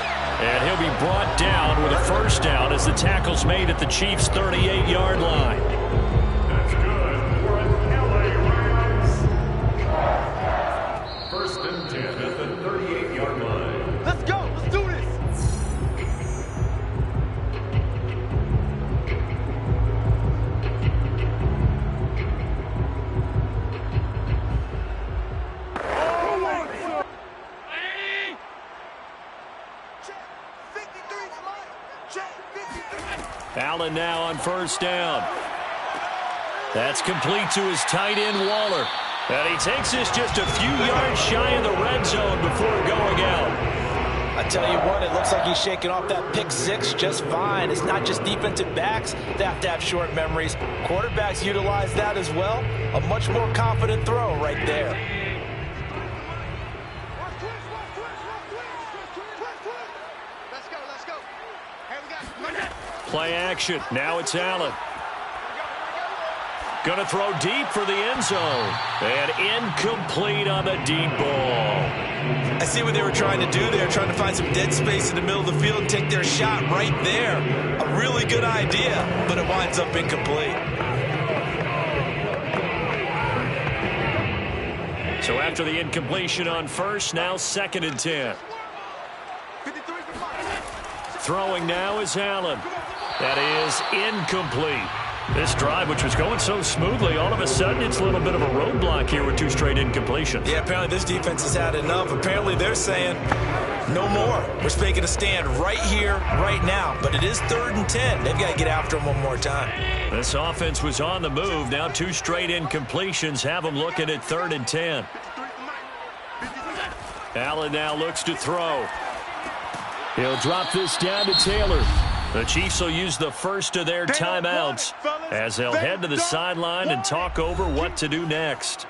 And he'll be brought down with a first down as the tackle's made at the Chiefs' 38-yard line. That's good for an LA Rams. First and 10 at the 38-yard line. Let's go. Let's do this. Allen now on first down. That's complete to his tight end, Waller. And he takes this just a few yards shy of the red zone before going out. I tell you what, it looks like he's shaking off that pick six just fine. It's not just defensive backs that have to have short memories. Quarterbacks utilize that as well. A much more confident throw right there. Let's go. Hey, we got Play action. Now it's Allen. Going to throw deep for the end zone. And incomplete on the deep ball. I see what they were trying to do there, trying to find some dead space in the middle of the field and take their shot right there. A really good idea, but it winds up incomplete. So after the incompletion on first, now second and 10. Throwing now is Allen. That is incomplete. This drive, which was going so smoothly, all of a sudden it's a little bit of a roadblock here with 2 straight incompletions. Yeah, apparently this defense has had enough. Apparently they're saying, no more. We're making a stand right here, right now. But it is third and 10. They've got to get after them one more time. This offense was on the move. Now 2 straight incompletions have them looking at third and 10. Allen now looks to throw. He'll drop this down to Taylor. The Chiefs will use the first of their timeouts as they'll head to the sideline and talk over what to do next.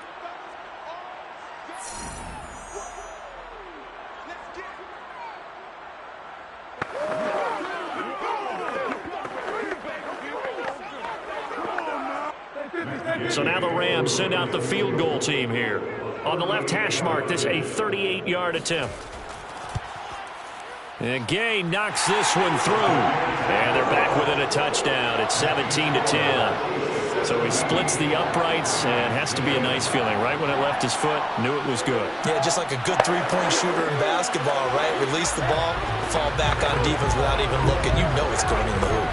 So now the Rams send out the field goal team here. On the left hash mark, this a 38-yard attempt. And Gay knocks this one through. And they're back within a touchdown. It's 17-10. So he splits the uprights, and has to be a nice feeling. Right when it left his foot, knew it was good. Yeah, just like a good three-point shooter in basketball, right? Release the ball, fall back on defense without even looking. You know it's going in the hoop.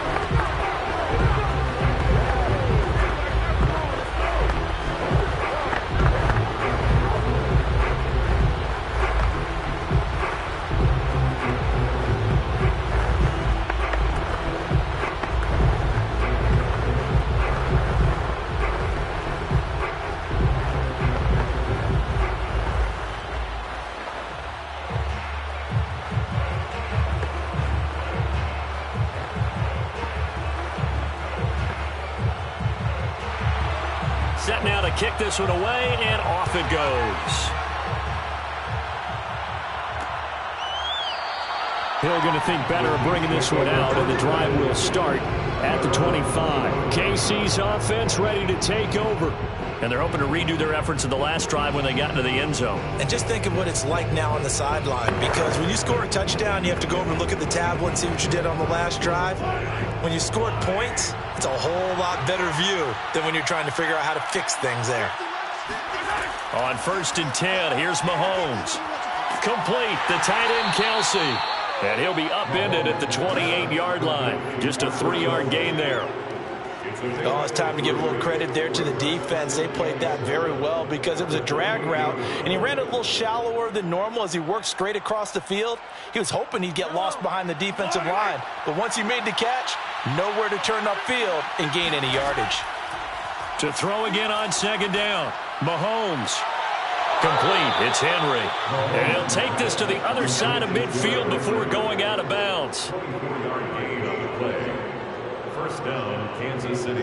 Set now to kick this one away, and off it goes. Hill going to think better of bringing this one out, and the drive will start at the 25. KC's offense ready to take over. And they're hoping to redo their efforts in the last drive when they got into the end zone. And just think of what it's like now on the sideline, because when you score a touchdown, you have to go over and look at the tablet and see what you did on the last drive. When you scored points, it's a whole lot better view than when you're trying to figure out how to fix things there. On 1st and 10, here's Mahomes. Complete, the tight end Kelsey. And he'll be upended at the 28-yard line. Just a 3-yard gain there. Oh, it's time to give a little credit there to the defense. They played that very well because it was a drag route, and he ran it a little shallower than normal as he worked straight across the field. He was hoping he'd get lost behind the defensive line, but once he made the catch, nowhere to turn upfield and gain any yardage. To throw again on 2nd down, Mahomes. Complete, it's Henry. And he'll take this to the other side of midfield before going out of bounds. 24-yard gain on the play. 1st down, Kansas City.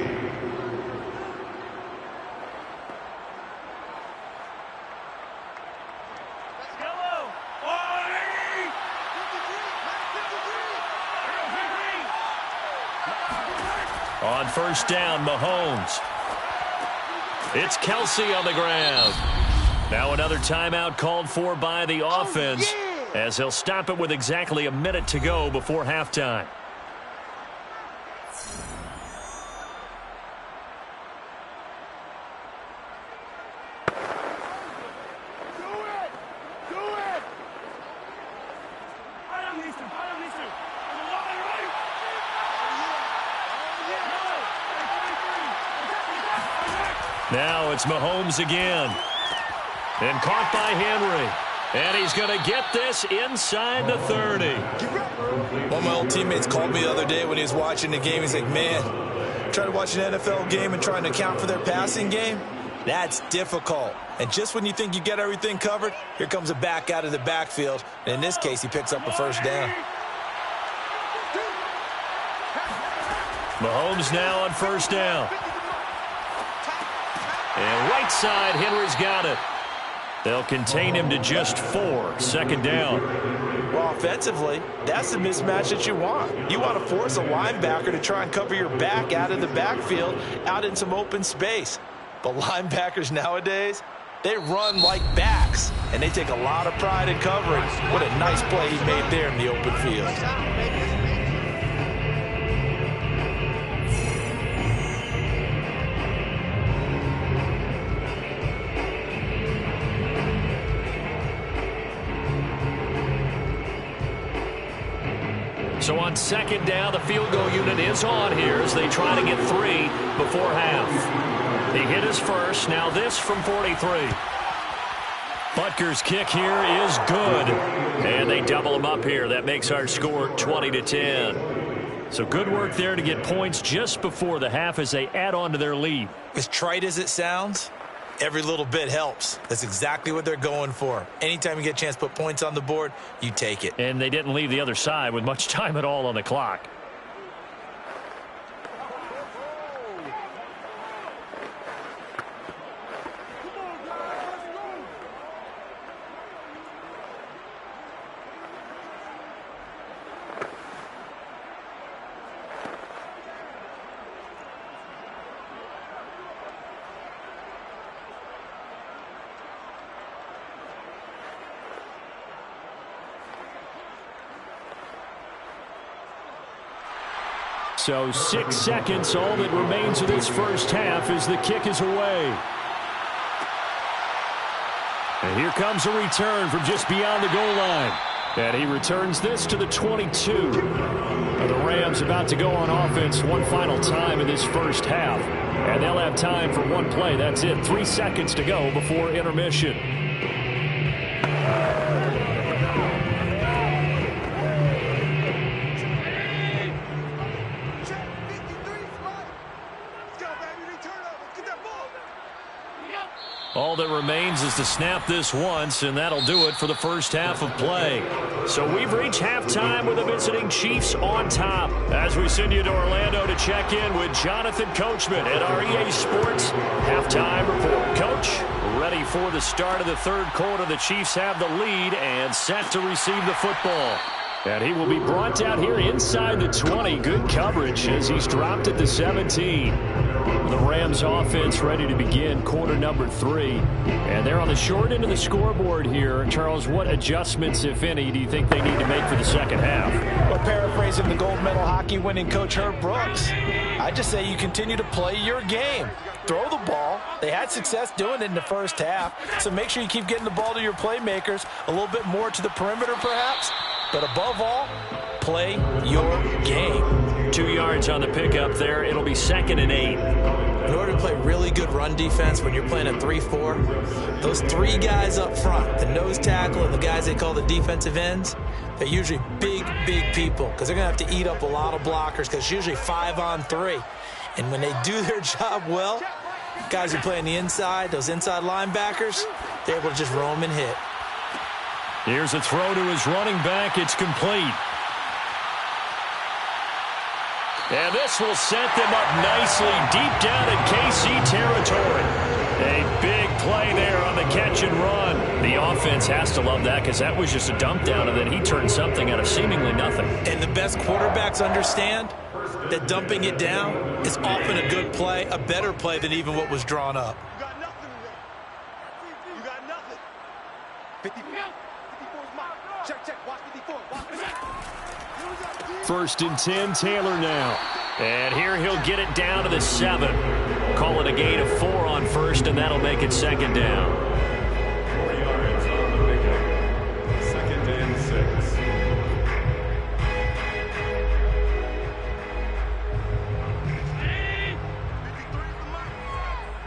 On 1st down, Mahomes. It's Kelsey on the ground. Now another timeout called for by the offense, as he'll stop it with exactly a minute to go before halftime. Now it's Mahomes again. And caught by Henry. And he's going to get this inside the 30. One of my old teammates called me the other day when he was watching the game. He's like, man, trying to watch an NFL game and trying to account for their passing game, that's difficult. And just when you think you get everything covered, here comes a back out of the backfield. And in this case, he picks up a 1st down. Mahomes now on 1st down. And right side, Henry's got it. They'll contain him to just 4. 2nd down. Well, offensively, that's the mismatch that you want. You want to force a linebacker to try and cover your back out of the backfield, out in some open space. But linebackers nowadays, they run like backs, and they take a lot of pride in covering. What a nice play he made there in the open field. So on 2nd down, the field goal unit is on here as they try to get 3 before half. He hit his first. Now this from 43. Butker's kick here is good. And they double him up here. That makes our score 20-10. So good work there to get points just before the half as they add on to their lead. As trite as it sounds, every little bit helps. That's exactly what they're going for. Anytime you get a chance to put points on the board, you take it. And they didn't leave the other side with much time at all on the clock. So 6 seconds, all that remains of this first half as the kick is away. And here comes a return from just beyond the goal line. And he returns this to the 22. Now the Rams about to go on offense one final time in this first half. And they'll have time for one play. That's it. 3 seconds to go before intermission. All that remains is to snap this once, and that'll do it for the first half of play. So we've reached halftime with the visiting Chiefs on top. As we send you to Orlando to check in with Jonathan Coachman at our EA Sports Halftime Report. Coach, ready for the start of the third quarter. The Chiefs have the lead and set to receive the football. And he will be brought down here inside the 20. Good coverage as he's dropped at the 17. The Rams offense ready to begin quarter number 3. And they're on the short end of the scoreboard here. Charles, what adjustments, if any, do you think they need to make for the second half? Well, paraphrasing the gold medal hockey winning coach Herb Brooks, I just say you continue to play your game. Throw the ball. They had success doing it in the first half. So make sure you keep getting the ball to your playmakers, a little bit more to the perimeter perhaps. But above all, play your game. 2 yards on the pickup there. It'll be 2nd and 8. In order to play really good run defense when you're playing a 3-4, those 3 guys up front, the nose tackle and the guys they call the defensive ends, they're usually big people because they're going to have to eat up a lot of blockers because it's usually 5-on-3. And when they do their job well, guys who play on the inside, those inside linebackers, they're able to just roam and hit. Here's a throw to his running back. It's complete. And this will set them up nicely deep down in KC territory. A big play there on the catch and run. The offense has to love that because that was just a dump down, and then he turned something out of seemingly nothing. And the best quarterbacks understand that dumping it down is often a good play, a better play than even what was drawn up. You got nothing today. You got nothing. 54 is mine. Check. Watch 54. Watch 54. 1st and 10, Taylor now. And here he'll get it down to the 7. Call it a gain of 4 on 1st, and that'll make it 2nd down. 4 yards on the pickup. 2nd and 6.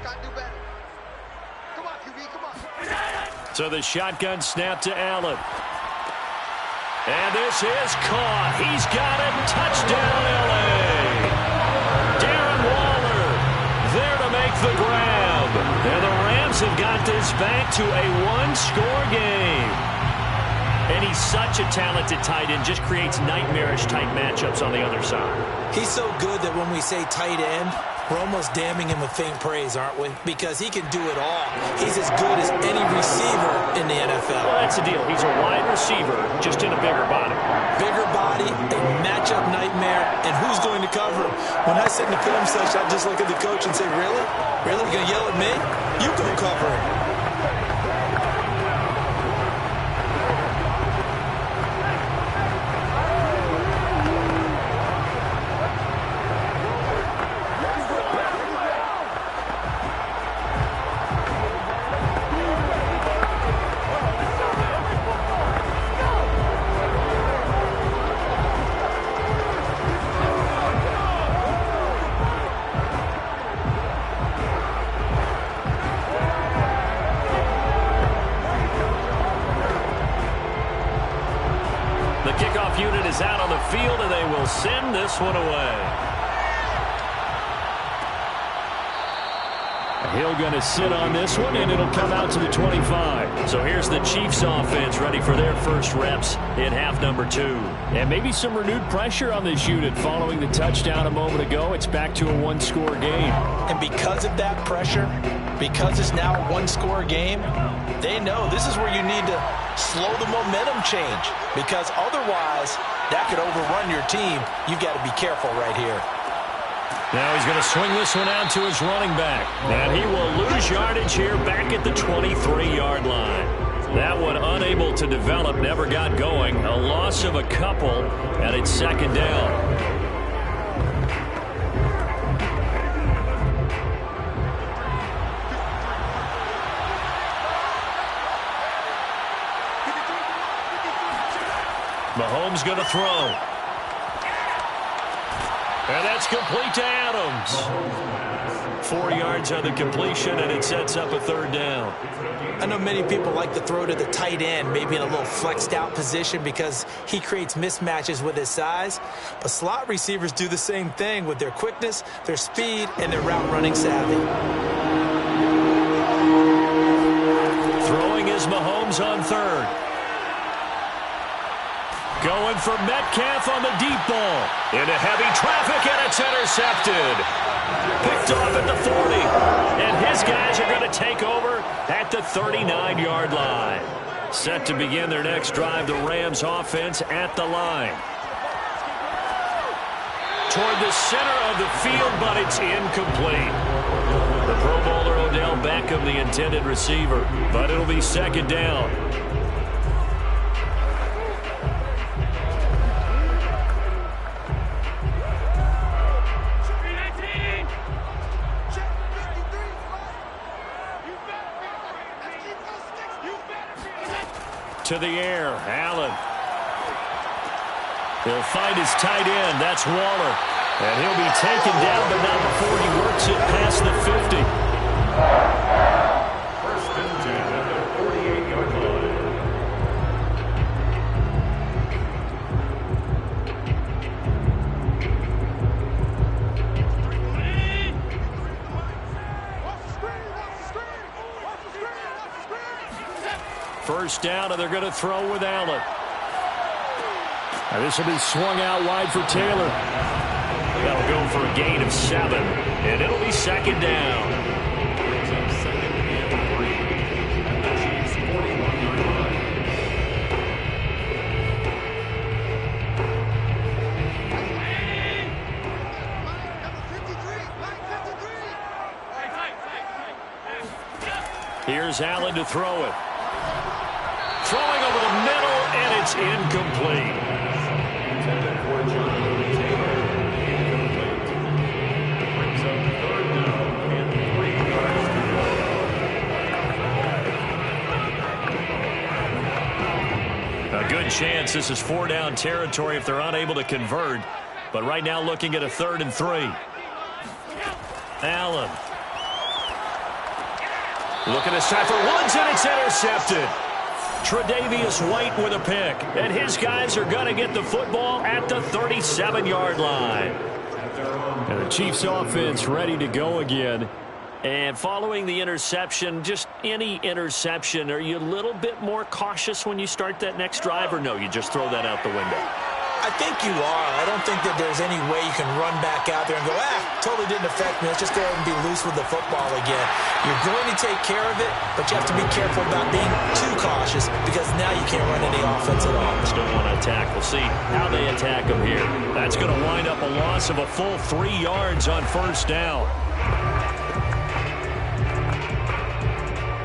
Gotta do better. Come on, QB, come on. So the shotgun snap to Allen. And this is caught. He's got it. Touchdown, L.A. Darren Waller there to make the grab. And the Rams have got this back to a 1-score game. And he's such a talented tight end. Just creates nightmarish-type matchups on the other side. He's so good that when we say tight end, we're almost damning him with faint praise, aren't we? Because he can do it all. He's as good as any receiver in the NFL. Well, that's the deal. He's a wide receiver, just in a bigger body. Bigger body, a matchup nightmare, and who's going to cover him? When I sit in the film section, I just look at the coach and say, really? Really? You're going to yell at me? You go cover him. Unit is out on the field, and they will send this one away. Hill going to sit on this one, and it'll come out to the 25. So here's the Chiefs offense ready for their first reps in half number 2. And maybe some renewed pressure on this unit following the touchdown a moment ago. It's back to a 1-score game. And because of that pressure, because it's now a 1-score game, they know this is where you need to slow the momentum change, because otherwise that could overrun your team. You've got to be careful right here. Now he's going to swing this one out to his running back. And he will lose yardage here back at the 23-yard line. That one unable to develop, never got going. A loss of a couple, and it's 2nd down. Mahomes going to throw. And that's complete to Adams. 4 yards on the completion, and it sets up a 3rd down. I know many people like to throw to the tight end, maybe in a little flexed out position because he creates mismatches with his size. But slot receivers do the same thing with their quickness, their speed, and their route running savvy. Throwing is Mahomes on 3rd. Going for Metcalf on the deep ball. Into heavy traffic, and it's intercepted. Picked off at the 40. And his guys are going to take over at the 39-yard line. Set to begin their next drive, the Rams offense at the line. Toward the center of the field, but it's incomplete. The Pro Bowler Odell Beckham, the intended receiver, but it'll be second down. To the air, Allen. He'll find his tight end. That's Waller. And he'll be taken down, but not before he works it past the 50. First and 10 at the 48-yard line. First down, and they're going to throw with Allen. Now this will be swung out wide for Taylor. That'll go for a gain of 7, and it'll be second down. Brings up second and 3 at the Chiefs' 41-yard line. Here's Allen to throw it. Throwing over the middle, and it's incomplete. Intended for Jonathan Taylor. Incomplete. Brings up third down and 3 yards to go. A good chance this is 4-down territory if they're unable to convert. But right now looking at a 3rd and 3. Allen. Looking to try for Woods, and it's intercepted. Tre'Davious White with a pick. And his guys are going to get the football at the 37-yard line. And the Chiefs offense ready to go again. And following the interception, just any interception, are you a little bit more cautious when you start that next drive, or no, you just throw that out the window? I think you are. I don't think that there's any way you can run back out there and go, totally didn't affect me. Let's just go ahead and be loose with the football again. You're going to take care of it, but you have to be careful about being too cautious because now you can't run any offense at all. Still want to attack. We'll see how they attack them here. That's going to wind up a loss of a full 3 yards on first down.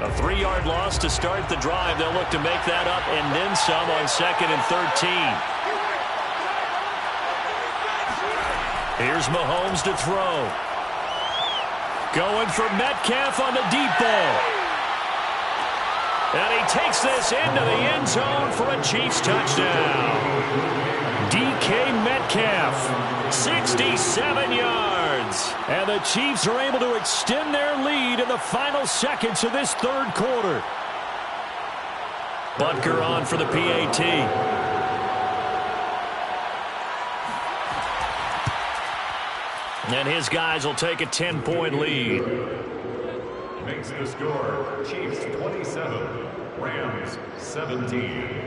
A 3-yard loss to start the drive. They'll look to make that up and then some on 2nd and 13. Here's Mahomes to throw. Going for Metcalf on the deep ball. And he takes this into the end zone for a Chiefs touchdown. DK Metcalf, 67 yards. And the Chiefs are able to extend their lead in the final seconds of this 3rd quarter. Butker on for the PAT. And his guys will take a 10-point lead. Makes the score Chiefs 27, Rams 17.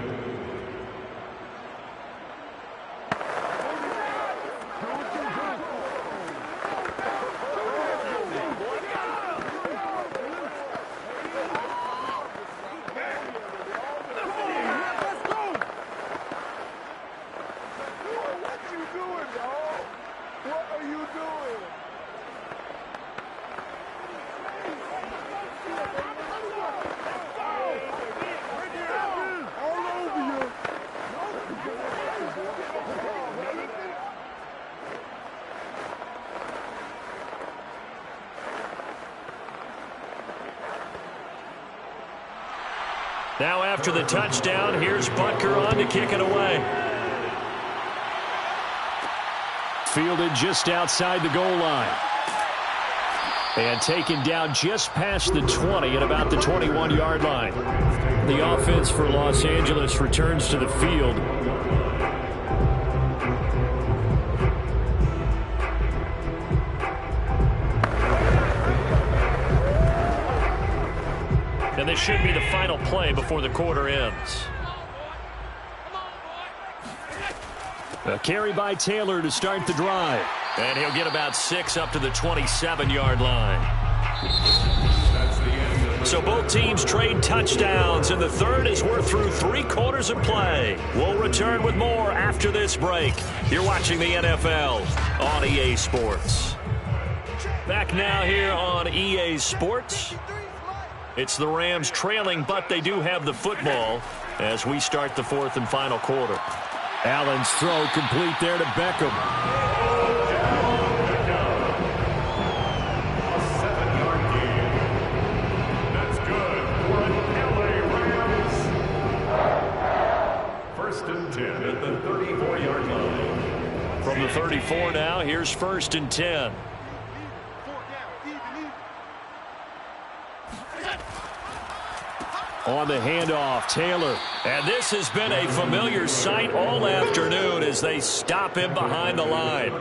Now after the touchdown, here's Butker on to kick it away. Fielded just outside the goal line. And taken down just past the 20 at about the 21-yard line. The offense for Los Angeles returns to the field. And this should be the final play before the quarter ends. A carry by Taylor to start the drive. And he'll get about 6 up to the 27-yard line. That's the end of the So both teams trade touchdowns in the third as we're through 3 quarters of play. We'll return with more after this break. You're watching the NFL on EA Sports. Back now here on EA Sports. It's the Rams trailing, but they do have the football as we start the 4th and final quarter. Allen's throw complete there to Beckham. From the 34 now, here's 1st and 10. On the handoff, Taylor. And this has been a familiar sight all afternoon as they stop him behind the line.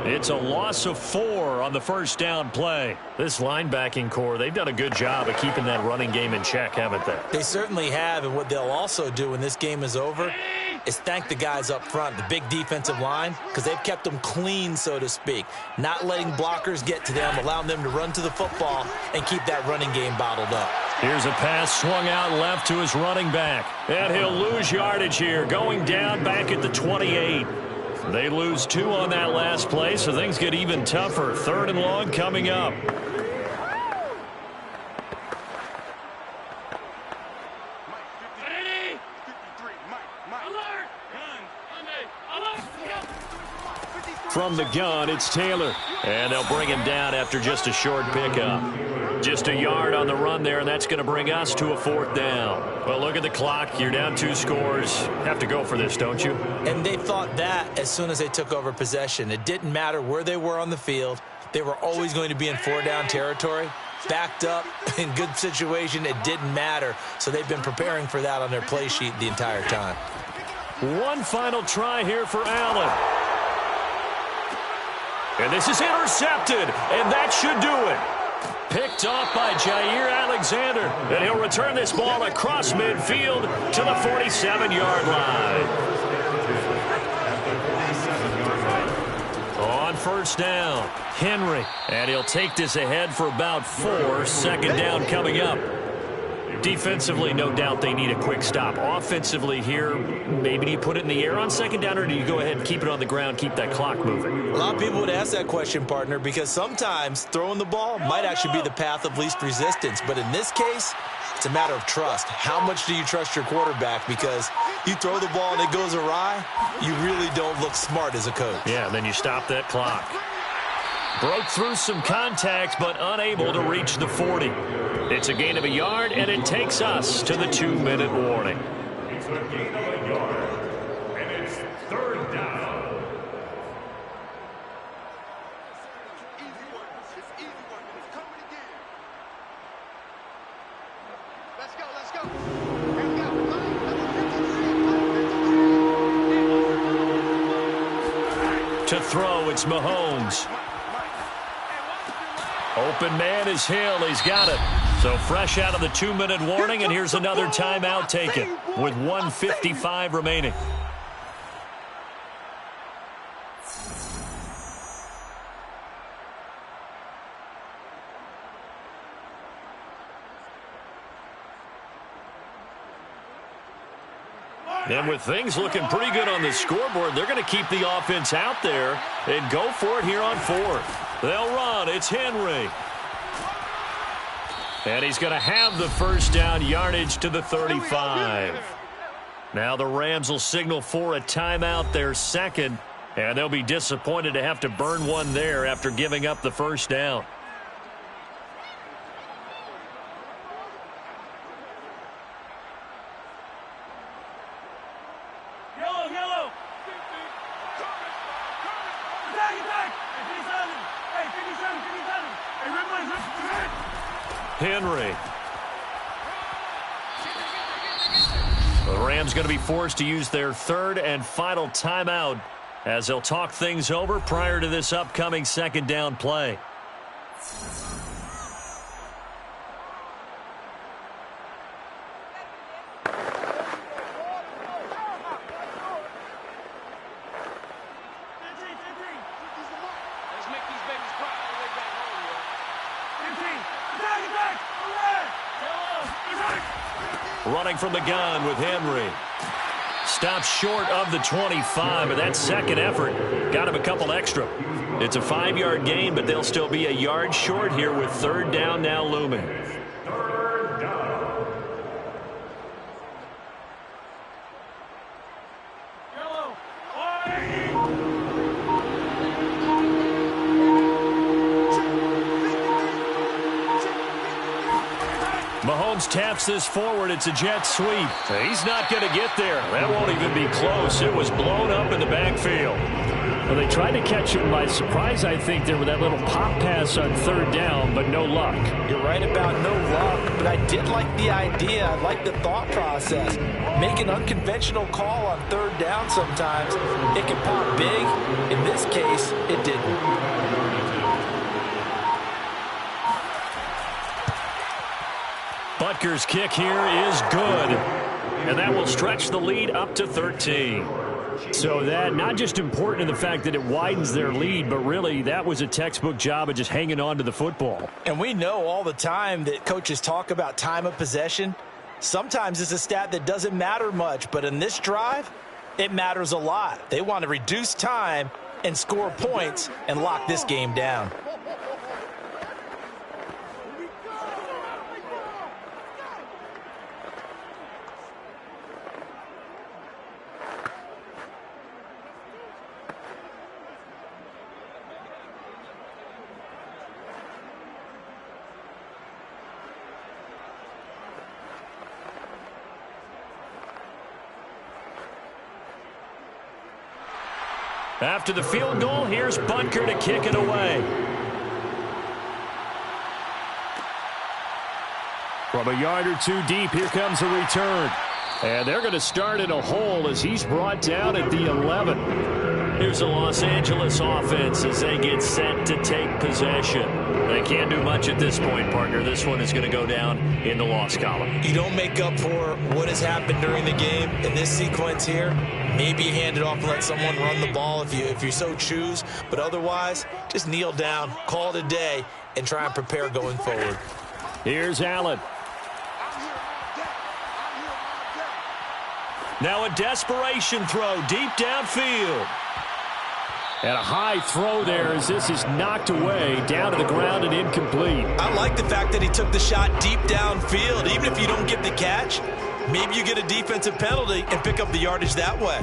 It's a loss of 4 on the first down play. This linebacking core, they've done a good job of keeping that running game in check, haven't they? They certainly have, and what they'll also do when this game is over is thank the guys up front, the big defensive line, because they've kept them clean, so to speak, not letting blockers get to them, allowing them to run to the football and keep that running game bottled up. Here's a pass swung out left to his running back. And he'll lose yardage here, going down back at the 28. They lose 2 on that last play, so things get even tougher. 3rd and long coming up. From the gun, it's Taylor. And they'll bring him down after just a short pickup. Just a yard on the run there, and that's going to bring us to a 4th down. Well, look at the clock. You're down 2 scores. Have to go for this, don't you? And they thought that as soon as they took over possession. It didn't matter where they were on the field. They were always going to be in 4-down territory. Backed up, in good situation, it didn't matter. So they've been preparing for that on their play sheet the entire time. One final try here for Allen. And this is intercepted, and that should do it. Picked off by Jair Alexander, and he'll return this ball across midfield to the 47-yard line. On 1st down, Henry, and he'll take this ahead for about 4. 2nd down coming up. Defensively, no doubt they need a quick stop. Offensively here, maybe do you put it in the air on 2nd down, or do you go ahead and keep it on the ground, keep that clock moving? A lot of people would ask that question, partner, because sometimes throwing the ball might actually be the path of least resistance. But in this case, it's a matter of trust. How much do you trust your quarterback? Because you throw the ball and it goes awry, you really don't look smart as a coach. Yeah, then you stop that clock. Broke through some contact, but unable to reach the 40. It's a gain of a yard, and it takes us to the 2-minute warning. It's a gain of a yard, and it's 3rd down. Easy one. It's easy one. It's coming again. Let's go. Let's go. To throw, it's Mahomes. Open man is Hill. He's got it. So fresh out of the 2-minute warning, and here's another timeout taken with 1:55 remaining. And with things looking pretty good on the scoreboard, they're going to keep the offense out there and go for it here on 4th. They'll run. It's Henry. And he's going to have the 1st down, yardage to the 35. Now the Rams will signal for a timeout, their 2nd, and they'll be disappointed to have to burn one there after giving up the 1st down. Henry. The Rams going to be forced to use their 3rd and final timeout as they'll talk things over prior to this upcoming 2nd down play. running from the gun with Henry. Stops short of the 25, but that second effort got him a couple extra. It's a 5-yard gain, but they'll still be a yard short here with third down now looming. Mahomes taps this forward. It's a jet sweep. He's not going to get there. That won't even be close. It was blown up in the backfield. Well, they tried to catch him by surprise, I think, there with that little pop pass on third down, but no luck. You're right about no luck, but I did like the idea. I like the thought process. Make an unconventional call on third down sometimes. It can pop big. In this case, it didn't. Butker's kick here is good, and that will stretch the lead up to 13. So that not just important in the fact that it widens their lead, but really that was a textbook job of just hanging on to the football. And we know all the time that coaches talk about time of possession. Sometimes it's a stat that doesn't matter much, but in this drive, it matters a lot. They want to reduce time and score points and lock this game down. After the field goal, here's Butker to kick it away. From a yard or two deep, here comes a return. And they're going to start in a hole as he's brought down at the 11. Here's the Los Angeles offense as they get set to take possession. They can't do much at this point, partner. This one is going to go down in the loss column. You don't make up for what has happened during the game in this sequence here. Maybe you hand it off and let someone run the ball if you so choose. But otherwise, just kneel down, call it a day, and try and prepare going forward. Here's Allen. Now a desperation throw deep downfield. And a high throw there as this is knocked away down to the ground and incomplete. I like the fact that he took the shot deep downfield. Even if you don't get the catch, maybe you get a defensive penalty and pick up the yardage that way.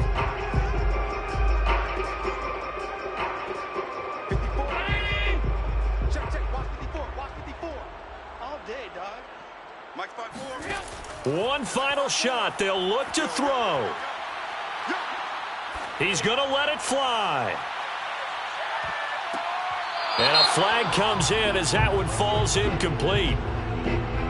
One final shot. They'll look to throw. He's going to let it fly. And a flag comes in as that one falls incomplete.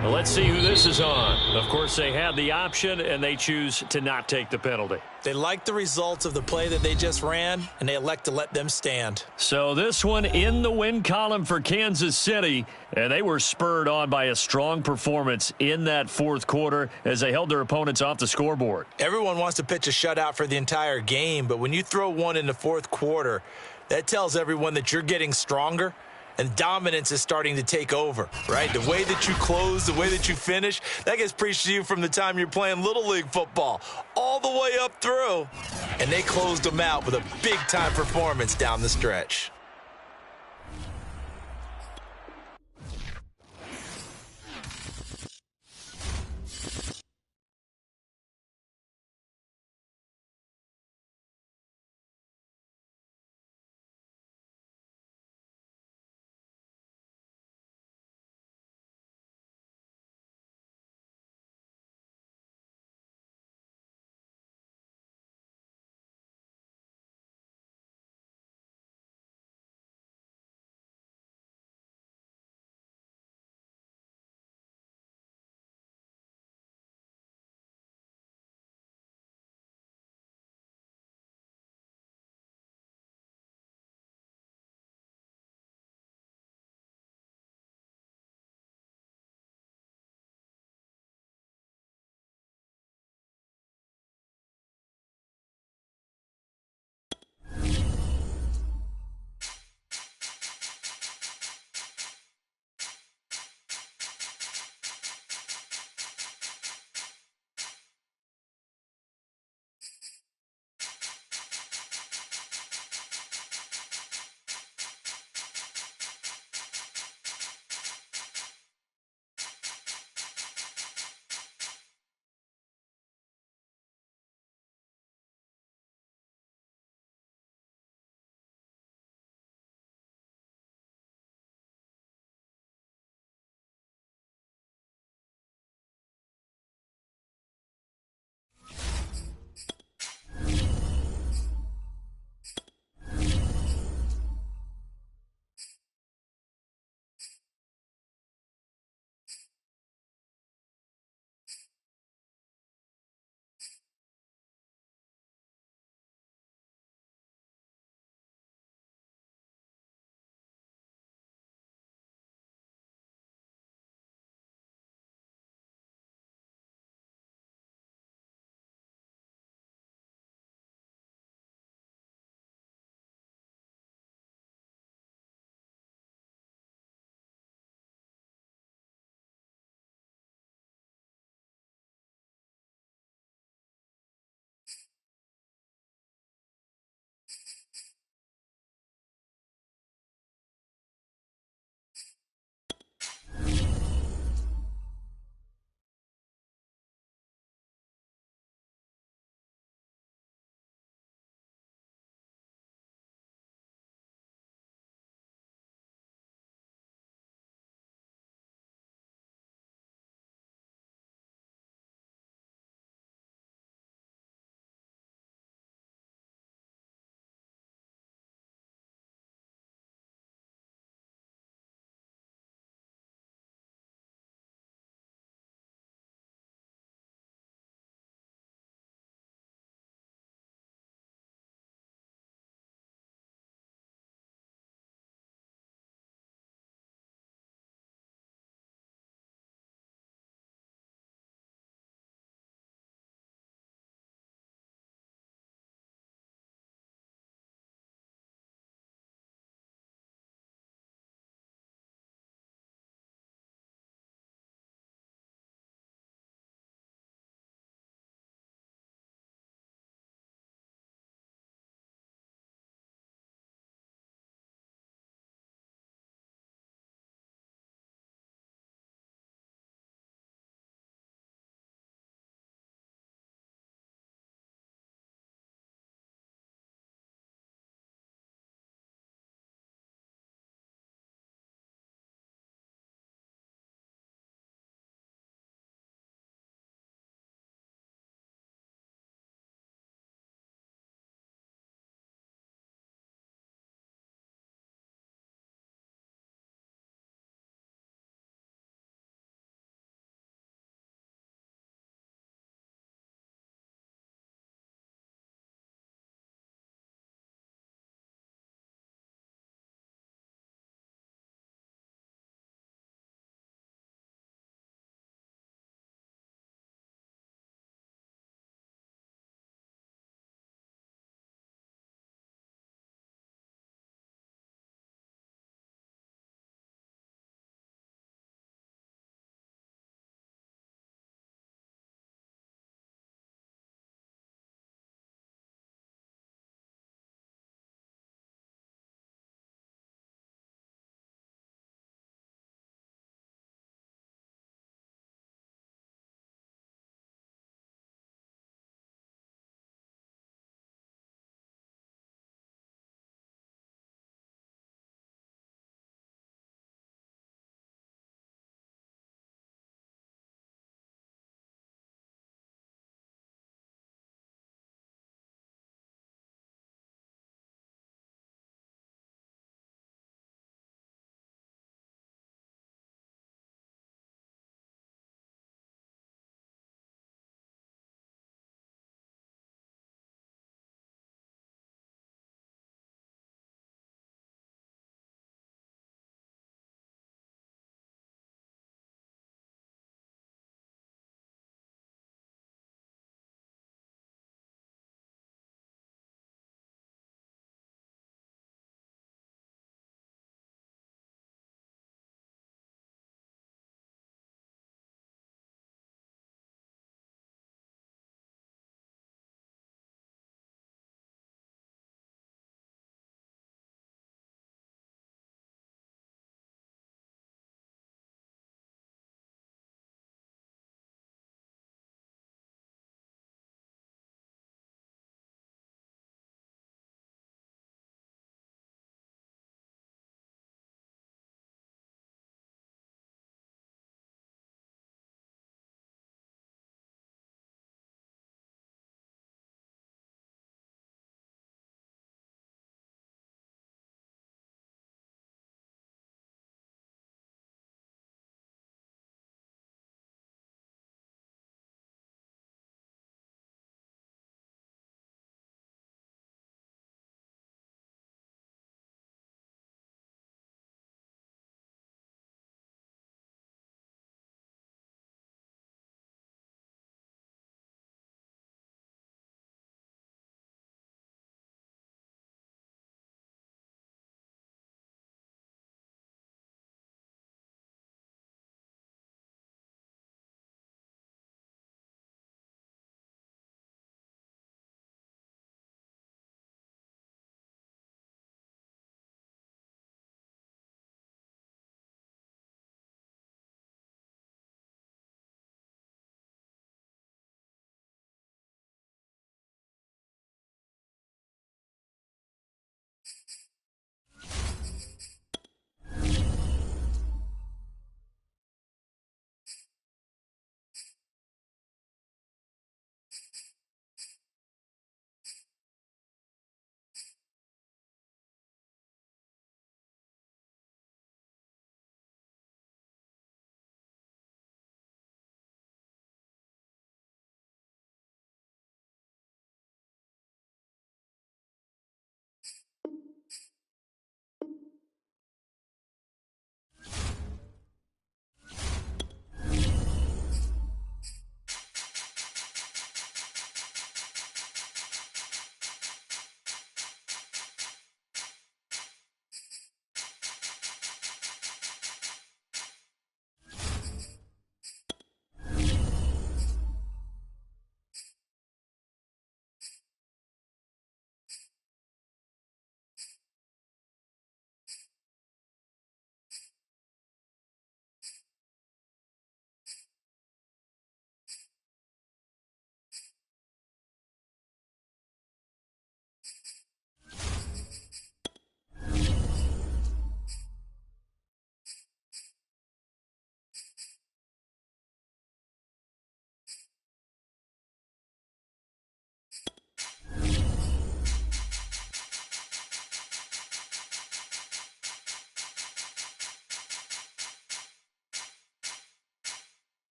Well, let's see who this is on. Of course, they have the option, and they choose to not take the penalty. They like the results of the play that they just ran, and they elect to let them stand. So this one in the win column for Kansas City, and they were spurred on by a strong performance in that fourth quarter as they held their opponents off the scoreboard. Everyone wants to pitch a shutout for the entire game, but when you throw one in the fourth quarter, that tells everyone that you're getting stronger and dominance is starting to take over, right? The way that you close, the way that you finish, that gets preached to you from the time you're playing Little League football all the way up through. And they closed them out with a big-time performance down the stretch.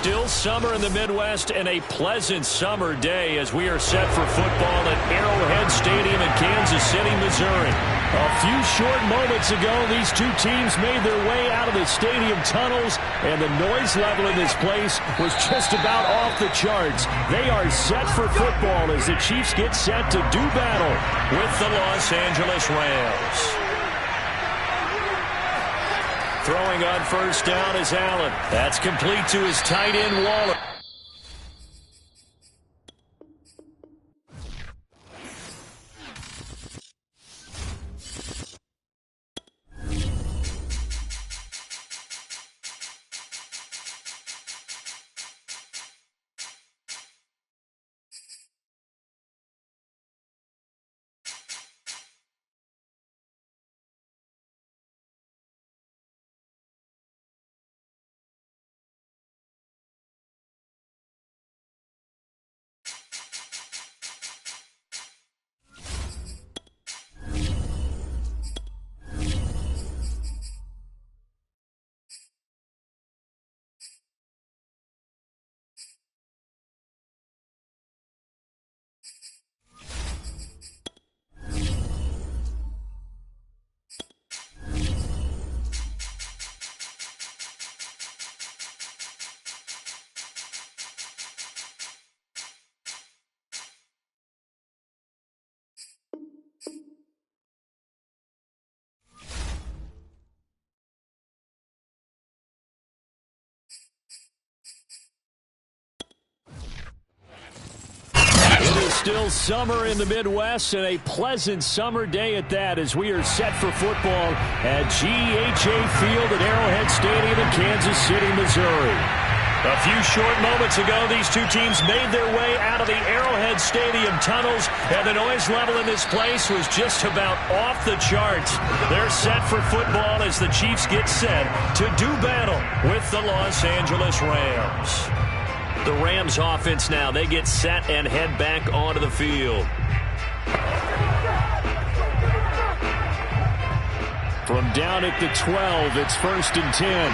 still summer in the Midwest and a pleasant summer day as we are set for football at Arrowhead Stadium in Kansas City, Missouri. A few short moments ago, these two teams made their way out of the stadium tunnels, and the noise level in this place was just about off the charts. They are set for football as the Chiefs get set to do battle with the Los Angeles Rams. Throwing on first down is Allen. That's complete to his tight end, Waller. Still summer in the Midwest and a pleasant summer day at that as we are set for football at GEHA Field at Arrowhead Stadium in Kansas City, Missouri. A few short moments ago, these two teams made their way out of the Arrowhead Stadium tunnels, and the noise level in this place was just about off the charts. They're set for football as the Chiefs get set to do battle with the Los Angeles Rams. The Rams offense now, they get set and head back onto the field. From down at the 12, it's 1st and 10.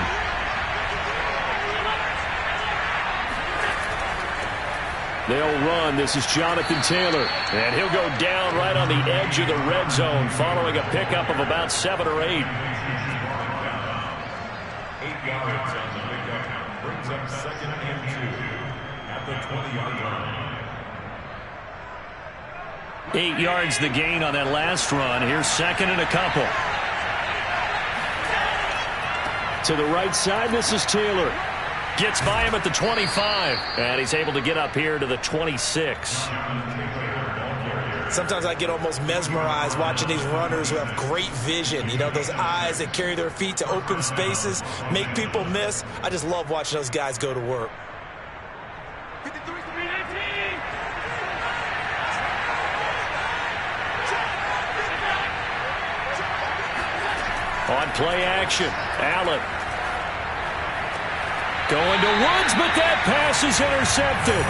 They'll run. This is Jonathan Taylor. And he'll go down right on the edge of the red zone following a pickup of about 7 or 8. 8 yards on the pickup. Brings up 2nd and 2 at the 20-yard line. 8 yards the gain on that last run. Here's 2nd and a couple. To the right side, this is Taylor. Gets by him at the 25, and he's able to get up here to the 26. Sometimes I get almost mesmerized watching these runners who have great vision. You know, those eyes that carry their feet to open spaces, make people miss. I just love watching those guys go to work. On play action, Allen. Going to Woods, but that pass is intercepted.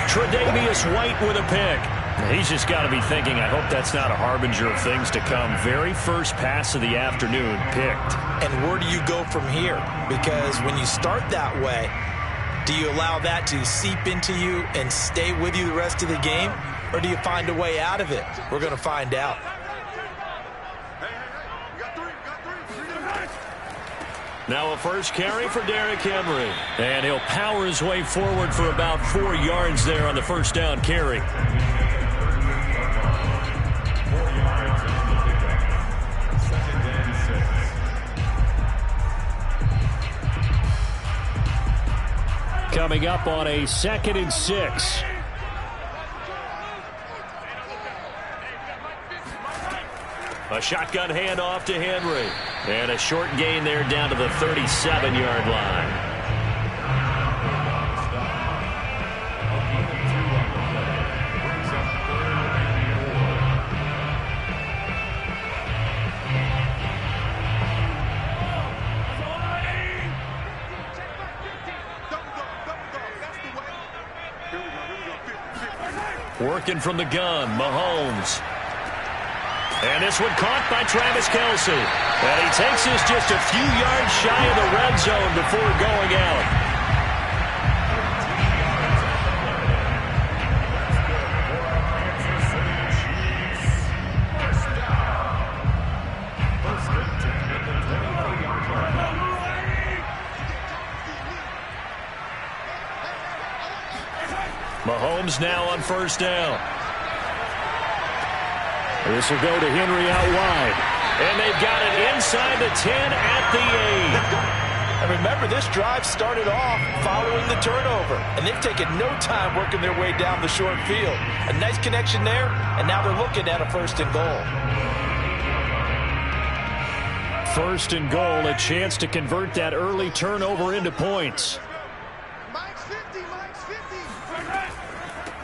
Tre'Davious White with a pick. He's just got to be thinking, I hope that's not a harbinger of things to come. Very first pass of the afternoon picked. And where do you go from here? Because when you start that way, do you allow that to seep into you and stay with you the rest of the game? Or do you find a way out of it? We're going to find out. Now a first carry for Derrick Henry. And he'll power his way forward for about 4 yards there on the first down carry. 4 yards on the pickup. 2nd and 6. Coming up on a 2nd and 6. A shotgun handoff to Henry. And a short gain there down to the 37-yard line. Working from the gun, Mahomes. And this one caught by Travis Kelce. And he takes this just a few yards shy of the red zone before going out. Mahomes now on first down. This will go to Henry out wide. And they've got it inside the 10 at the 8. And remember, this drive started off following the turnover. And they've taken no time working their way down the short field. A nice connection there, and now they're looking at a first and goal. First and goal, a chance to convert that early turnover into points.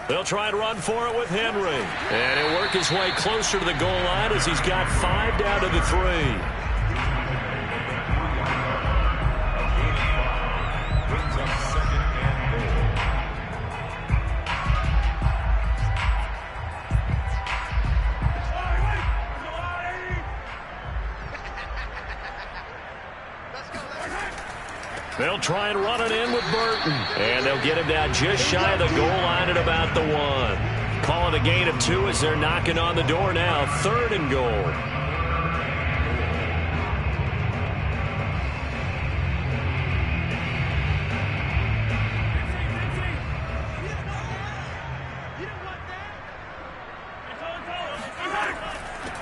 They'll try and run for it with Henry. And he'll work his way closer to the goal line as he's got 5 down to the 3. They'll try and run it in with Burton. And they'll get him down just shy of the goal line at about the 1. Calling a gain of 2 as they're knocking on the door now. 3rd and goal.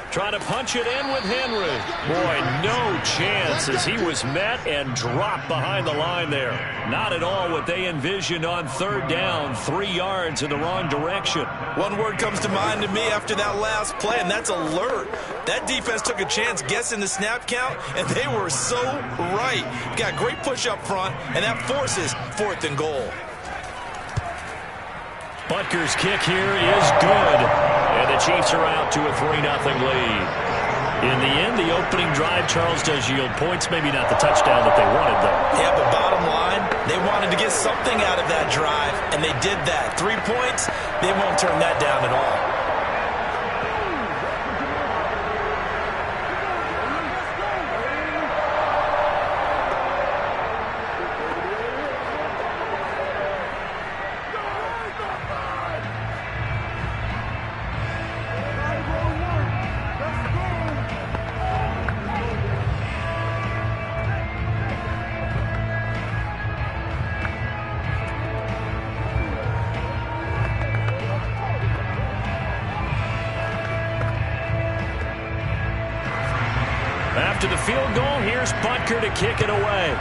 Trying to punch it in with Henry. Boy, no chance as he was met and dropped behind the line there. Not at all what they envisioned on 3rd down. 3 yards in the wrong direction. One word comes to mind to me after that last play, and that's alert. That defense took a chance guessing the snap count, and they were so right. Got great push up front, and that forces 4th and goal. Butker's kick here is good. And the Chiefs are out to a 3-0 lead. In the end, the opening drive, Charles, does yield points. Maybe not the touchdown that they wanted, though. Yeah, but bottom line, they wanted to get something out of that drive, and they did that. 3 points, they won't turn that down at all. After the field goal, here's Butker to kick it away.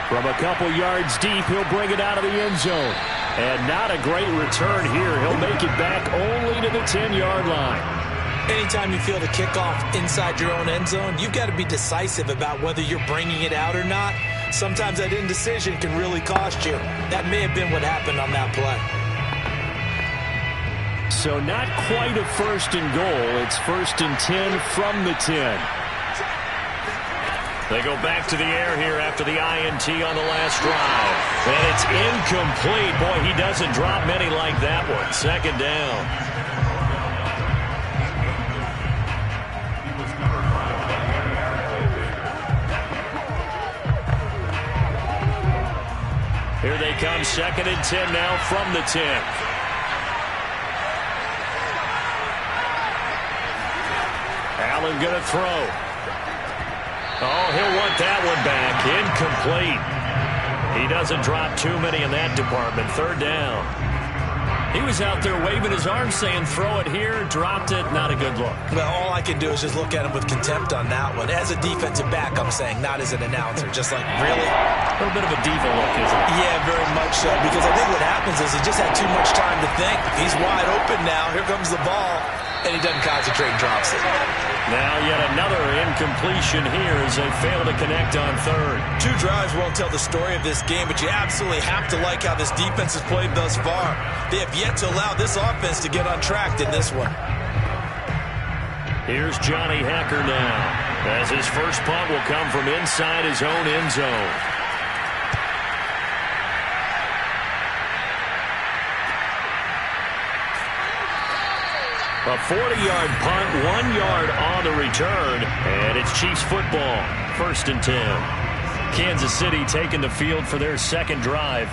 From a couple yards deep, he'll bring it out of the end zone. And not a great return here. He'll make it back only to the 10-yard line. Anytime you feel the kickoff inside your own end zone, you've got to be decisive about whether you're bringing it out or not. Sometimes that indecision can really cost you. That may have been what happened on that play. So not quite a first and goal. It's 1st and 10 from the 10. They go back to the air here after the INT on the last drive. And it's incomplete. Boy, he doesn't drop many like that one. 2nd down. Here they come, 2nd and 10 now from the 10. Allen going to throw. Oh, he'll want that one back. Incomplete. He doesn't drop too many in that department. 3rd down. He was out there waving his arms saying, throw it here, dropped it. Not a good look. Well, all I can do is just look at him with contempt on that one. As a defensive back, I'm saying, not as an announcer. Just like, really? A little bit of a diva look, isn't it? Yeah, very much so. Because I think what happens is he just had too much time to think. He's wide open now. Here comes the ball. And he doesn't concentrate and drops it. Now yet another incompletion here as they fail to connect on 3rd. 2 drives won't tell the story of this game, but you absolutely have to like how this defense has played thus far. They have yet to allow this offense to get untracked in this one. Here's Johnny Hekker now, as his first punt will come from inside his own end zone. A 40-yard punt, 1 yard on the return, and it's Chiefs football, 1st and 10. Kansas City taking the field for their 2nd drive.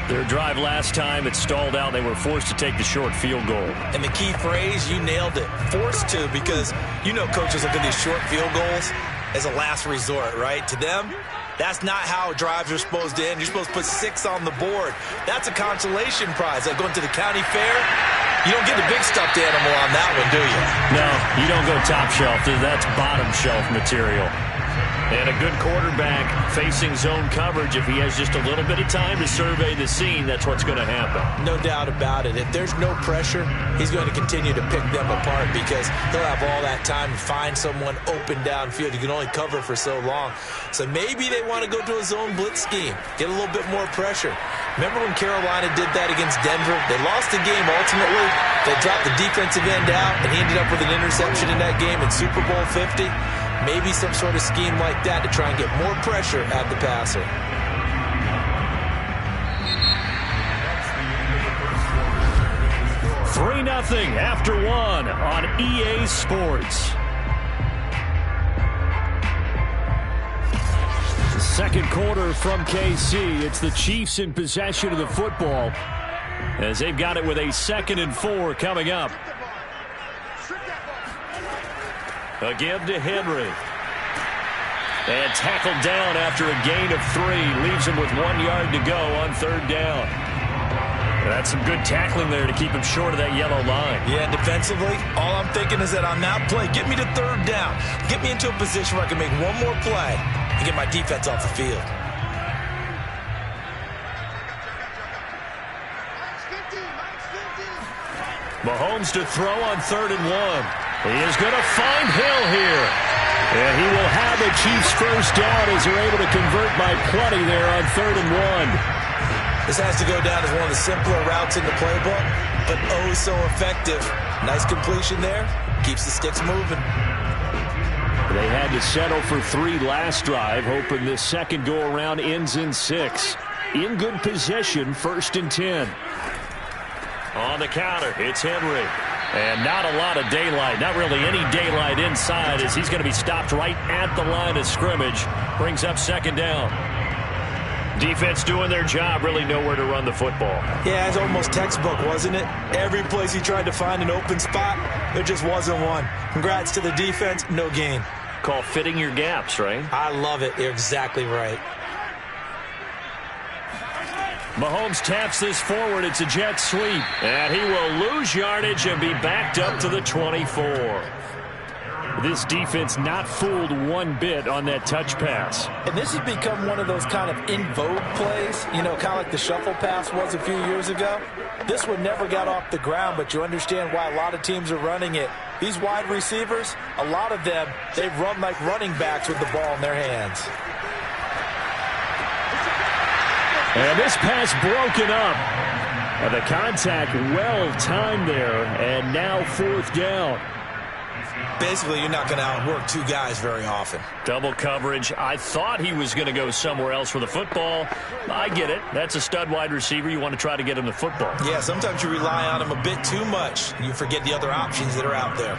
Their drive last time, it stalled out. They were forced to take the short field goal. And the key phrase, you nailed it, forced to, because you know coaches look at these short field goals. as a last resort, right? To them, that's not how drives are supposed to end. You're supposed to put 6 on the board. That's a consolation prize. Like going to the county fair, you don't get the big stuffed animal on that one, do you? No, you don't go top shelf. That's bottom shelf material. And a good quarterback facing zone coverage, if he has just a little bit of time to survey the scene, that's what's going to happen. No doubt about it. If there's no pressure, he's going to continue to pick them apart because he'll have all that time to find someone open downfield. You can only cover for so long. So maybe they want to go to a zone blitz scheme, get a little bit more pressure. Remember when Carolina did that against Denver? They lost the game ultimately. They dropped the defensive end out, and he ended up with an interception in that game in Super Bowl 50. Maybe some sort of scheme like that to try and get more pressure at the passer. That's 3-0 after 1 on EA Sports. Second quarter from KC. It's the Chiefs in possession of the football as they've got it with a 2nd and 4 coming up. A give to Henry. And tackled down after a gain of 3. Leaves him with 1 yard to go on 3rd down. That's some good tackling there to keep him short of that yellow line. Yeah, defensively, all I'm thinking is that on that play, get me to 3rd down. Get me into a position where I can make one more play and get my defense off the field. Mahomes to throw on 3rd and 1. He is going to find Hill here. And he will have a Chiefs first down as they're able to convert by plenty there on 3rd and 1. This has to go down as one of the simpler routes in the playbook, but oh so effective. Nice completion there. Keeps the sticks moving. They had to settle for 3 last drive, hoping this second go-around ends in 6. In good position, 1st and 10. On the counter, it's Henry. And not a lot of daylight, not really any daylight inside as he's going to be stopped right at the line of scrimmage. Brings up 2nd down. Defense doing their job, really nowhere to run the football. Yeah, it's almost textbook, wasn't it? Every place he tried to find an open spot, there just wasn't one. Congrats to the defense, no gain. Call fitting your gaps, right? I love it. You're exactly right. Mahomes taps this forward. It's a jet sweep. And he will lose yardage and be backed up to the 24. This defense not fooled one bit on that touch pass. And this has become one of those kind of in vogue plays, you know, kind of like the shuffle pass was a few years ago. This one never got off the ground, but you understand why a lot of teams are running it. These wide receivers, a lot of them, they run like running backs with the ball in their hands. And this pass broken up. And the contact well timed there. And now 4th down. Basically, you're not going to outwork 2 guys very often. Double coverage. I thought he was going to go somewhere else with the football. I get it. That's a stud wide receiver. You want to try to get him the football. Yeah, sometimes you rely on him a bit too much. You forget the other options that are out there.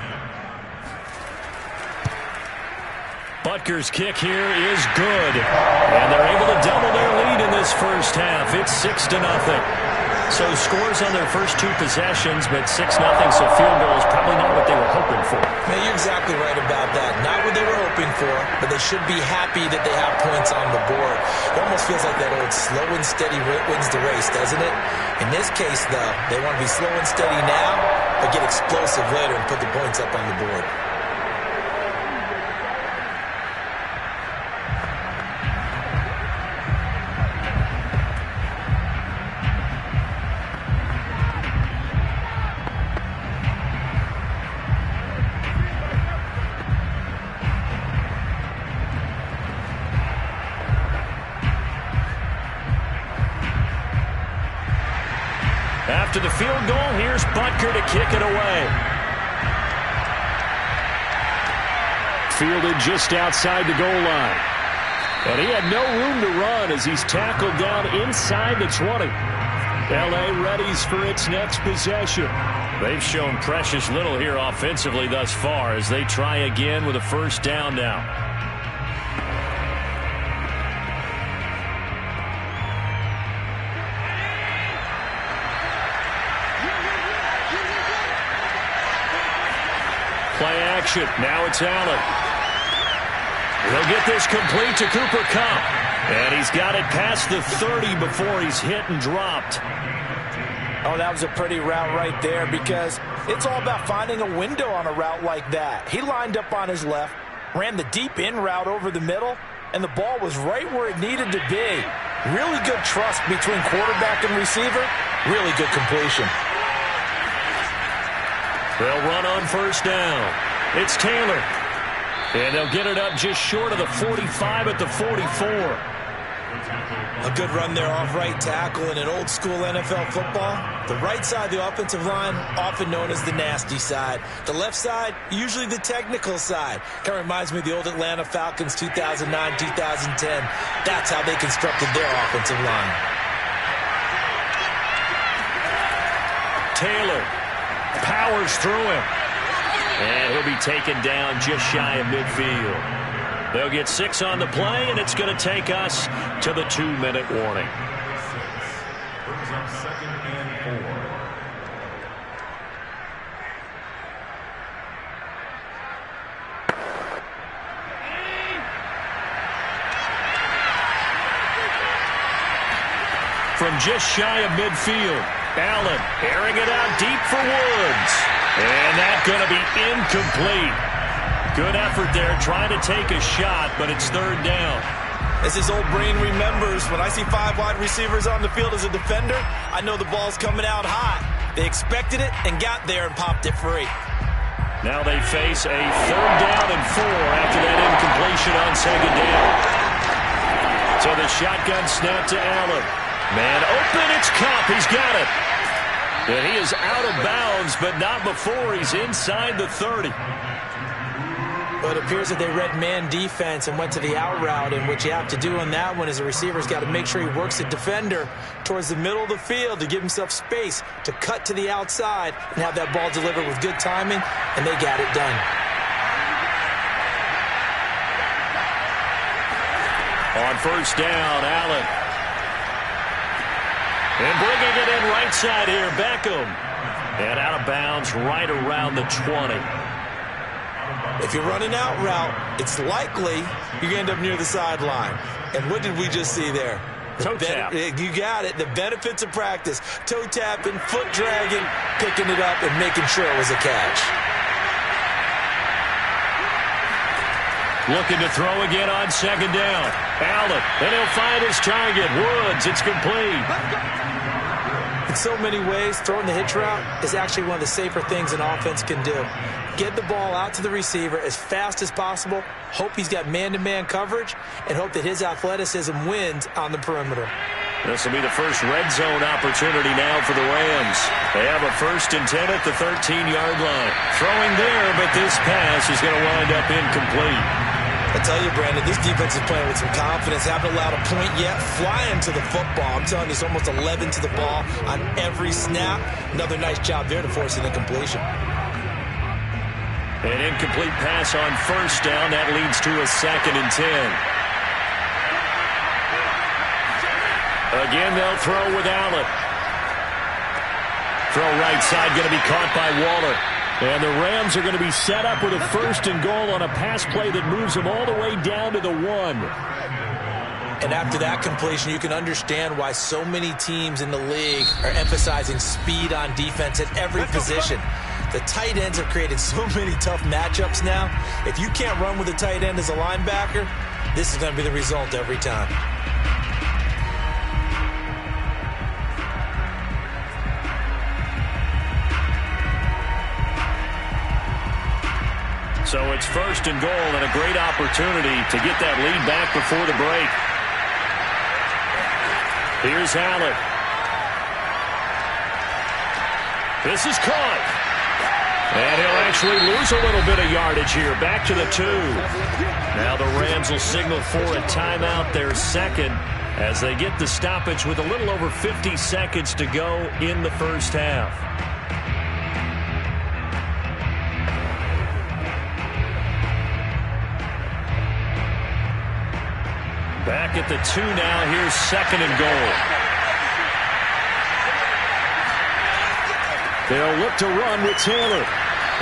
Butker's kick here is good. And they're able to double their lead in this first half. It's 6-0. So scores on their first 2 possessions, but 6-0, so field goal is probably not what they were hoping for. Man, you're exactly right about that. Not what they were hoping for, but they should be happy that they have points on the board. It almost feels like that old slow and steady wins the race, doesn't it? In this case, though, they want to be slow and steady now, but get explosive later and put the points up on the board. After the field goal, here's Butker to kick it away. Fielded just outside the goal line. And he had no room to run as he's tackled down inside the 20. L.A. readies for its next possession. They've shown precious little here offensively thus far as they try again with a first down now. Play action. Now it's Allen. He'll get this complete to Cooper Kupp. And he's got it past the 30 before he's hit and dropped. Oh, that was a pretty route right there because it's all about finding a window on a route like that. He lined up on his left, ran the deep in route over the middle, and the ball was right where it needed to be. Really good trust between quarterback and receiver. Really good completion. They'll run on first down. It's Taylor. And they'll get it up just short of the 45 at the 44. A good run there off right tackle in an old school NFL football. The right side of the offensive line, often known as the nasty side. The left side, usually the technical side. Kind of reminds me of the old Atlanta Falcons 2009, 2010. That's how they constructed their offensive line. Taylor powers through him. And he'll be taken down just shy of midfield. They'll get 6 on the play, and it's going to take us to the 2-minute warning. Brings up 2nd and 4. From just shy of midfield, Allen airing it out deep for Woods. And that's going to be incomplete. Good effort there, trying to take a shot, but it's 3rd down. As his old brain remembers, when I see 5 wide receivers on the field as a defender, I know the ball's coming out hot. They expected it and got there and popped it free. Now they face a 3rd down and 4 after that incompletion on 2nd down. So the shotgun snap to Allen. Man open, it's Kupp. He's got it. And he is out of bounds, but not before he's inside the 30. But it appears that they read man defense and went to the out route, and what you have to do on that one is the receiver's got to make sure he works the defender towards the middle of the field to give himself space to cut to the outside and have that ball delivered with good timing, and they got it done. On first down, Allen. And bringing it in right side here, Beckham. And out of bounds right around the 20. If you run an out route, it's likely you're going to end up near the sideline. And what did we just see there? Toe tap. You got it. The benefits of practice. Toe tapping, foot dragging, picking it up, and making sure it was a catch. Looking to throw again on 2nd down. Allen, and he'll find his target. Woods, it's complete. In so many ways, throwing the hitch route is actually one of the safer things an offense can do. Get the ball out to the receiver as fast as possible, hope he's got man-to-man coverage, and hope that his athleticism wins on the perimeter. This will be the first red zone opportunity now for the Rams. They have a 1st and 10 at the 13-yard line. Throwing there, but this pass is going to wind up incomplete. I tell you, Brandon, this defense is playing with some confidence. Haven't allowed a point yet. Flying to the football. I'm telling you, it's almost 11 to the ball on every snap. Another nice job there to force an incompletion. An incomplete pass on first down. That leads to a 2nd and 10. Again, they'll throw with Allen. Throw right side, going to be caught by Waller. And the Rams are going to be set up with a 1st and goal on a pass play that moves them all the way down to the 1. And after that completion, you can understand why so many teams in the league are emphasizing speed on defense at every position. The tight ends have created so many tough matchups now. If you can't run with a tight end as a linebacker, this is going to be the result every time. So it's 1st and goal and a great opportunity to get that lead back before the break. Here's Allen. This is caught. And he'll actually lose a little bit of yardage here. Back to the 2. Now the Rams will signal for a timeout, their 2nd, as they get the stoppage with a little over 50 seconds to go in the first half. Back at the 2 now. Here's 2nd and goal. They'll look to run with Taylor.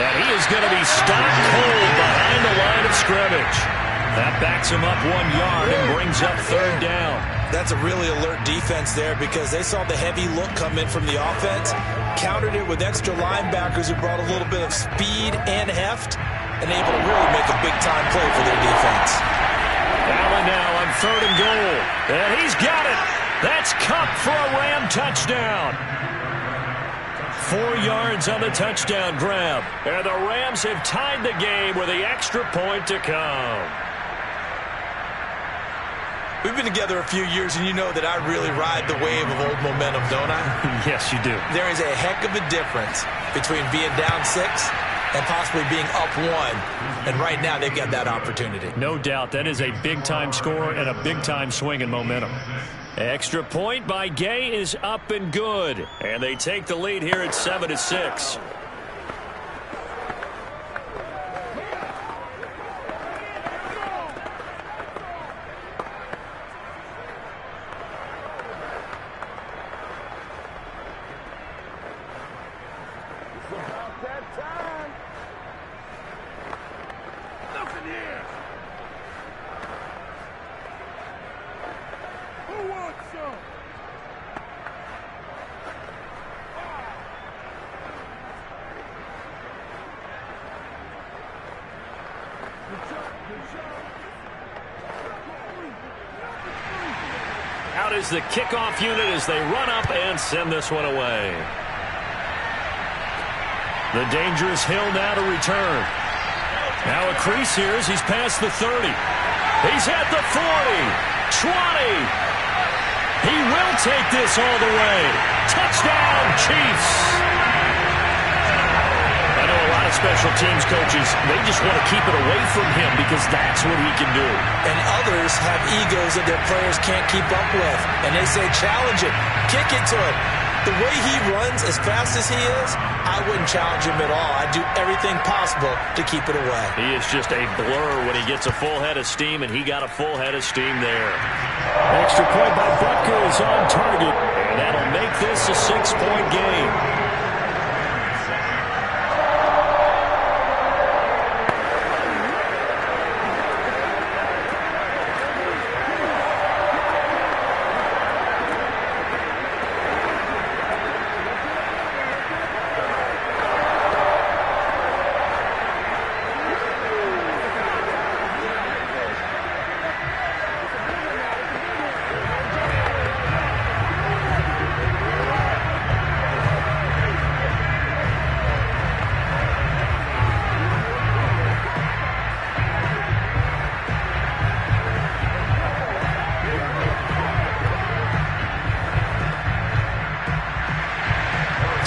And he is going to be stopped cold behind the line of scrimmage. That backs him up 1 yard and brings up third down. That's a really alert defense there because they saw the heavy look come in from the offense, countered it with extra linebackers who brought a little bit of speed and heft, and able to really make a big-time play for their defense. Allen now on third and goal. And he's got it. That's Kupp for a Ram touchdown. 4 yards on the touchdown grab. And the Rams have tied the game with the extra point to come. We've been together a few years, and you know that I really ride the wave of old momentum, don't I? Yes, you do. There is a heck of a difference between being down 6 and possibly being up 1. And right now, they've got that opportunity. No doubt. That is a big-time score and a big-time swing in momentum. Extra point by Gay is up and good. And they take the lead here at 7-6. Out is the kickoff unit as they run up and send this one away. The dangerous Hill now to return. Now a crease here as he's past the 30. He's at the 40, 20. He will take this all the way. Touchdown, Chiefs. I know a lot of special teams coaches, they just want to keep it away from him because that's what he can do. And others have egos that their players can't keep up with. And they say, challenge it, kick it to him. The way he runs as fast as he is, I wouldn't challenge him at all. I'd do everything possible to keep it away. He is just a blur when he gets a full head of steam, and he got a full head of steam there. Extra point by Butker is on target, and that'll make this a 6-point game.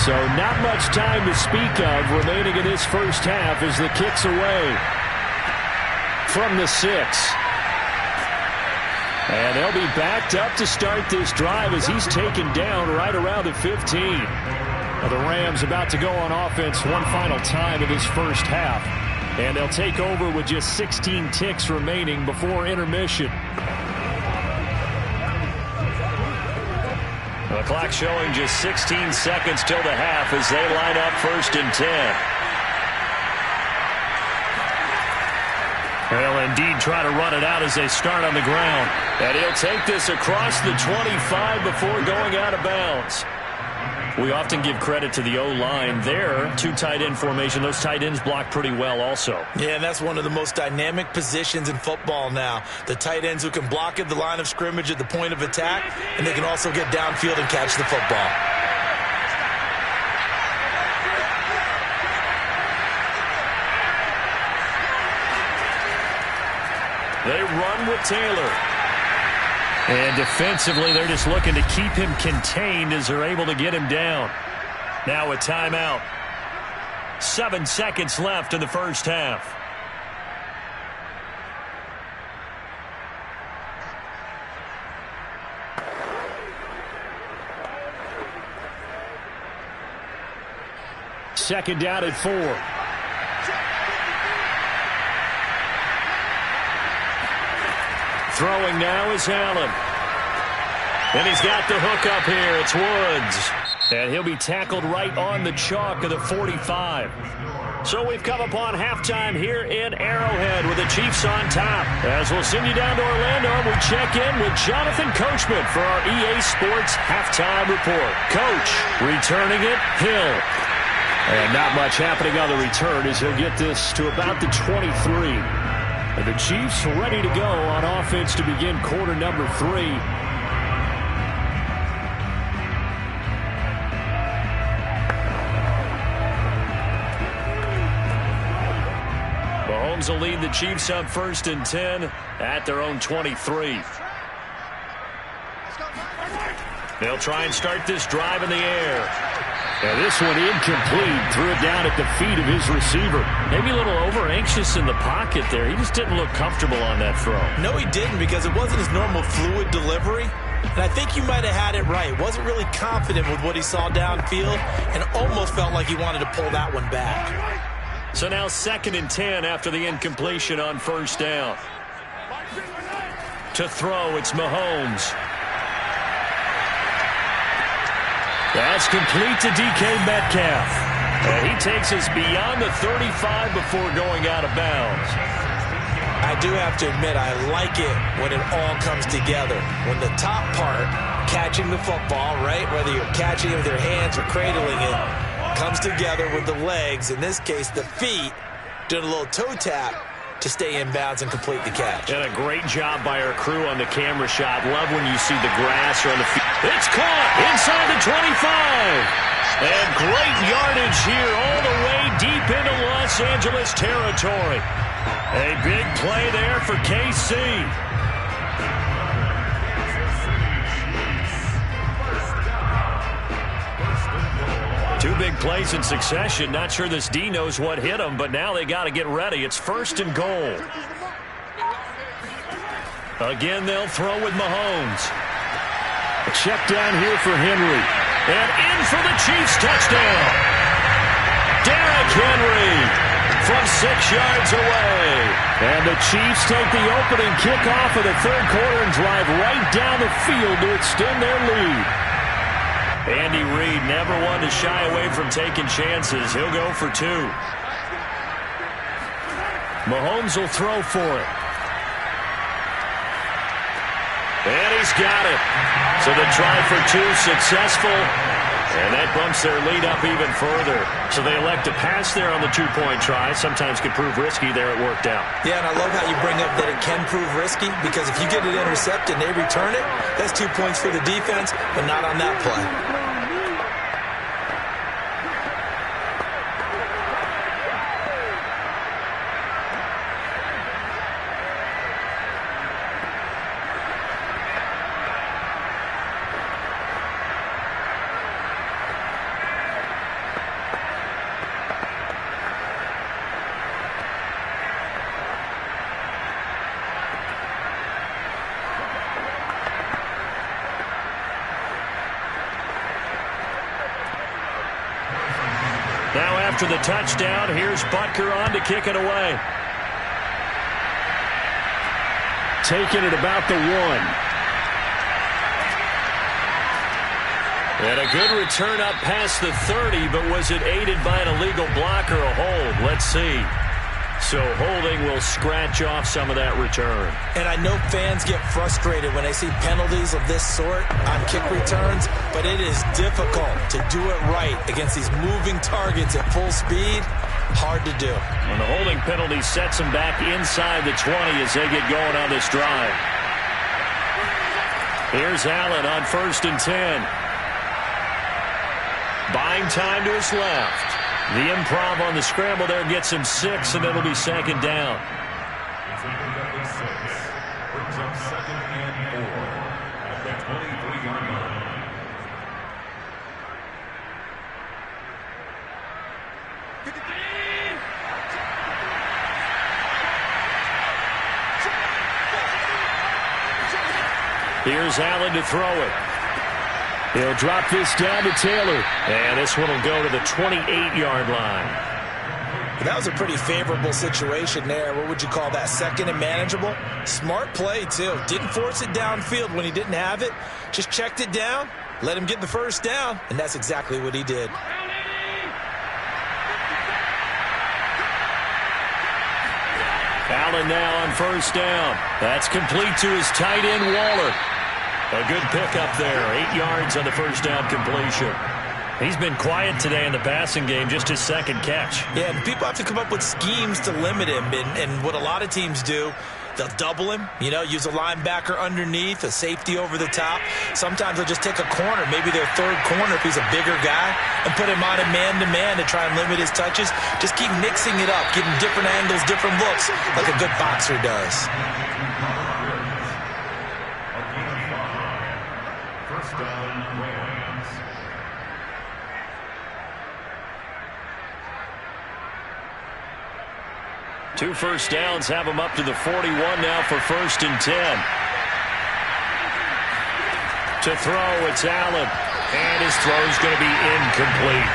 So not much time to speak of remaining in this first half as the kick's away from the 6. And they'll be backed up to start this drive as he's taken down right around the 15. Now the Rams about to go on offense one final time in this first half. And they'll take over with just 16 ticks remaining before intermission. The clock showing just 16 seconds till the half as they line up 1st and 10. They'll indeed try to run it out as they start on the ground. And he'll take this across the 25 before going out of bounds. We often give credit to the O-line there. 2 tight end formation. Those tight ends block pretty well also. Yeah, and that's one of the most dynamic positions in football now. The tight ends who can block at the line of scrimmage at the point of attack, and they can also get downfield and catch the football. They run with Taylor. And defensively, they're just looking to keep him contained as they're able to get him down. Now a timeout. 7 seconds left in the first half. Second down at 4. Throwing now is Allen. And he's got the hook up here. It's Woods. And he'll be tackled right on the chalk of the 45. So we've come upon halftime here in Arrowhead with the Chiefs on top. As we'll send you down to Orlando, we check in with Jonathan Coachman for our EA Sports Halftime Report. Coach, returning it, Hill. And not much happening on the return as he'll get this to about the 23. And the Chiefs ready to go on offense to begin quarter number 3. Mahomes will lead the Chiefs on 1st and 10 at their own 23. They'll try and start this drive in the air. And this one incomplete. Threw it down at the feet of his receiver. Maybe a little over-anxious in the pocket there. He just didn't look comfortable on that throw. No, he didn't, because it wasn't his normal fluid delivery. And I think you might have had it right. Wasn't really confident with what he saw downfield and almost felt like he wanted to pull that one back. So now 2nd and 10 after the incompletion on 1st down. To throw, it's Mahomes. That's complete to DK Metcalf. And he takes us beyond the 35 before going out of bounds. I do have to admit, I like it when it all comes together. When the top part, catching the football, right, whether you're catching it with your hands or cradling it, comes together with the legs, in this case the feet, doing a little toe tap to stay in bounds and complete the catch. And a great job by our crew on the camera shot. Love when you see the grass or on the field. It's caught inside the 25. And great yardage here all the way deep into Los Angeles territory. A big play there for KC. Two big plays in succession. Not sure this D knows what hit him, but now they got to get ready. It's 1st and goal. Again, they'll throw with Mahomes. A check down here for Henry. And in for the Chiefs touchdown. Derrick Henry from 6 yards away. And the Chiefs take the opening kickoff of the 3rd quarter and drive right down the field to extend their lead. Andy Reid never one to shy away from taking chances. He'll go for 2. Mahomes will throw for it. And he's got it. So the try for 2 successful. And that bumps their lead up even further. So they elect to pass there on the 2-point try. Sometimes could prove risky there. It worked out. Yeah, and I love how you bring up that it can prove risky, because if you get it intercepted and they return it, that's 2 points for the defense, but not on that play. Now after the touchdown, here's Butker on to kick it away. Taking it about the 1. And a good return up past the 30, but was it aided by an illegal block or a hold? Let's see. So holding will scratch off some of that return. And I know fans get frustrated when they see penalties of this sort on kick returns, but it is difficult to do it right against these moving targets at full speed. Hard to do. And the holding penalty sets them back inside the 20 as they get going on this drive. Here's Allen on 1st and 10. Buying time to his left. The improv on the scramble there gets him 6, and it'll be 2nd down. Brings up 2nd and 4 at the 23-yard line. Here's Allen to throw it. He'll drop this down to Taylor. And this one will go to the 28-yard line. That was a pretty favorable situation there. What would you call that? 2nd and manageable? Smart play, too. Didn't force it downfield when he didn't have it. Just checked it down, let him get the 1st down, and that's exactly what he did. Allen now on first down. That's complete to his tight end, Waller. A good pickup there. 8 yards on the first down completion. He's been quiet today in the passing game, just his second catch. Yeah, and people have to come up with schemes to limit him. And what a lot of teams do, they'll double him, use a linebacker underneath, a safety over the top. Sometimes they'll just take a corner, maybe their third corner if he's a bigger guy, and put him on a man-to-man to try and limit his touches. Just keep mixing it up, give him different angles, different looks, like a good boxer does. First down, Rams. Two first downs have him up to the 41 now for 1st and 10. To throw, it's Allen. And his throw's going to be incomplete.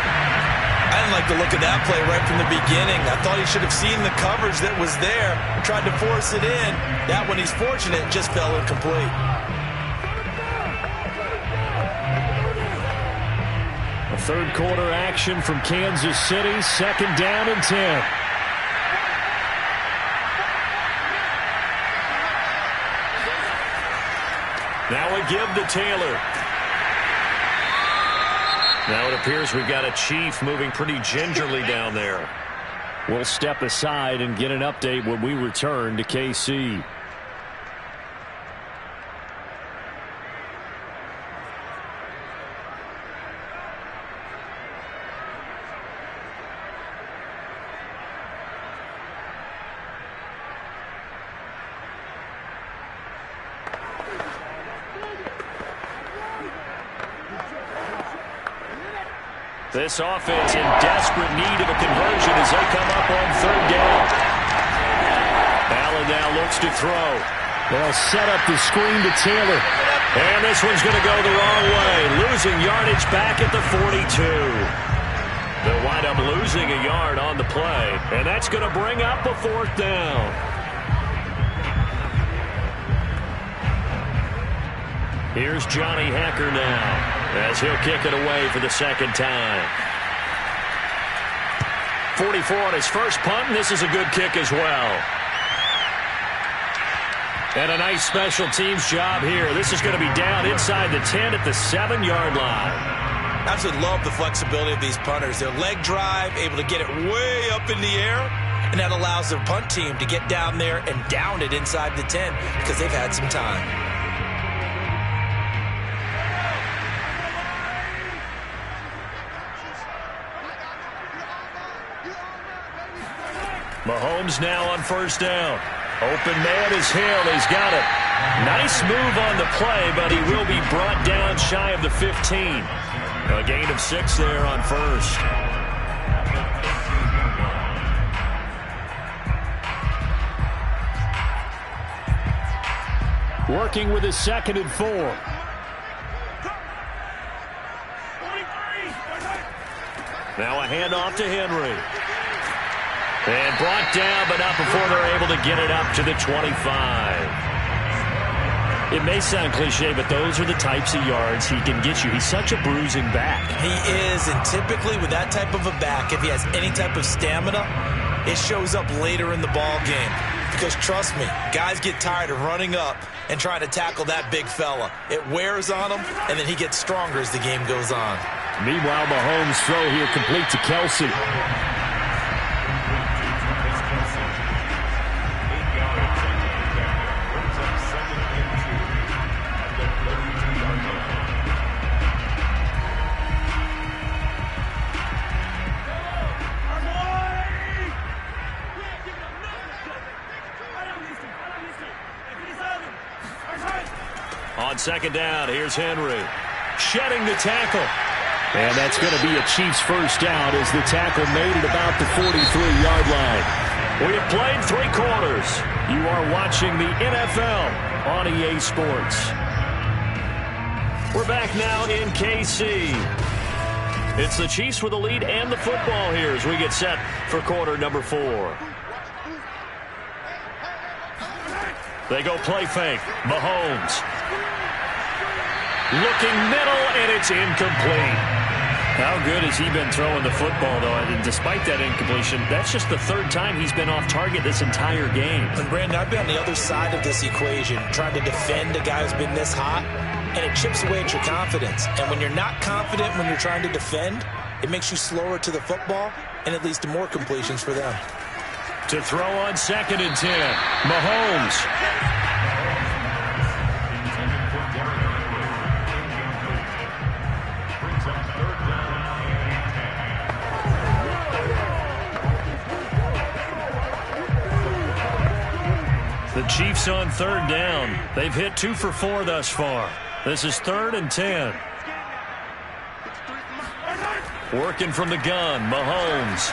I didn't like the look of that play right from the beginning. I thought he should have seen the coverage that was there, tried to force it in. That one, he's fortunate, just fell incomplete. A third quarter action from Kansas City. 2nd down and 10. Now we give to Taylor. Now it appears we've got a Chief moving pretty gingerly down there. We'll step aside and get an update when we return to KC. This offense in desperate need of a conversion as they come up on 3rd down. Allen now looks to throw. They'll set up the screen to Taylor. And this one's going to go the wrong way. Losing yardage back at the 42. They'll wind up losing a yard on the play. And that's going to bring up a 4th down. Here's Johnny Hekker now as he'll kick it away for the 2nd time. 44 on his first punt, and this is a good kick as well. And a nice special teams job here. This is going to be down inside the 10 at the 7-yard line. I absolutely love the flexibility of these punters. Their leg drive, able to get it way up in the air, and that allows their punt team to get down there and down it inside the 10 because they've had some time. Mahomes now on 1st down. Open man is Hill. He's got it. Nice move on the play, but he will be brought down shy of the 15. A gain of 6 there on 1st. Working with his 2nd and 4. Now a handoff to Henry. And brought down, but not before they're able to get it up to the 25. It may sound cliche, but those are the types of yards he can get you. He's such a bruising back. He is, and typically with that type of a back, if he has any type of stamina, it shows up later in the ball game. Because trust me, guys get tired of running up and trying to tackle that big fella. It wears on him, and then he gets stronger as the game goes on. Meanwhile, Mahomes' throw here complete to Kelsey. On 2nd down, here's Henry. Shedding the tackle. And that's going to be a Chiefs 1st down as the tackle made it about the 43-yard line. We have played 3 quarters. You are watching the NFL on EA Sports. We're back now in KC. It's the Chiefs with the lead and the football here as we get set for quarter number 4. They go play fake. Mahomes. Looking middle, and it's incomplete. How good has he been throwing the football, though? And despite that incompletion, that's just the third time he's been off target this entire game. And Brandon, I've been on the other side of this equation, trying to defend a guy who's been this hot, and it chips away at your confidence. And when you're not confident when you're trying to defend, it makes you slower to the football, and it leads to more completions for them. To throw on 2nd and 10, Mahomes. The Chiefs on 3rd down. They've hit 2 for 4 thus far. This is 3rd and 10. Working from the gun, Mahomes.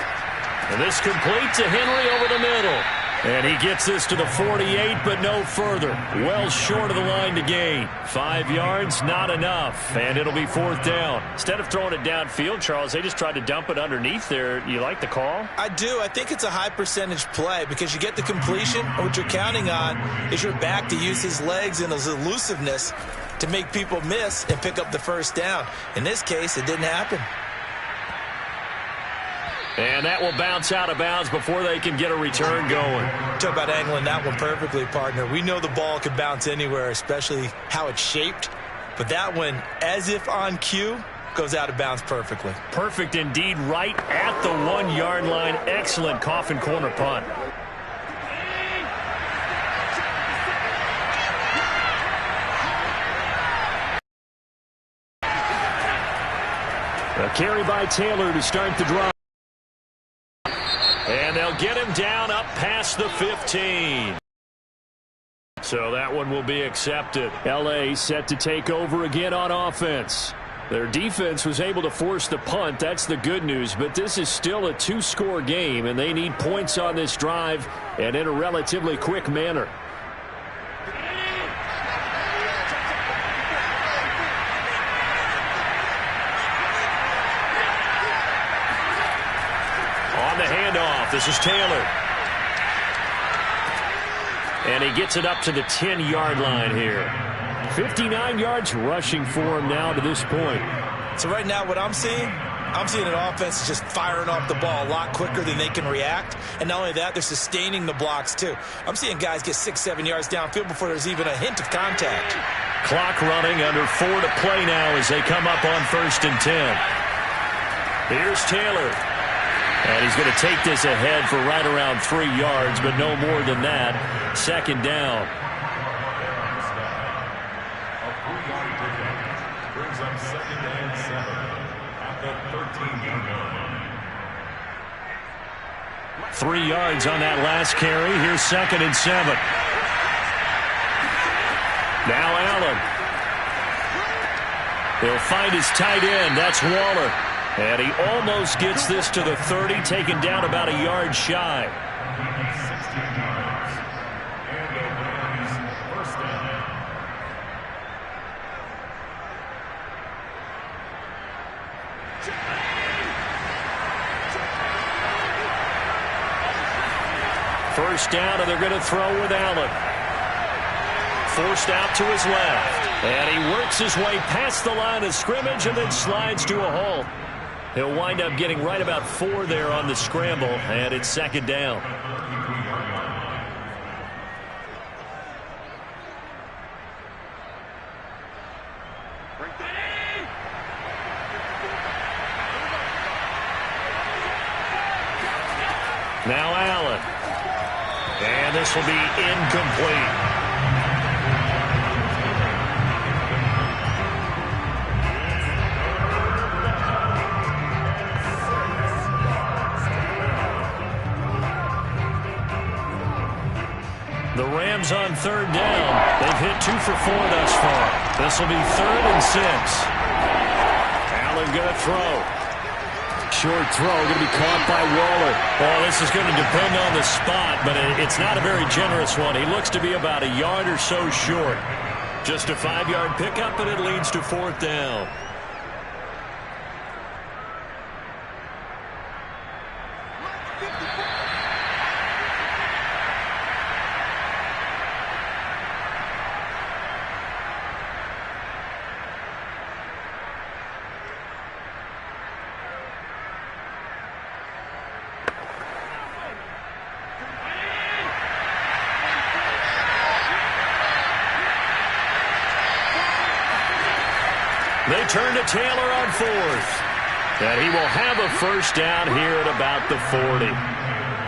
And this complete to Henry over the middle. And he gets this to the 48, but no further. Well short of the line to gain. 5 yards, not enough. And it'll be 4th down. Instead of throwing it downfield, Charles, they just tried to dump it underneath there. You like the call? I do. I think it's a high percentage play because you get the completion. And what you're counting on is your back to use his legs and his elusiveness to make people miss and pick up the 1st down. In this case, it didn't happen. And that will bounce out of bounds before they can get a return going. Talk about angling that one perfectly, partner. We know the ball can bounce anywhere, especially how it's shaped. But that one, as if on cue, goes out of bounds perfectly. Perfect indeed, right at the 1-yard line. Excellent coffin corner punt. A carry by Taylor to start the drive. And they'll get him down up past the 15. So that one will be accepted. L.A. set to take over again on offense. Their defense was able to force the punt. That's the good news. But this is still a 2-score game, and they need points on this drive and in a relatively quick manner. On the handoff, this is Taylor. And he gets it up to the 10-yard line here. 59 yards rushing for him now to this point. So right now what I'm seeing an offense just firing off the ball a lot quicker than they can react. And not only that, they're sustaining the blocks too. I'm seeing guys get 6-7 yards downfield before there's even a hint of contact. Clock running, under 4 to play now as they come up on 1st and 10. Here's Taylor. And he's going to take this ahead for right around 3 yards, but no more than that. 2nd down. A 3-yard pickup brings up 2nd and 7 at the 13-yard line. 3 yards on that last carry. Here's 2nd and 7. Now Allen. He'll find his tight end. That's Waller. And he almost gets this to the 30, taken down about a yard shy. 16 yards. And the Rams' 1st down. First down, and they're going to throw with Allen. Forced out to his left. And he works his way past the line of scrimmage and then slides to a halt. He'll wind up getting right about 4 there on the scramble, and it's 2nd down. Now Allen. And this will be incomplete. The Rams on 3rd down. They've hit 2 for 4 thus far. This will be 3rd and 6. Allen going to throw. Short throw going to be caught by Waller. Oh, this is going to depend on the spot, but it's not a very generous one. He looks to be about a yard or so short. Just a 5-yard pickup, and it leads to 4th down. They turn to Taylor on fourth. And he will have a first down here at about the 40.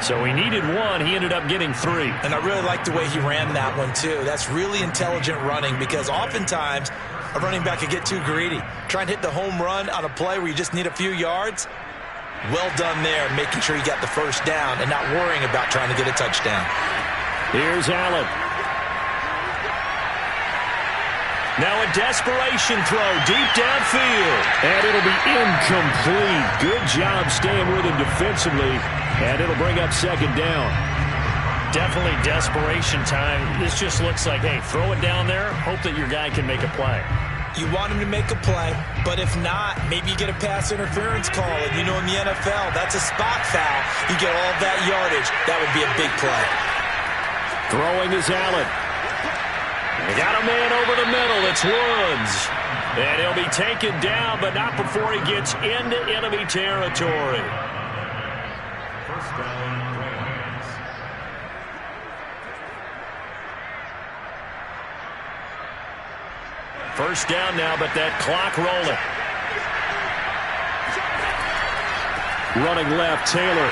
So he needed one. He ended up getting 3. And I really like the way he ran that one, too. That's really intelligent running because oftentimes a running back could get too greedy. Try and hit the home run on a play where you just need a few yards. Well done there, making sure you got the first down and not worrying about trying to get a touchdown. Here's Allen. Now a desperation throw deep downfield. And it'll be incomplete. Good job staying with him defensively. And it'll bring up second down. Definitely desperation time. This just looks like, hey, throw it down there, hope that your guy can make a play. You want him to make a play, but if not, maybe you get a pass interference call. And you know in the NFL, that's a spot foul. You get all that yardage. That would be a big play. Throwing is Allen. They got a man over the middle. It's Woods. And he'll be taken down, but not before he gets into enemy territory. First down, Rams. First down now, but that clock rolling. Running left, Taylor.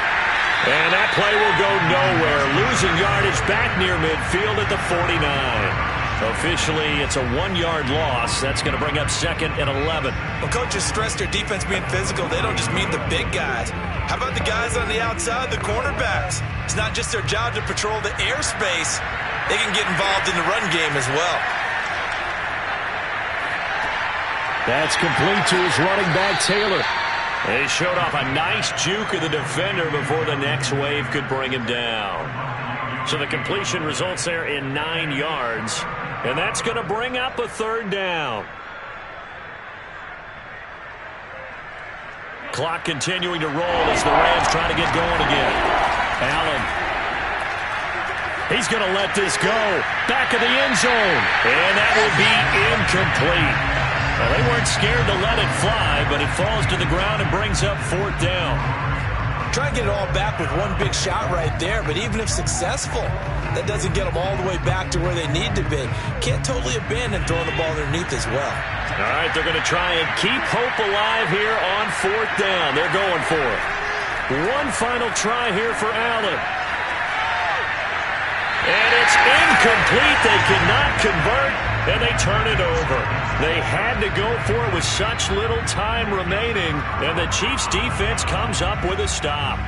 And that play will go nowhere. Losing yardage back near midfield at the 49. Officially, it's a 1-yard loss. That's going to bring up second and 11. Well, coaches stress their defense being physical. They don't just mean the big guys. How about the guys on the outside, the cornerbacks? It's not just their job to patrol the airspace. They can get involved in the run game as well. That's complete to his running back, Taylor. And he showed off a nice juke of the defender before the next wave could bring him down. So the completion results there in 9 yards. And that's going to bring up a third down. Clock continuing to roll as the Rams try to get going again. Allen. He's going to let this go. Back of the end zone. And that will be incomplete. Well, they weren't scared to let it fly, but it falls to the ground and brings up fourth down. Try and get it all back with one big shot right there, but even if successful, that doesn't get them all the way back to where they need to be. Can't totally abandon throwing the ball underneath as well. All right, they're going to try and keep hope alive here on fourth down. They're going for it. One final try here for Allen. And it's incomplete. They cannot convert, and they turn it over. They had to go for it with such little time remaining, and the Chiefs' defense comes up with a stop.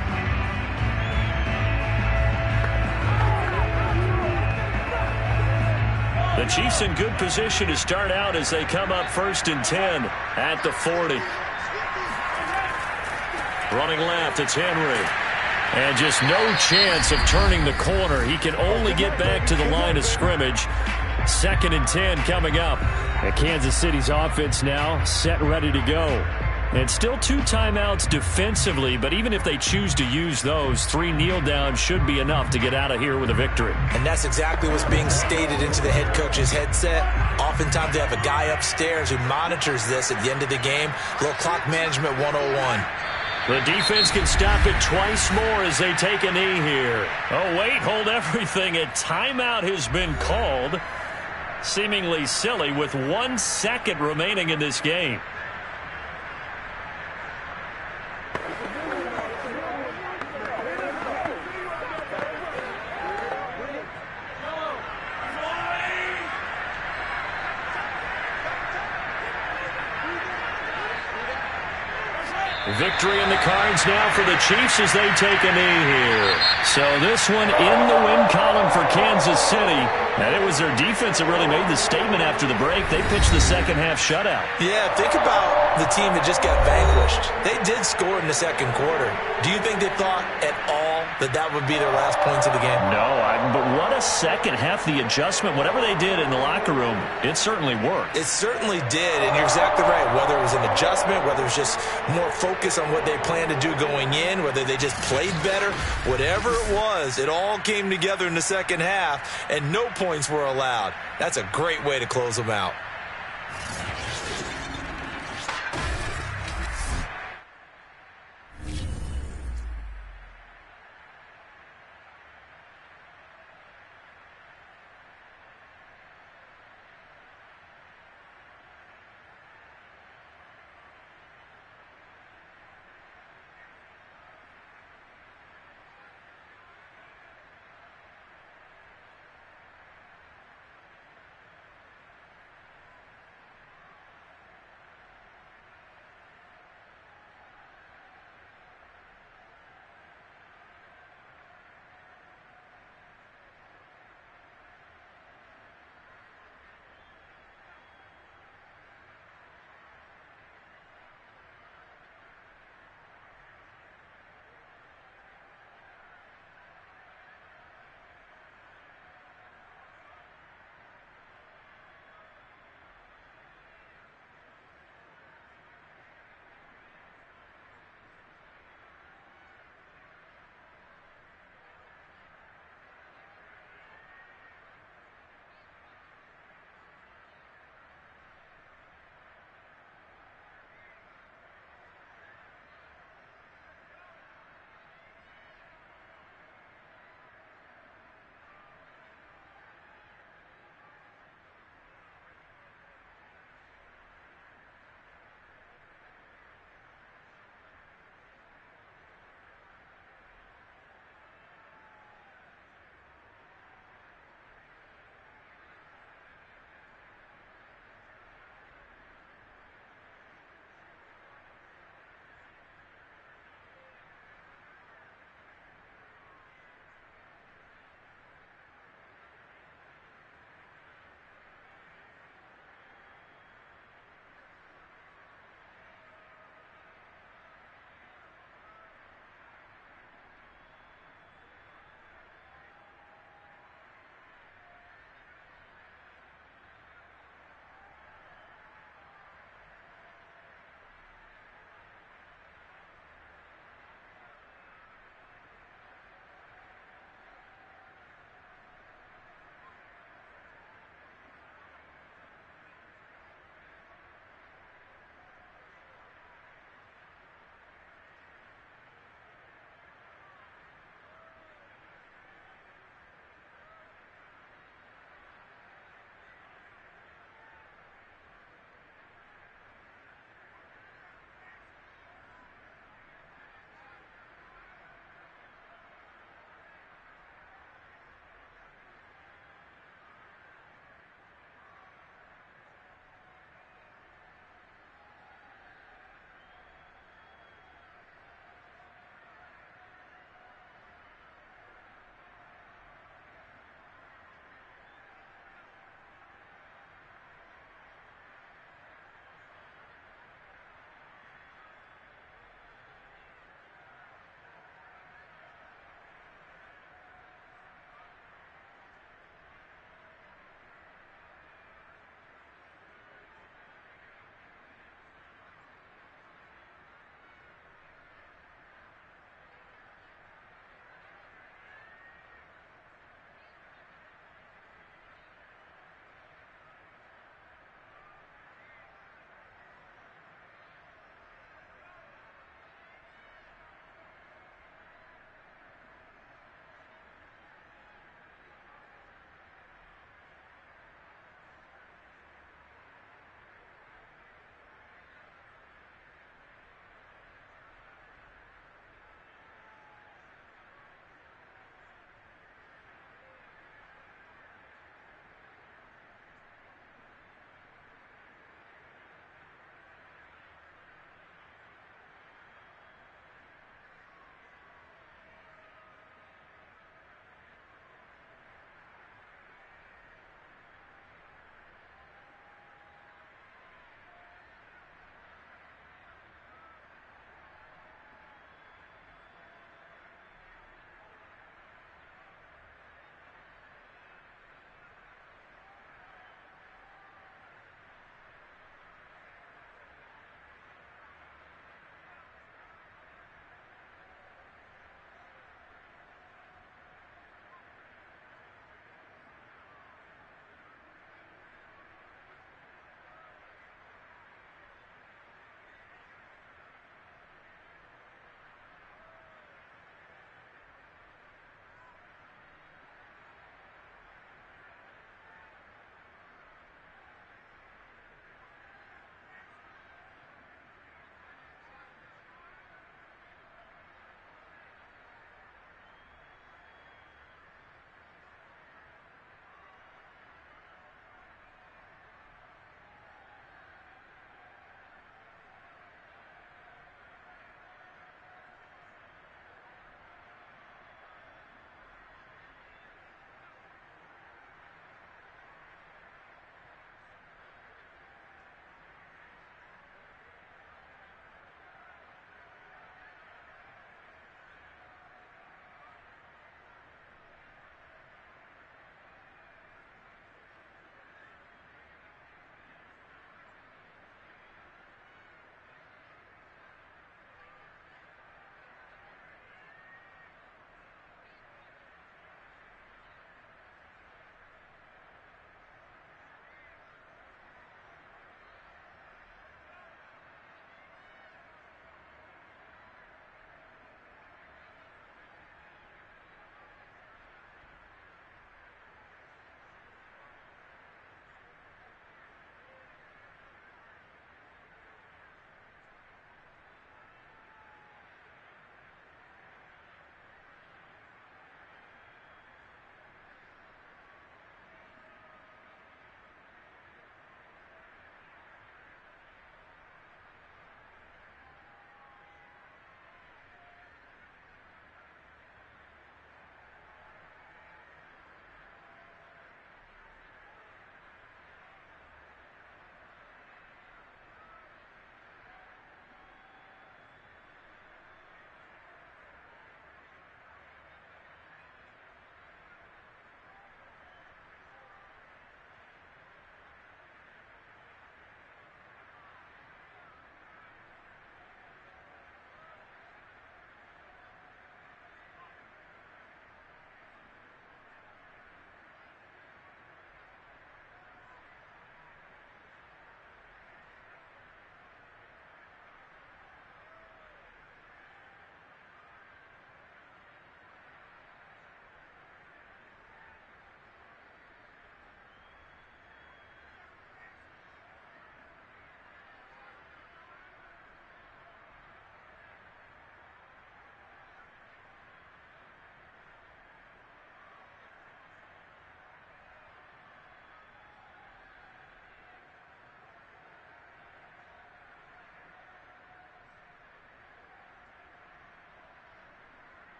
The Chiefs in good position to start out as they come up 1st and 10 at the 40. Running left, it's Henry. And just no chance of turning the corner. He can only get back to the line of scrimmage. 2nd and 10 coming up. And Kansas City's offense now set, ready to go. And still 2 timeouts defensively, but even if they choose to use those, 3 kneel downs should be enough to get out of here with a victory. And that's exactly what's being stated into the head coach's headset. Oftentimes they have a guy upstairs who monitors this at the end of the game. A little clock management 101. The defense can stop it twice more as they take a knee here. Oh, wait, hold everything. A timeout has been called. Seemingly silly with 1 second remaining in this game. Victory in the cards now for the Chiefs as they take a knee here. So this one in the win column for Kansas City. And it was their defense that really made the statement after the break. They pitched the second half shutout. Yeah, think about the team that just got vanquished. They did score in the second quarter. Do you think they thought at all that that would be their last points of the game? No, but what a second half. The adjustment, whatever they did in the locker room, it certainly worked. It certainly did, and you're exactly right. Whether it was an adjustment, whether it was just more focus on what they planned to do going in, whether they just played better, whatever it was, it all came together in the second half, and no points were allowed. That's a great way to close them out.